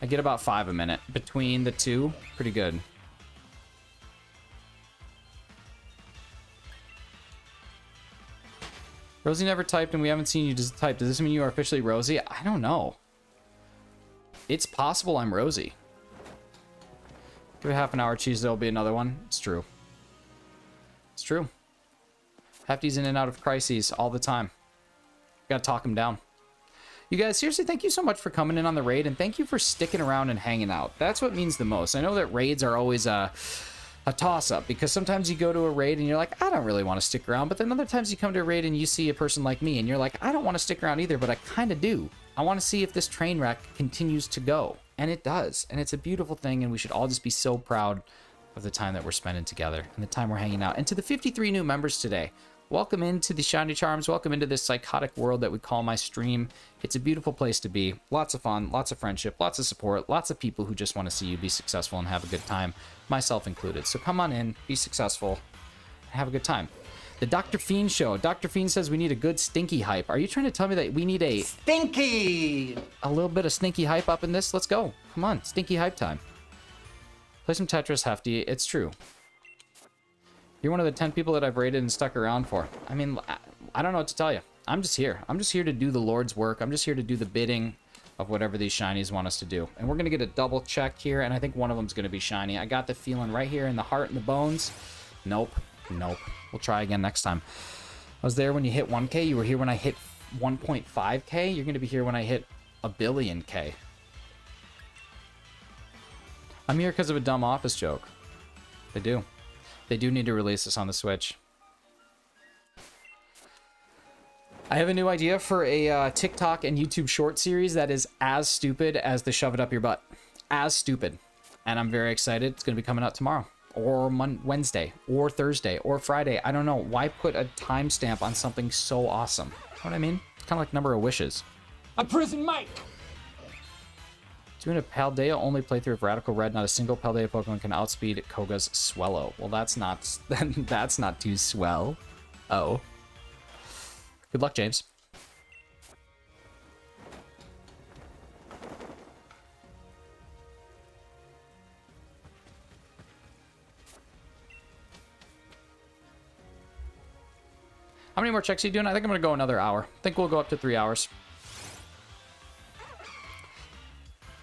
I get about 5 a minute. Between the two, pretty good. Rosie never typed and we haven't seen you just type. Does this mean you are officially Rosie? I don't know. It's possible I'm Rosie. Give it half an hour, cheese, there'll be another one. It's true. It's true. Hefty's in and out of crises all the time. Gotta talk him down. You guys, seriously, thank you so much for coming in on the raid, and thank you for sticking around and hanging out. That's what means the most. I know that raids are always a toss-up, because sometimes you go to a raid and you're like, I don't really want to stick around, but then other times you come to a raid and you see a person like me and you're like, I don't want to stick around either, but I kind of do. I want to see if this train wreck continues to go, and it does, and it's a beautiful thing, and we should all just be so proud of the time that we're spending together and the time we're hanging out. And to the 53 new members today, welcome into the Shiny Charms, welcome into this psychotic world that we call my stream. It's a beautiful place to be, lots of fun, lots of friendship, lots of support, lots of people who just want to see you be successful and have a good time, myself included. So come on in, be successful, and have a good time. The Dr. Fiend Show. Dr. Fiend says we need a good stinky hype. Are you trying to tell me that we need a... Stinky! A little bit of stinky hype up in this? Let's go. Come on, stinky hype time. Play some Tetris, Hefty. It's true. You're one of the 10 people that I've rated and stuck around for. I mean, I don't know what to tell you. I'm just here. I'm just here to do the Lord's work. I'm just here to do the bidding of whatever these shinies want us to do. And we're going to get a double check here, and I think one of them's going to be shiny. I got the feeling right here in the heart and the bones. Nope. Nope. We'll try again next time. I was there when you hit 1K. You were here when I hit 1.5K. You're going to be here when I hit a billion K. I'm here because of a dumb office joke. They do. They do need to release this on the Switch. I have a new idea for a TikTok and YouTube short series that is as stupid as the shove it up your butt. As stupid. And I'm very excited. It's going to be coming out tomorrow. Or Wednesday. Or Thursday. Or Friday. I don't know. Why put a timestamp on something so awesome? You know what I mean? It's kind of like Number of Wishes. A prison Mike! Doing a Paldea only playthrough of Radical Red, not a single Paldea Pokemon can outspeed Koga's Swellow. Well, that's not that's not too swell. Oh. Good luck, James. How many more checks are you doing? I think I'm gonna go another hour. I think we'll go up to 3 hours.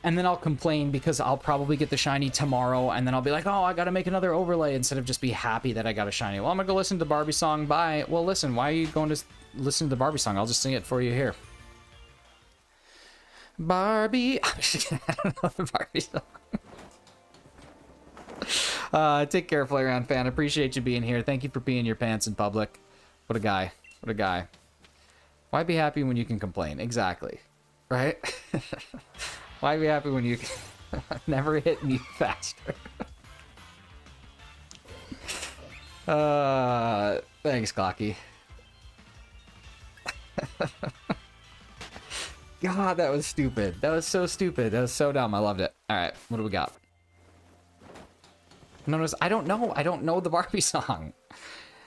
And then I'll complain because I'll probably get the shiny tomorrow, and then I'll be like, oh, I gotta make another overlay instead of just be happy that I got a shiny. Well, I'm gonna go listen to the Barbie song. Bye. Well, listen, why are you going to listen to the Barbie song? I'll just sing it for you here. Barbie. I don't know the Barbie song. Take care, Flareon fan. Appreciate you being here. Thank you for peeing your pants in public. What a guy. What a guy. Why be happy when you can complain? Exactly. Right? Why be happy when you can never hit me faster? Thanks, Clocky. God, that was stupid. That was so stupid. That was so dumb. I loved it. All right, what do we got? Notice, I don't know. I don't know the Barbie song.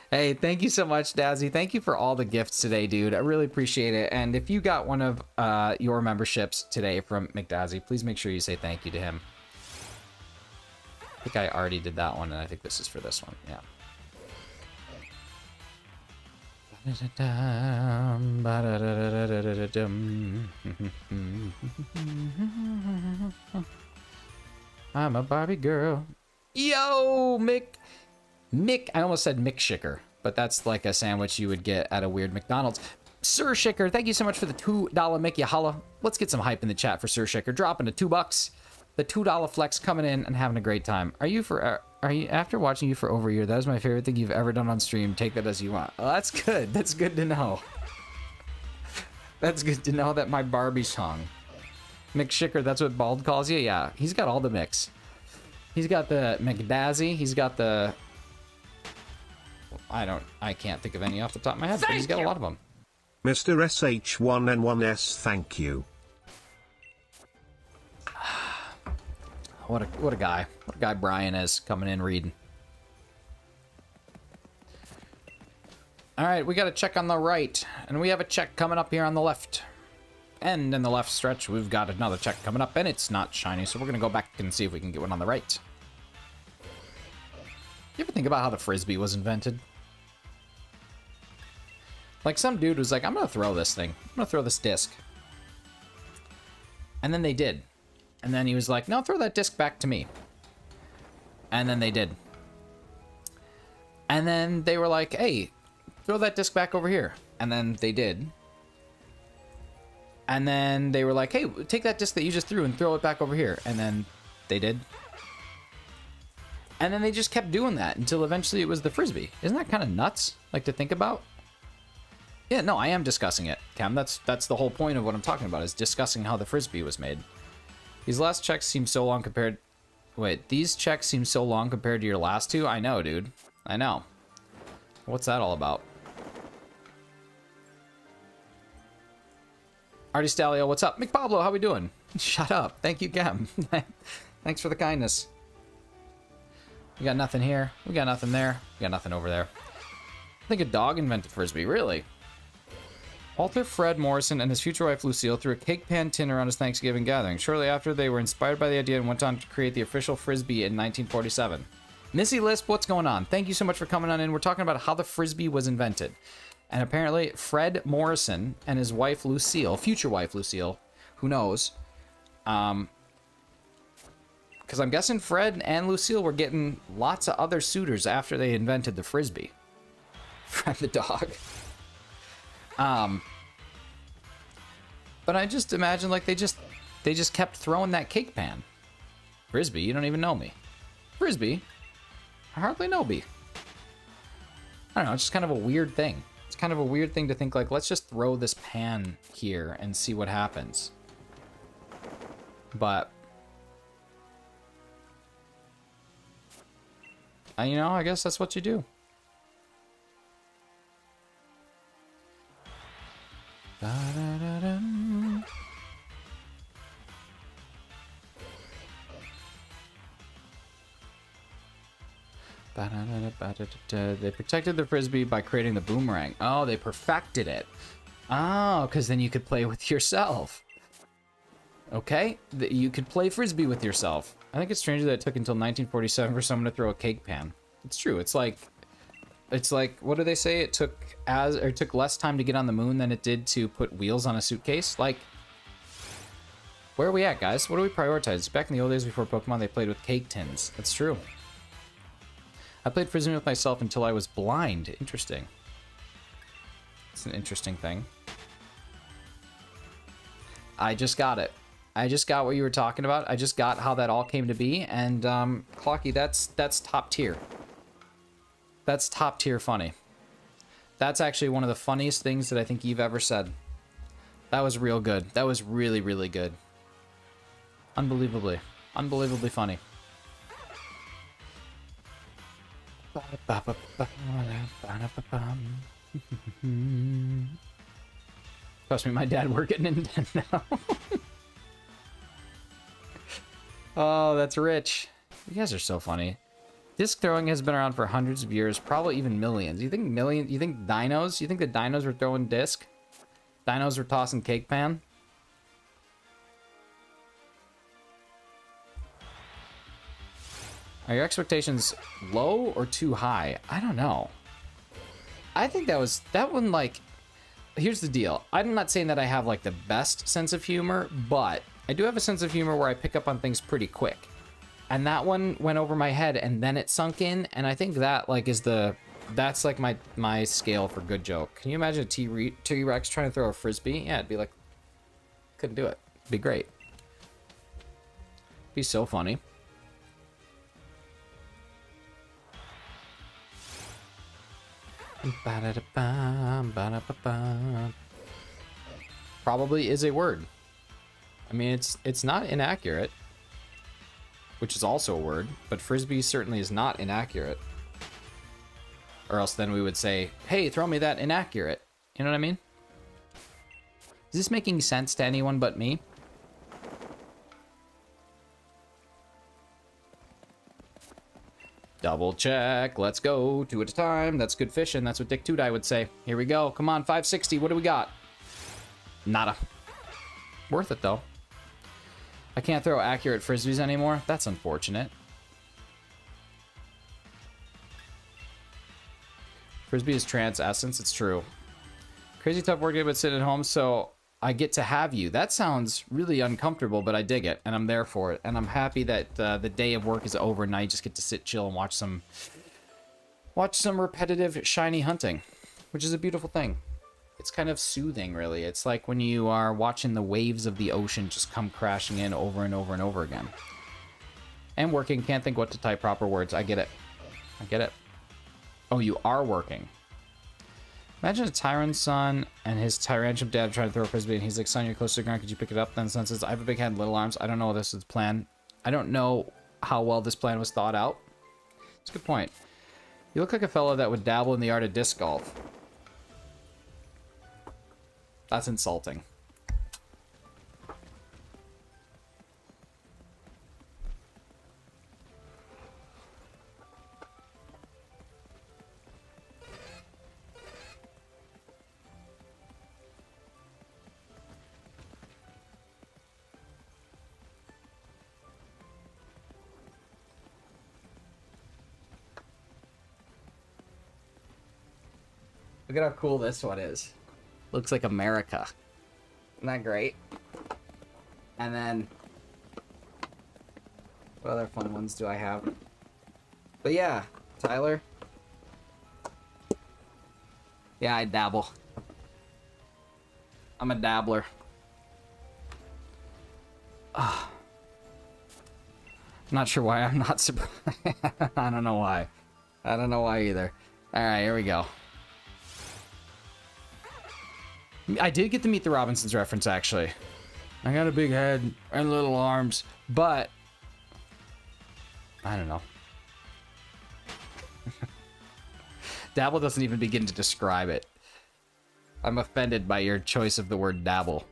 Hey, thank you so much, Dazzy. Thank you for all the gifts today, dude. I really appreciate it. And if you got one of your memberships today from McDazzy, please make sure you say thank you to him. I think I already did that one, and I think this is for this one. Yeah. I'm a Barbie girl. Yo, Mick, I almost said Mick Shicker, but that's like a sandwich you would get at a weird McDonald's. Sir Shicker, thank you so much for the $2 Mickey Holla. Let's get some hype in the chat for Sir Shicker. Dropping the $2. The $2 flex coming in and having a great time. Are you after watching you for over a year, that is my favorite thing you've ever done on stream. Take that as you want. Oh, that's good. That's good to know. That's good to know that my Barbie song. Mick Shicker, that's what Bald calls you? Yeah, he's got all the mix. He's got the McDazzy. He's got the... I can't think of any off the top of my head, but he's got a lot of them. Mr. SH1N1S, thank you. What a guy. What a guy Brian is coming in reading. All right, we got a check on the right, and we have a check coming up here on the left. And in the left stretch, we've got another check coming up, and it's not shiny, so we're going to go back and see if we can get one on the right. You ever think about how the Frisbee was invented? Like, some dude was like, I'm going to throw this thing. I'm going to throw this disc. And then they did. And then he was like, no, throw that disc back to me. And then they did. And then they were like, hey, throw that disc back over here. And then they did. And then they were like, hey, take that disc that you just threw and throw it back over here. And then they did. And then they just kept doing that until eventually it was the Frisbee. Isn't that kind of nuts, like, to think about? Yeah, no, I am discussing it, Cam. That's the whole point of what I'm talking about, is discussing how the Frisbee was made. These last checks seem so long compared... Wait, these checks seem so long compared to your last two? I know, dude. I know. What's that all about? Artie Stalio, what's up? McPablo, how we doing? Shut up. Thank you, Cam. Thanks for the kindness. We got nothing here. We got nothing there. We got nothing over there. I think a dog invented Frisbee, really. Walter Fred Morrison and his future wife Lucille threw a cake pan tin around his Thanksgiving gathering. Shortly after, they were inspired by the idea and went on to create the official Frisbee in 1947. Missy Lisp, what's going on? Thank you so much for coming on in. We're talking about how the Frisbee was invented. And apparently, Fred Morrison and his wife Lucille, future wife Lucille, who knows, because I'm guessing Fred and Lucille were getting lots of other suitors after they invented the Frisbee. Fred the dog. But I just imagine, like, they just kept throwing that cake pan. Frisbee, you don't even know me. Frisbee? I hardly know me. I don't know, it's just kind of a weird thing. It's kind of a weird thing to think, like, let's just throw this pan here and see what happens. But... you know, I guess that's what you do. Da-da-da-dum. They protected the Frisbee by creating the boomerang. Oh, they perfected it. Oh, because then you could play with yourself. Okay, you could play Frisbee with yourself. I think it's strange that it took until 1947 for someone to throw a cake pan. It's true. It's like, what do they say? It took less time to get on the moon than it did to put wheels on a suitcase. Like, where are we at, guys? What do we prioritize? Back in the old days before Pokemon, they played with cake tins. That's true. I played Frisbee with myself until I was blind. Interesting. It's an interesting thing. I just got it. I just got what you were talking about. I just got how that all came to be. And, Clocky, that's top tier. That's top tier funny. That's actually one of the funniest things that I think you've ever said. That was real good. That was really, really good. Unbelievably funny. Trust me, my dad worked at Nintendo. Oh, that's rich. You guys are so funny. Disc throwing has been around for hundreds of years, probably even millions. You think millions? You think dinos? You think the dinos were throwing disc? Dinos were tossing cake pan? Are your expectations low or too high? I don't know. I think that one, like, here's the deal. I'm not saying that I have, like, the best sense of humor, but I do have a sense of humor where I pick up on things pretty quick. And that one went over my head and then it sunk in, and I think that, like, that's like my scale for good joke. Can you imagine a T-Rex trying to throw a Frisbee? Yeah, it'd be like, couldn't do it. It'd be great. It'd be so funny. Probably is a word. I mean, it's not inaccurate, which is also a word, but Frisbee certainly is not inaccurate. Or else then we would say, hey, throw me that inaccurate. You know what I mean? Is this making sense to anyone but me? Double check. Let's go. 2 at a time. That's good fishing. That's what Dick Tudai would say. Here we go. Come on, 560. What do we got? Nada. Worth it, though. I can't throw accurate Frisbees anymore. That's unfortunate. Frisbee is trans essence. It's true. Crazy tough work day, but sitting at home, so I get to have you. That sounds really uncomfortable, but I dig it, and I'm there for it. And I'm happy that the day of work is over, and now you just get to sit chill and watch some repetitive shiny hunting, which is a beautiful thing. It's kind of soothing, really. It's like when you are watching the waves of the ocean just come crashing in over and over and over again. And working. Can't think what to type proper words. I get it. I get it. Oh, you are working. Imagine a Tyrant's son and his Tyrantrum dad trying to throw a frisbee, and he's like, son, you're close to the ground. Could you pick it up? Then son says, I have a big head and little arms. I don't know if this is the plan. I don't know how well this plan was thought out. It's a good point. You look like a fellow that would dabble in the art of disc golf. That's insulting. Look at how cool this one is. Looks like America. Isn't that great? And then, what other fun ones do I have? But yeah, Tyler. Yeah, I dabble. I'm a dabbler. I'm not sure why I'm not surprised. I don't know why. I don't know why either. Alright, here we go. I did get to meet the Robinsons reference, actually. I got a big head and little arms, but I don't know. Dabble doesn't even begin to describe it. I'm offended by your choice of the word dabble.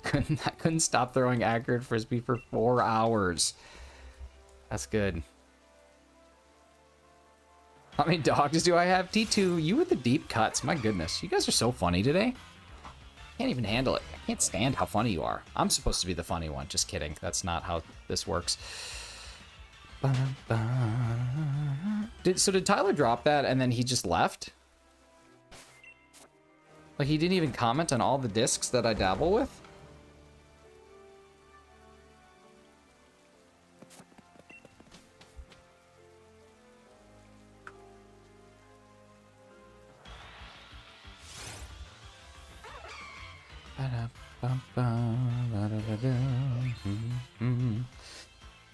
I couldn't stop throwing accurate frisbee for 4 hours. That's good. How many dogs do I have? T2, you with the deep cuts. My goodness. You guys are so funny today. Can't even handle it. I can't stand how funny you are. I'm supposed to be the funny one. Just kidding. That's not how this works. So did Tyler drop that and then he just left? Like he didn't even comment on all the discs that I dabble with?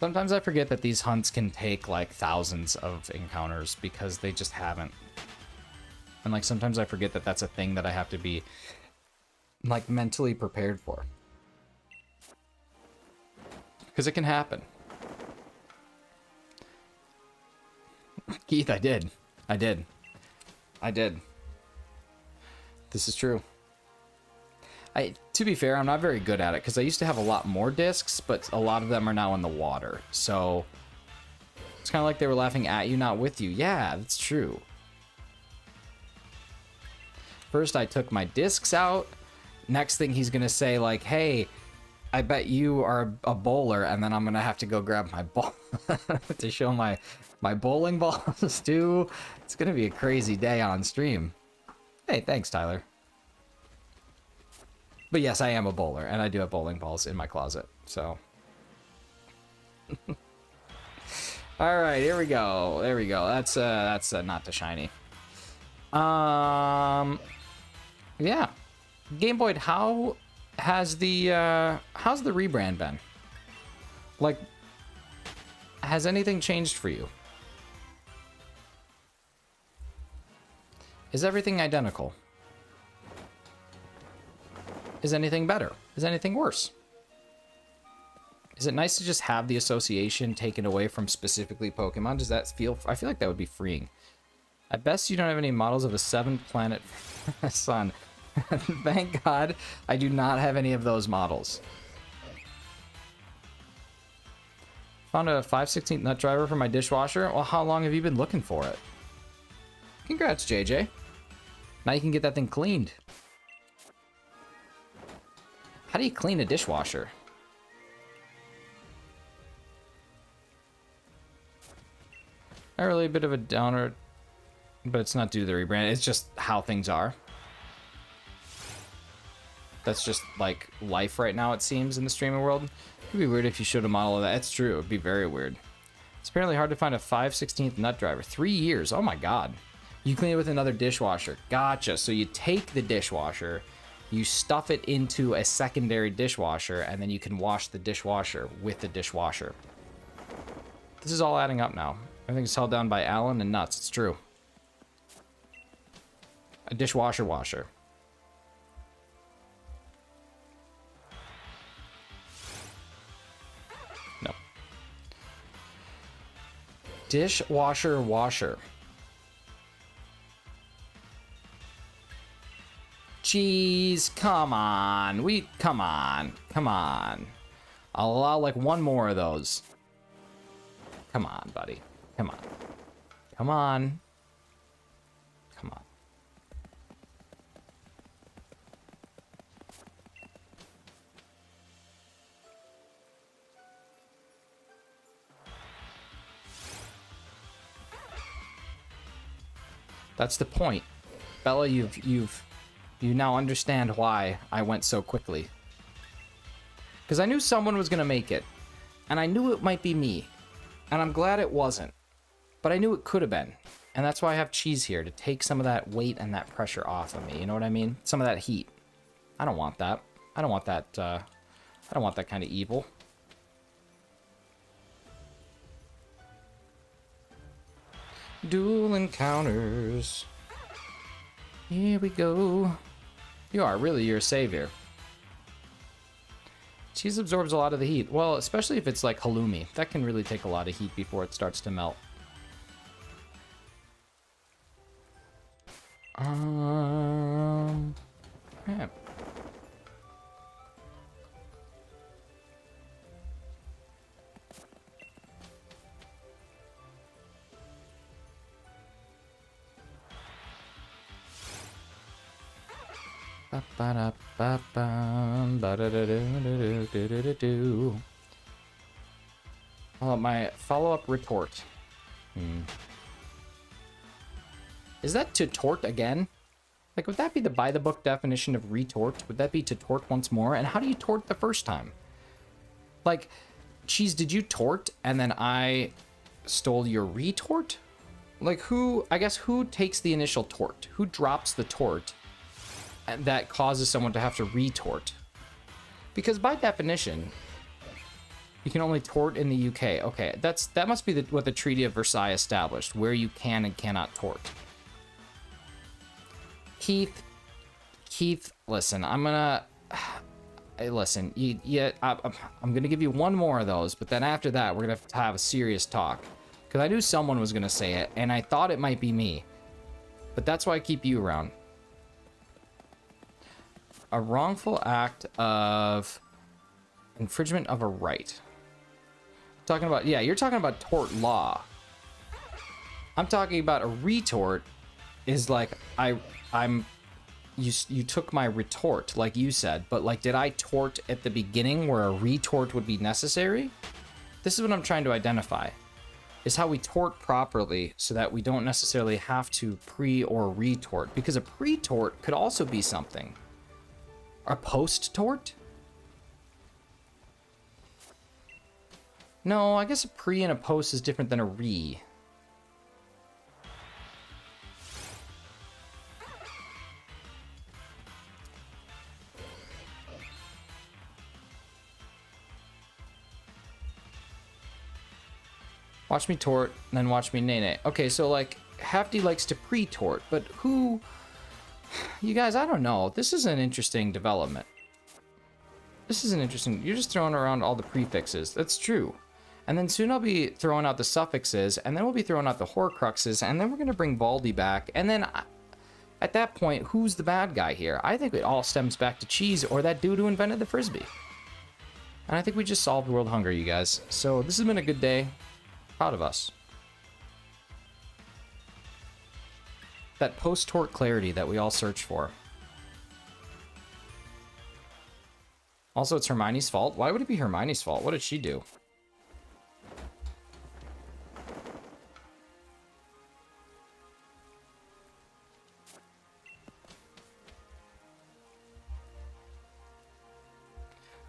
Sometimes I forget that these hunts can take like thousands of encounters because they just haven't. And like sometimes I forget that that's a thing that I have to be like mentally prepared for. Because it can happen. Keith, I did. This is true. To be fair, I'm not very good at it because I used to have a lot more discs, but a lot of them are now in the water. So it's kind of like they were laughing at you, not with you. Yeah, that's true. First, I took my discs out. Next thing he's going to say, like, hey, I bet you are a bowler. And then I'm going to have to go grab my ball to show my bowling balls, too. It's going to be a crazy day on stream. Hey, thanks, Tyler. But yes, I am a bowler, and I do have bowling balls in my closet, so. All right, here we go. There we go. That's not the shiny. Yeah. Game Boy, how has how's the rebrand been? Like, has anything changed for you? Is everything identical? Is anything better? Is anything worse? Is it nice to just have the association taken away from specifically Pokemon? Does that feel... I feel like that would be freeing. At best, you don't have any models of a 7-planet sun. Thank God I do not have any of those models. Found a 5/16 nut driver for my dishwasher. Well, how long have you been looking for it? Congrats, JJ. Now you can get that thing cleaned. How do you clean a dishwasher? Not really a bit of a downer, but it's not due to the rebrand. It's just how things are. That's just like life right now, it seems, in the streaming world. It would be weird if you showed a model of that. It's true. It would be very weird. It's apparently hard to find a 5/16 nut driver. 3 years. Oh my God. You clean it with another dishwasher. Gotcha. So you take the dishwasher, You stuff it into a secondary dishwasher, and then you can wash the dishwasher with the dishwasher. This is all adding up now. Everything's held down by Allen and nuts. It's true. A dishwasher washer. No. Dishwasher washer. Jeez, come on. Come on. Come on. I'll allow like one more of those. Come on, buddy. Come on. Come on. Come on. That's the point. Bella, you now understand why I went so quickly. Because I knew someone was going to make it. And I knew it might be me. And I'm glad it wasn't. But I knew it could have been. And that's why I have cheese here, to take some of that weight and that pressure off of me. You know what I mean? Some of that heat. I don't want that. I don't want that, I don't want that kind of evil. Dual encounters. Here we go. You are really your savior. Cheese absorbs a lot of the heat. Well, especially if it's like halloumi. That can really take a lot of heat before it starts to melt. Yeah. My follow-up retort. Is that to tort again? Like, would that be the by-the-book definition of retort? Would that be to tort once more? And how do you tort the first time? Like, Cheese, did you tort and then I stole your retort? Like, who, I guess, who takes the initial tort? Who drops the tort that causes someone to have to retort? Because by definition, you can only tort in the UK. Okay, that must be what the Treaty of Versailles established, where you can and cannot tort. Keith, listen, I'm gonna... Hey, listen, I'm gonna give you one more of those, but then after that, we're gonna have to have a serious talk. Because I knew someone was gonna say it, and I thought it might be me. But that's why I keep you around. A wrongful act of infringement of a right. Talking about, yeah, you're talking about tort law. I'm talking about a retort is like, you took my retort, like you said, but like, did I tort at the beginning where a retort would be necessary? This is what I'm trying to identify, is how we tort properly so that we don't necessarily have to pre or retort, because a pre-tort could also be something. A post-tort? No, I guess a pre and a post is different than a re. Watch me tort, and then watch me nay-nay. Okay, so like, Hefty likes to pre-tort, but who... You guys, I don't know. This is an interesting development. This is an interesting... You're just throwing around all the prefixes. That's true. And then soon I'll be throwing out the suffixes, and then we'll be throwing out the Horcruxes, and then we're going to bring Baldy back, and then... At that point, who's the bad guy here? I think it all stems back to Cheese or that dude who invented the Frisbee. And I think we just solved world hunger, you guys. So this has been a good day. Proud of us. That post-tort clarity that we all search for. Also, it's Hermione's fault. Why would it be Hermione's fault? What did she do?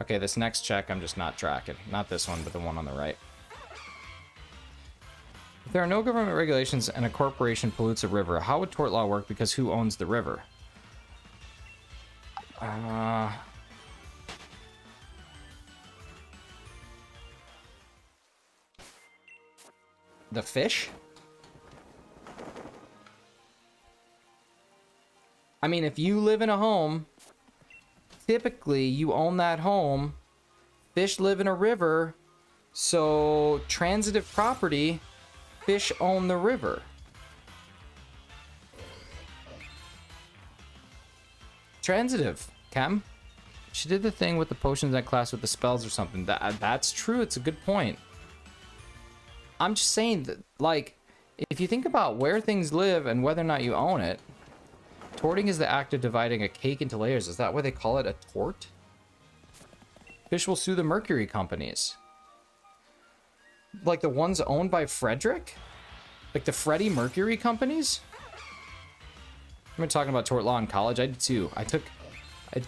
Okay, this next check I'm just not tracking. Not this one, but the one on the right. If there are no government regulations and a corporation pollutes a river, how would tort law work because who owns the river? The fish? I mean, if you live in a home, typically you own that home. Fish live in a river, so transitive property, fish own the river. Transitive, Chem. She did the thing with the potions in that class with the spells or something. That's true. It's a good point. I'm just saying that, like, if you think about where things live and whether or not you own it, torting is the act of dividing a cake into layers. Is that why they call it a tort? Fish will sue the mercury companies. Like the ones owned by Frederick? Like the Freddie Mercury companies? I've been talking about tort law in college. I did too.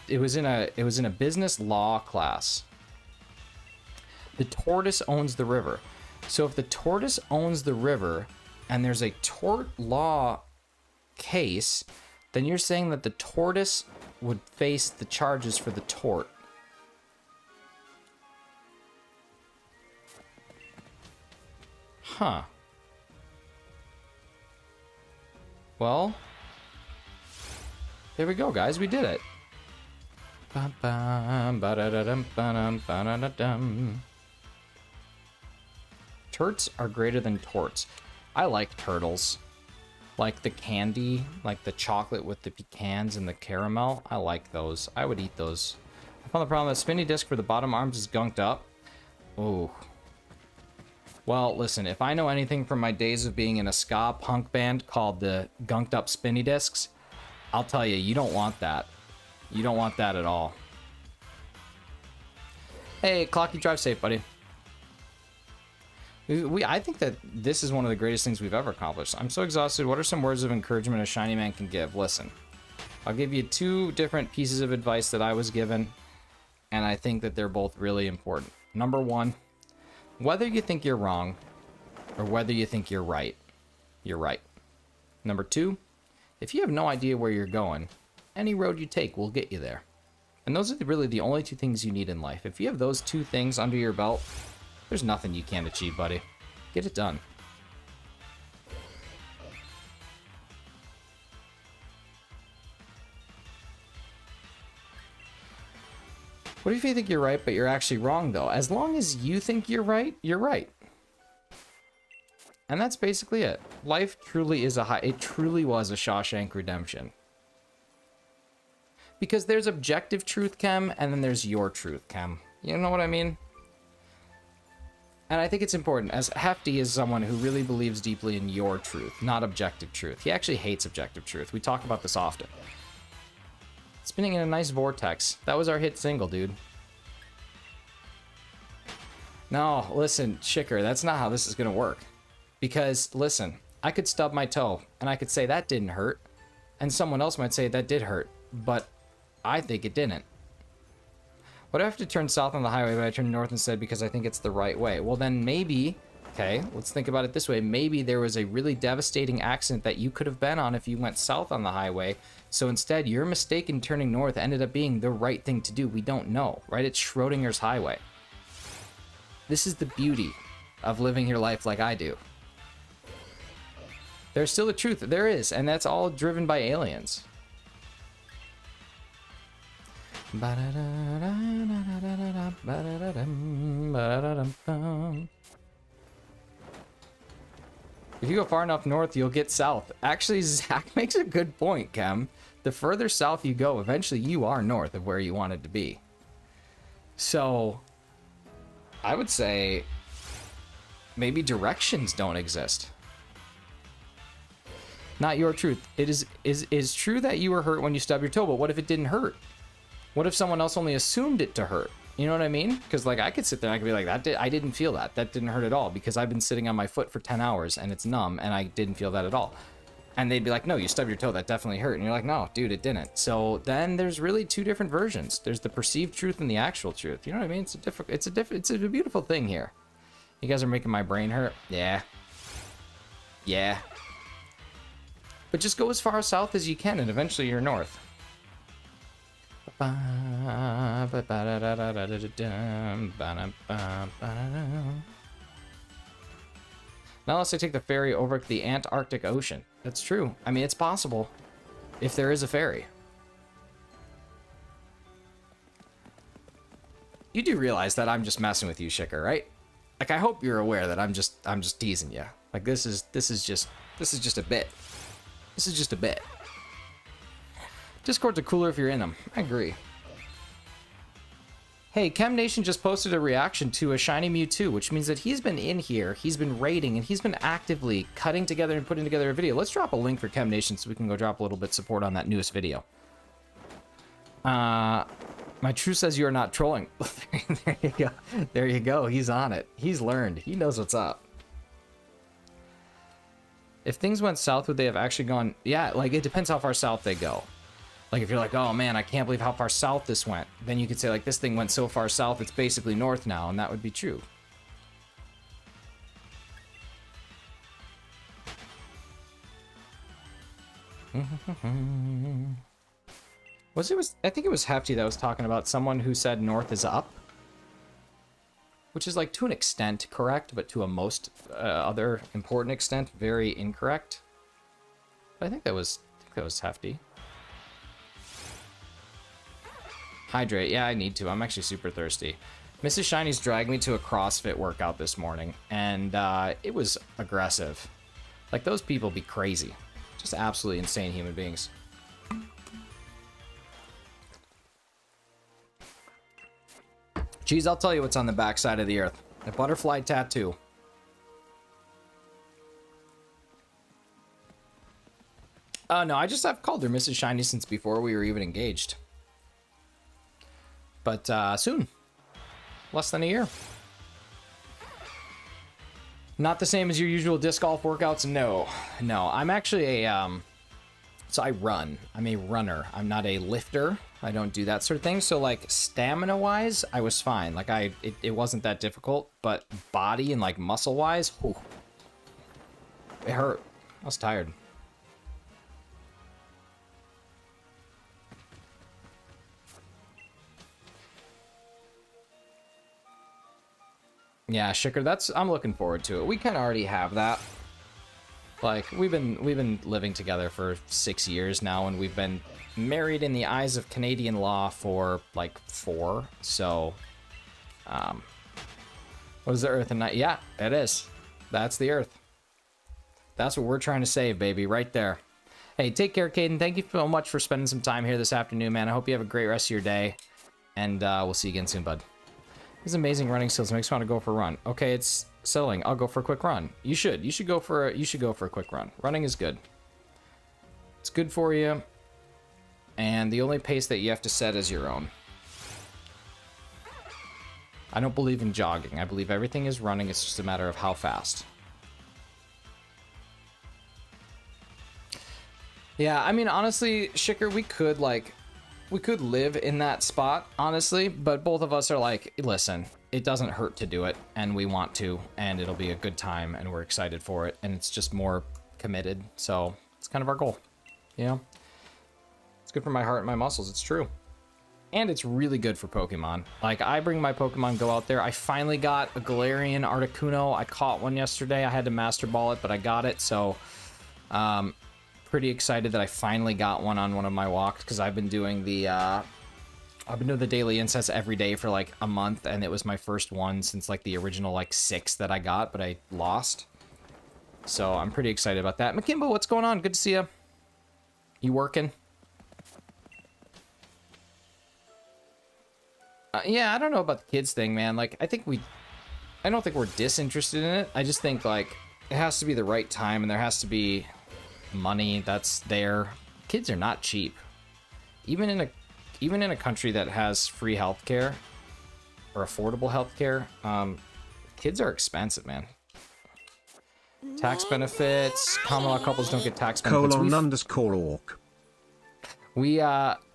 It was in a business law class. The tortoise owns the river. So if the tortoise owns the river and there's a tort law case, then you're saying that the tortoise would face the charges for the tort. Huh. Well, there we go, guys. We did it. Turts are greater than torts. I like turtles. Like the candy, like the chocolate with the pecans and the caramel. I like those. I would eat those. I found the problem that spinny disc for the bottom arms is gunked up. Ooh. Well, listen, if I know anything from my days of being in a ska punk band called the Gunked Up Spinny Discs, I'll tell you, you don't want that. You don't want that at all. Hey, Clocky, drive safe, buddy. I think that this is one of the greatest things we've ever accomplished. I'm so exhausted. What are some words of encouragement a shiny man can give? Listen, I'll give you 2 different pieces of advice that I was given, and I think that they're both really important. Number 1, whether you think you're wrong or whether you think you're right, you're right. Number 2, if you have no idea where you're going, any road you take will get you there. And those are really the only 2 things you need in life. If you have those 2 things under your belt, there's nothing you can't achieve, buddy. Get it done. What if you think you're right, but you're actually wrong, though? As long as you think you're right, you're right. And that's basically it. Life truly is it truly was a Shawshank Redemption. Because there's objective truth, Chem, and then there's your truth, Chem. You know what I mean? And I think it's important, as Hefty is someone who really believes deeply in your truth, not objective truth. He actually hates objective truth. We talk about this often. Spinning in a nice vortex. That was our hit single, dude. No, listen, Shicker, that's not how this is going to work. Because, listen, I could stub my toe, and I could say that didn't hurt. And someone else might say that did hurt. But I think it didn't. What if I have to turn south on the highway, but I turn north instead because I think it's the right way? Well, then maybe, okay, let's think about it this way. Maybe there was a really devastating accident that you could have been on if you went south on the highway. So instead, your mistake in turning north ended up being the right thing to do. We don't know, right? It's Schrodinger's highway. This is the beauty of living your life like I do. There's still a truth. There is, and that's all driven by aliens. If you go far enough north, you'll get south. Actually, Zach makes a good point, Chem. The further south you go, eventually you are north of where you wanted to be. So, I would say maybe directions don't exist. Not your truth. It is true that you were hurt when you stubbed your toe, but what if it didn't hurt? What if someone else only assumed it to hurt? You know what I mean? Because like I could sit there and I could be like, I didn't feel that. That didn't hurt at all because I've been sitting on my foot for 10 hours and it's numb and I didn't feel that at all. And they'd be like, no, you stubbed your toe. That definitely hurt. And you're like, no, dude, it didn't. So then there's really 2 different versions. There's the perceived truth and the actual truth. You know what I mean? It's a beautiful thing here. You guys are making my brain hurt. Yeah. Yeah. But just go as far south as you can and eventually you're north. Not unless I take the ferry over to the Antarctic Ocean. That's true. I mean, it's possible if there is a ferry. You do realize that I'm just messing with you, Shicker, right? Like, I hope you're aware that I'm just teasing you. Like, this is just a bit. This is just a bit. Discords are cooler if you're in them. I agree. Hey, Chem Nation just posted a reaction to a Shiny Mewtwo, which means that he's been in here, he's been raiding, and he's been actively cutting together and putting together a video. Let's drop a link for Chem Nation so we can go drop a little bit of support on that newest video. My True says you are not trolling. There you go. There you go. He's on it. He's learned. He knows what's up. If things went south, would they have actually gone? Yeah, like, it depends how far south they go. Like, if you're like, oh man, I can't believe how far south this went, then you could say, like, this thing went so far south, it's basically north now, and that would be true. I think it was Hefty that was talking about someone who said north is up, which is, like, to an extent correct, but to a most other important extent very incorrect. But I think that was Hefty. Hydrate. Yeah, I need to. I'm actually super thirsty. Mrs. Shiny's dragged me to a CrossFit workout this morning, and it was aggressive. Like, those people be crazy. Just absolutely insane human beings. Geez, I'll tell you what's on the backside of the earth. A butterfly tattoo. No, I've called her Mrs. Shiny since before we were even engaged. But soon. Less than a year. Not the same as your usual disc golf workouts? No. No, I'm actually a... So I run. I'm a runner. I'm not a lifter. I don't do that sort of thing. So, like, stamina-wise, I was fine. Like, it wasn't that difficult. But body and, like, muscle-wise, whew, it hurt. I was tired. Yeah, Shicker, I'm looking forward to it. We kind of already have that. Like, we've been living together for 6 years now, and we've been married in the eyes of Canadian law for, like, 4. So, what is the Earth and Night? Yeah, it is. That's the Earth. That's what we're trying to save, baby, right there. Hey, take care, Caden. Thank you so much for spending some time here this afternoon, man. I hope you have a great rest of your day, and we'll see you again soon, bud. His amazing running skills makes me want to go for a run. Okay, it's settling. I'll go for a quick run. You should go for a quick run. Running is good. It's good for you. And the only pace that you have to set is your own. I don't believe in jogging. I believe everything is running. It's just a matter of how fast. Yeah, I mean, honestly, Shicker, we could live in that spot, honestly, but both of us are like, listen, it doesn't hurt to do it, and we want to, and it'll be a good time, and we're excited for it, and it's just more committed, so it's kind of our goal, you know? It's good for my heart and my muscles, it's true. And it's really good for Pokemon. Like, I bring my Pokemon Go out there. I finally got a Galarian Articuno. I caught one yesterday. I had to Master Ball it, but I got it, so... pretty excited that I finally got one on one of my walks, because I've been doing the daily incense every day for like a month, and it was my first one since like the original like 6 that I got, but I lost. So I'm pretty excited about that. Makimbo, what's going on? Good to see you. You working? Yeah, I don't know about the kids thing, man. Like, I don't think we're disinterested in it. I just think like it has to be the right time, and there has to be money that's there. Kids are not cheap. Even in a country that has free healthcare or affordable healthcare, kids are expensive, man. Tax benefits. Common law couples don't get tax benefits. _orc. We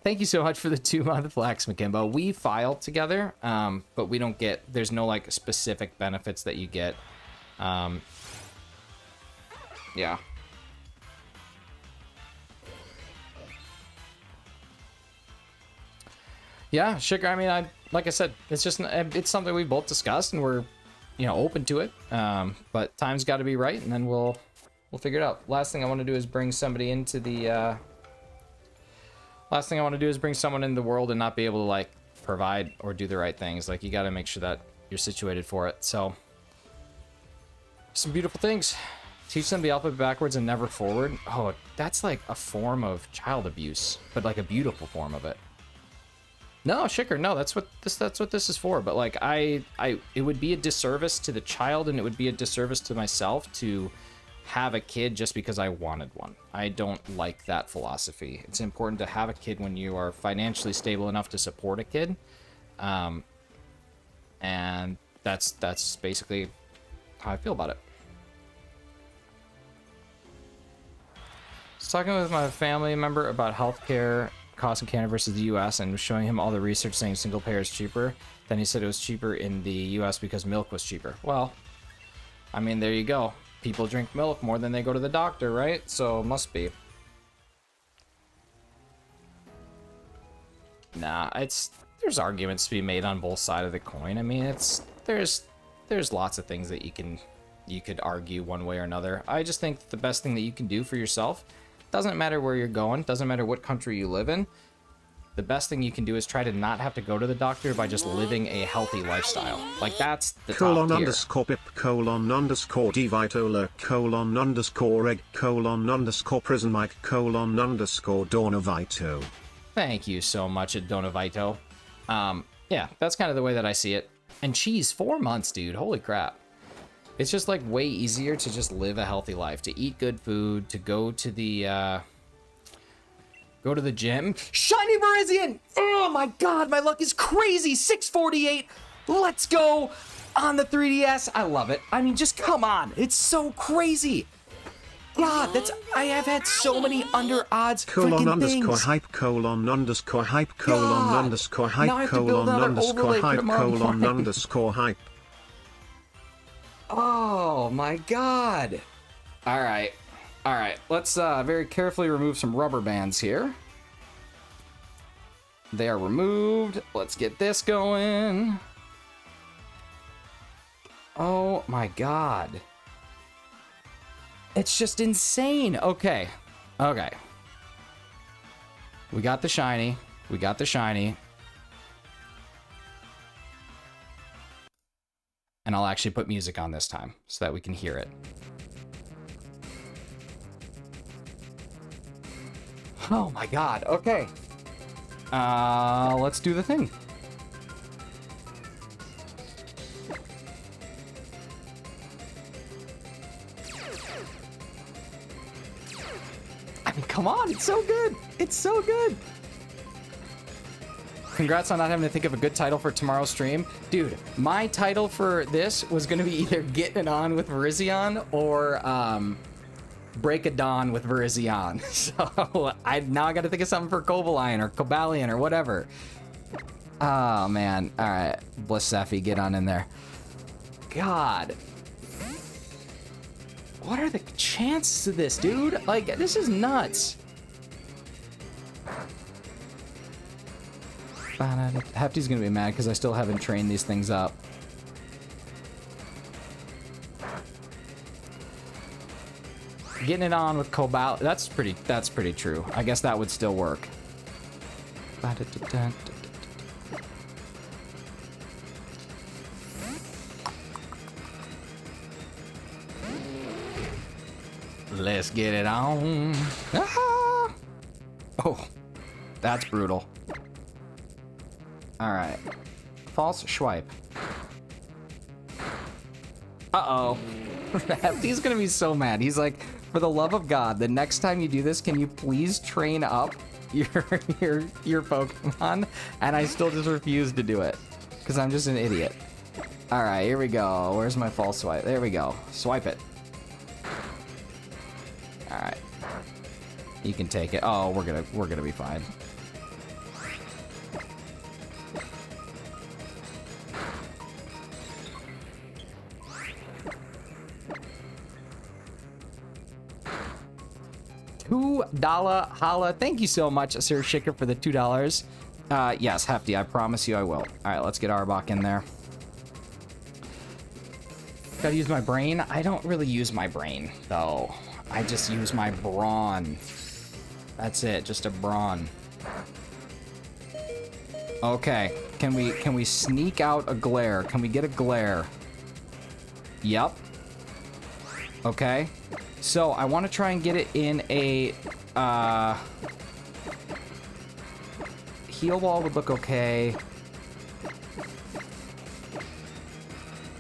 thank you so much for the 2-month flex, Makimbo. We file together, but we don't get. There's no like specific benefits that you get. Yeah. Yeah, sugar. I mean, like I said, it's just it's something we both discussed, and we're, you know, open to it. But time's got to be right, and then we'll figure it out. Last thing I want to do is bring somebody into the. Last thing I want to do is bring someone in the world and not be able to like provide or do the right things. Like you got to make sure that you're situated for it. So some beautiful things. Teach them the alphabet backwards and never forward. Oh, that's like a form of child abuse, but like a beautiful form of it. No, Shicker, no, that's what this is for. But like it would be a disservice to the child, and it would be a disservice to myself to have a kid just because I wanted one. I don't like that philosophy. It's important to have a kid when you are financially stable enough to support a kid. And that's basically how I feel about it. I was talking with my family member about healthcare costs in Canada versus the US and was showing him all the research saying single payer is cheaper. Then he said it was cheaper in the US because milk was cheaper. Well, I mean, there you go. People drink milk more than they go to the doctor, right? So it must be. Nah, there's arguments to be made on both sides of the coin. I mean, there's lots of things that you could argue one way or another. I just think the best thing that you can do for yourself, doesn't matter where you're going, doesn't matter what country you live in, the best thing you can do is try to not have to go to the doctor by just living a healthy lifestyle. Like that's the top tier. _pip _devitola _egg _prison mike _donavito. Thank you so much at Donavito. Yeah, that's kind of the way that I see it. And geez, 4 months, dude. Holy crap. It's just like way easier to just live a healthy life, to eat good food, to go to the gym. Shiny Virizion! Oh my god, my luck is crazy. 648. Let's go on the 3DS. I love it. I mean, just come on. It's so crazy. God, I have had so many under odds freaking things. _hype _hype _hype. Oh my god. All right. Let's very carefully remove some rubber bands here. They are removed. Let's get this going. Oh my god. It's just insane. Okay. We got the shiny. And I'll actually put music on this time so that we can hear it. Oh my god. Okay. Let's do the thing. I mean, come on, it's so good. It's so good. Congrats on not having to think of a good title for tomorrow's stream. Dude, my title for this was going to be either Getting It On with Virizion or Break a Dawn with Virizion. So now I got to think of something for Kobalion or Kobalion or whatever. Oh, man. All right. Bliss Sephi, get on in there. God. What are the chances of this, dude? Like, this is nuts. Hefty's gonna be mad because I still haven't trained these things up. Getting it on with Cobalt, that's pretty true. I guess that would still work. Let's get it on. Ah! Oh, that's brutal. All right, false swipe. Uh-oh. He's gonna be so mad. He's like, for the love of God, the next time you do this, can you please train up your Pokemon? And I still just refuse to do it because I'm just an idiot. All right, here we go. Where's my false swipe? There we go. Swipe it. All right. You can take it. Oh, we're gonna be fine. $2 holla. Thank you so much, Sir Shicker, for the $2. Yes, Hefty, I promise you I will. Alright, let's get Arbok in there. Gotta use my brain? I don't really use my brain, though. I just use my brawn. That's it, just a brawn. Okay, can we sneak out a glare? Can we get a glare? Yep. Okay. So, I want to try and get it in a, heal wall would look okay.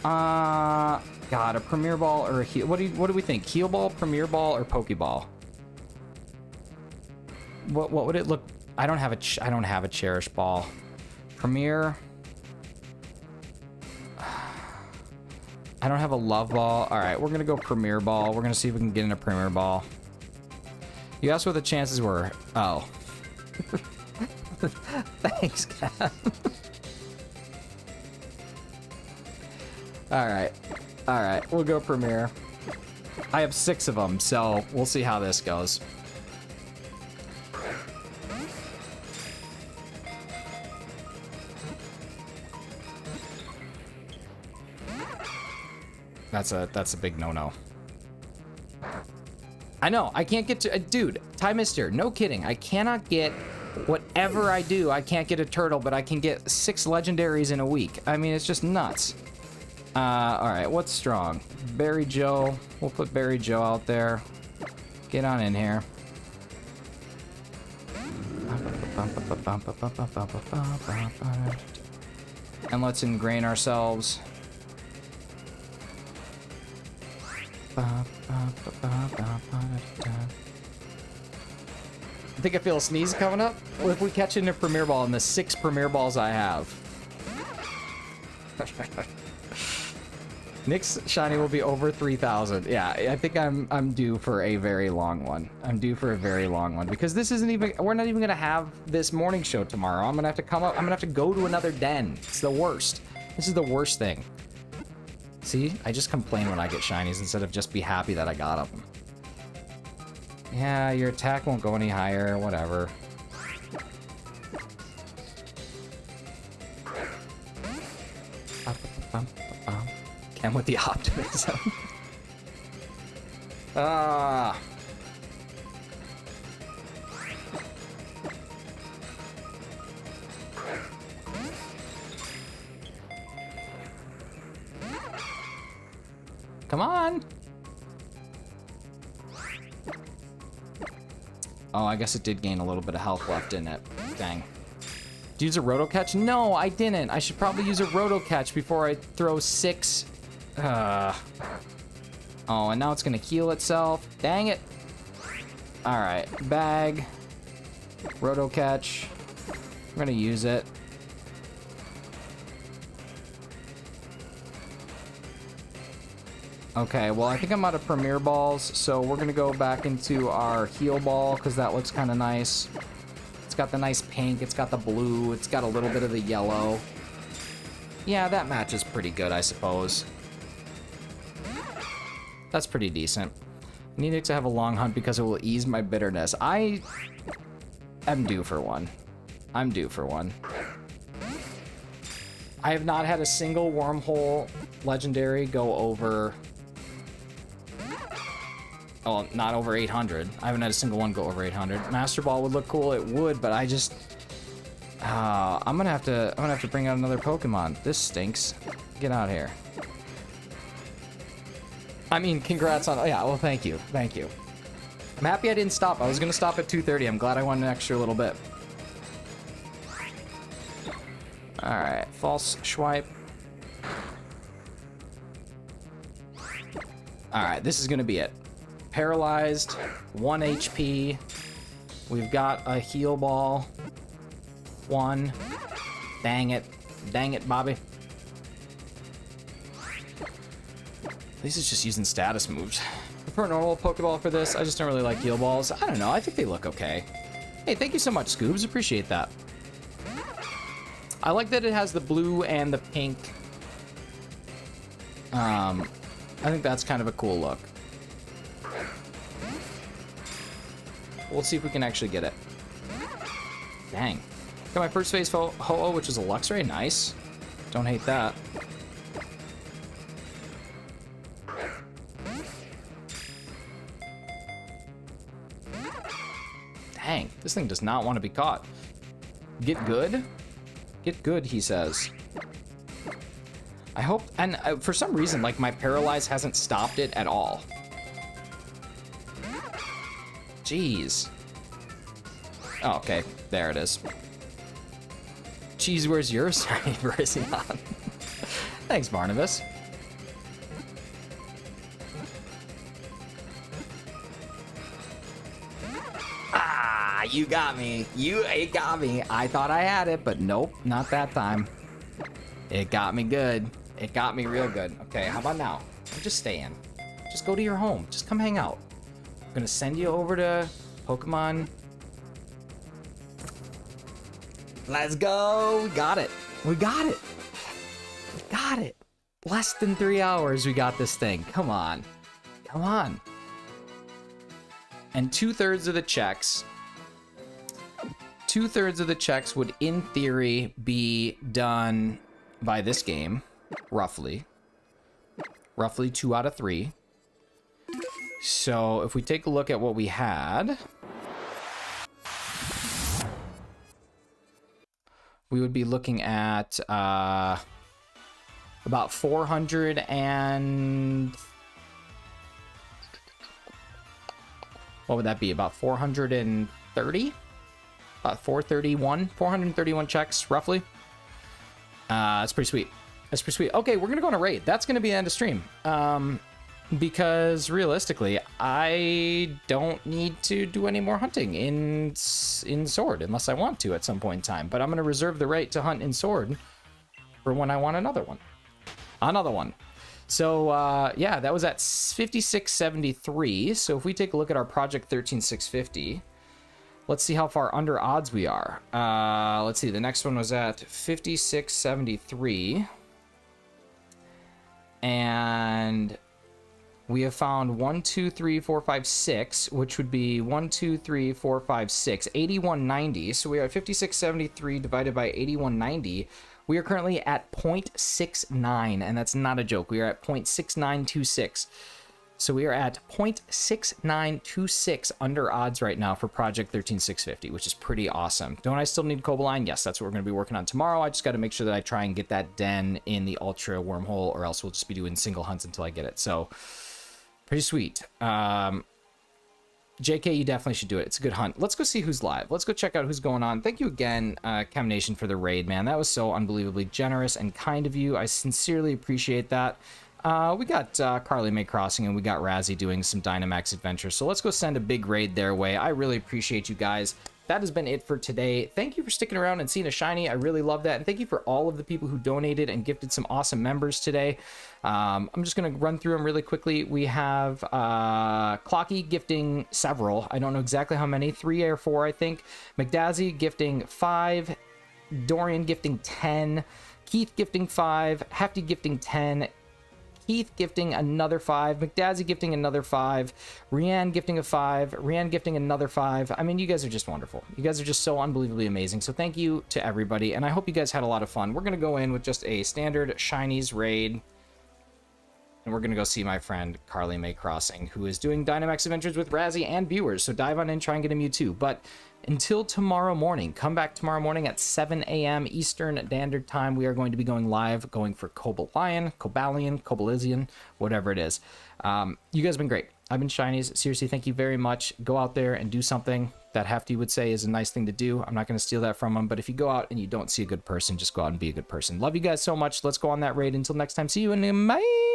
God, a Premier Ball or a heal... What do we think? Heal Ball, Premier Ball, or Pokeball? What would it look... I don't have a Cherish Ball. Premier... I don't have a Love Ball. Alright, we're gonna go Premier Ball. We're gonna see if we can get in a Premier Ball. You asked what the chances were. Oh. Thanks, Cap. Alright. Alright, we'll go Premier. I have 6 of them, so we'll see how this goes. That's a big no-no. I know, I can't get to... dude, Time Mister, no kidding. I cannot get... Whatever I do, I can't get a turtle, but I can get 6 legendaries in a week. I mean, it's just nuts. Alright, what's strong? Berry Joe. We'll put Berry Joe out there. Get on in here. And let's ingrain ourselves. I think I feel a sneeze coming up. If we catch in a Premier Ball in the 6 Premier Balls I have. Nick's shiny will be over 3,000. Yeah, I think I'm due for a very long one. I'm due for a very long one because this isn't even... We're not even gonna have this morning show tomorrow. I'm gonna have to come up... I'm gonna have to go to another den. It's the worst. This is the worst thing. See? I just complain when I get shinies instead of just be happy that I got them. Yeah, your attack won't go any higher. Whatever. And with the optimism. Ah. Come on. Oh, I guess it did gain a little bit of health left, didn't it? Dang. Did you use a Roto Catch? No, I didn't. I should probably use a Roto Catch before I throw 6. Oh, and now it's gonna heal itself. Dang it. Alright, bag. Roto Catch. I'm gonna use it. Okay, well, I think I'm out of Premier Balls, so we're gonna go back into our Heal Ball, because that looks kind of nice. It's got the nice pink, it's got the blue, it's got a little bit of the yellow. Yeah, that matches pretty good, I suppose. That's pretty decent. I need to have a long hunt because it will ease my bitterness. I am due for one. I'm due for one. I have not had a single wormhole legendary go over... Oh, not over 800. I haven't had a single one go over 800. Master Ball would look cool. It would, but I just... I'm gonna have to bring out another Pokemon. This stinks. Get out of here. I mean, congrats on... Yeah, well, thank you. Thank you. I'm happy I didn't stop. I was gonna stop at 2:30. I'm glad I went an extra little bit. Alright, false swipe. Alright, this is gonna be it. Paralyzed, 1 HP. We've got a heal ball. 1. Dang it. Dang it, Bobby. At least it's just using status moves. Prefer normal Pokeball for this. I just don't really like heal balls. I don't know. I think they look okay. Hey, thank you so much, Scoobs. Appreciate that. I like that it has the blue and the pink. I think that's kind of a cool look. We'll see if we can actually get it. Dang. Got my first phase Ho-Oh, which is a Luxray. Nice. Don't hate that. Dang, this thing does not want to be caught. Get good? Get good, he says. I hope, and for some reason, like, my Paralyze hasn't stopped it at all. Jeez. Oh, okay, there it is. Jeez, where's yours? Virizion. Thanks, Barnabas. Ah, you got me. It got me. I thought I had it, but nope, not that time. It got me good. It got me real good. Okay, how about now? I'm just staying. Just go to your home. Just come hang out. I'm gonna send you over to Pokemon. Let's go. We got it. We got it. We got it. Less than 3 hours we got this thing. Come on. Come on. And 2/3 of the checks. 2/3 of the checks would, in theory, be done by this game. Roughly. Roughly 2 out of 3. So if we take a look at what we had, we would be looking at about 400 and... What would that be? About 430? About 431 checks, roughly. That's pretty sweet. That's pretty sweet. Okay, we're going to go on a raid. That's going to be the end of stream. Because realistically, I don't need to do any more hunting in Sword unless I want to at some point in time. But I'm going to reserve the right to hunt in Sword for when I want another one. So, yeah, that was at 5673. So if we take a look at our Project 13650, let's see how far under odds we are. Let's see, the next one was at 5673. And we have found 1, 2, 3, 4, 5, 6, which would be 1, 2, 3, 4, 5, 6, 8190. So we are at 5673 divided by 8190. We are currently at 0.69, and that's not a joke. We are at 0.6926. So we are at 0.6926 under odds right now for Project 13650, which is pretty awesome. Don't I still need Cobaline? Yes, that's what we're going to be working on tomorrow. I just got to make sure that I try and get that den in the Ultra Wormhole, or else we'll just be doing single hunts until I get it. So, pretty sweet. JK, you definitely should do it. It's a good hunt. Let's go see who's live. Let's go check out who's going on. Thank you again, Chem Nation, for the raid, man. That was so unbelievably generous and kind of you. I sincerely appreciate that. We got Carly May Crossing, and we got Razzie doing some Dynamax adventures. So let's go send a big raid their way. I really appreciate you guys. That has been it for today. Thank you for sticking around and seeing a shiny. I really love that. And thank you for all of the people who donated and gifted some awesome members today. I'm just going to run through them really quickly. We have Clocky gifting several. I don't know exactly how many. 3 or 4, I think. McDazzy gifting 5. Dorian gifting 10. Keith gifting 5. Hefty gifting 10. Keith gifting another 5, McDazzy gifting another 5, Rianne gifting a 5, Rianne gifting another 5. I mean, you guys are just wonderful. You guys are just so unbelievably amazing. So thank you to everybody, and I hope you guys had a lot of fun. We're going to go in with just a standard Shinies raid, and we're going to go see my friend Carly May Crossing, who is doing Dynamax Adventures with Razzie and viewers. So dive on in, try and get a Mewtwo. But until tomorrow morning, come back tomorrow morning at 7 a.m. Eastern Standard Time. We are going to be going live, going for Cobalizion, whatever it is. You guys have been great. I've been Shinies. Seriously, thank you very much. Go out there and do something that Hefty would say is a nice thing to do. I'm not going to steal that from him, but if you go out and you don't see a good person, just go out and be a good person. Love you guys so much. Let's go on that raid. Until next time, see you and bye.